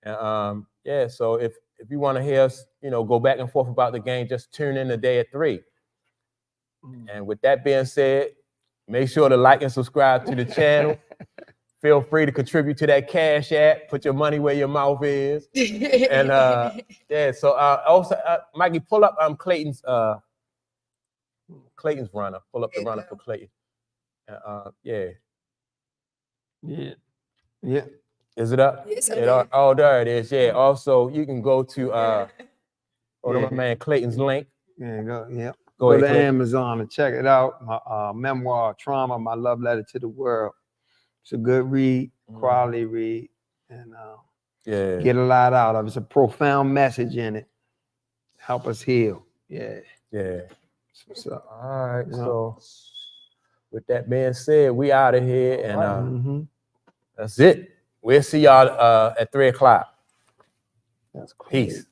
And so if you want to hear us, go back and forth about the game, just tune in today at 3. And with that being said, make sure to like and subscribe to the channel. Feel free to contribute to that Cash App. Put your money where your mouth is. And so also, Mikey, pull up Clayton's runner. Pull up the runner for Clayton. Yeah. Is it up? Yes, there it is. Yeah. Also, you can go to my man Clayton's link. Yeah, go Go ahead, to Clayton. Amazon and check it out. My memoir, Trauma, My Love Letter to the World. It's a good read, quality read, and get a lot out of it. It's a profound message in it. Help us heal. Yeah. So, all right. So with that being said, we out of here, and that's it. We'll see y'all at 3:00. That's cool. Peace.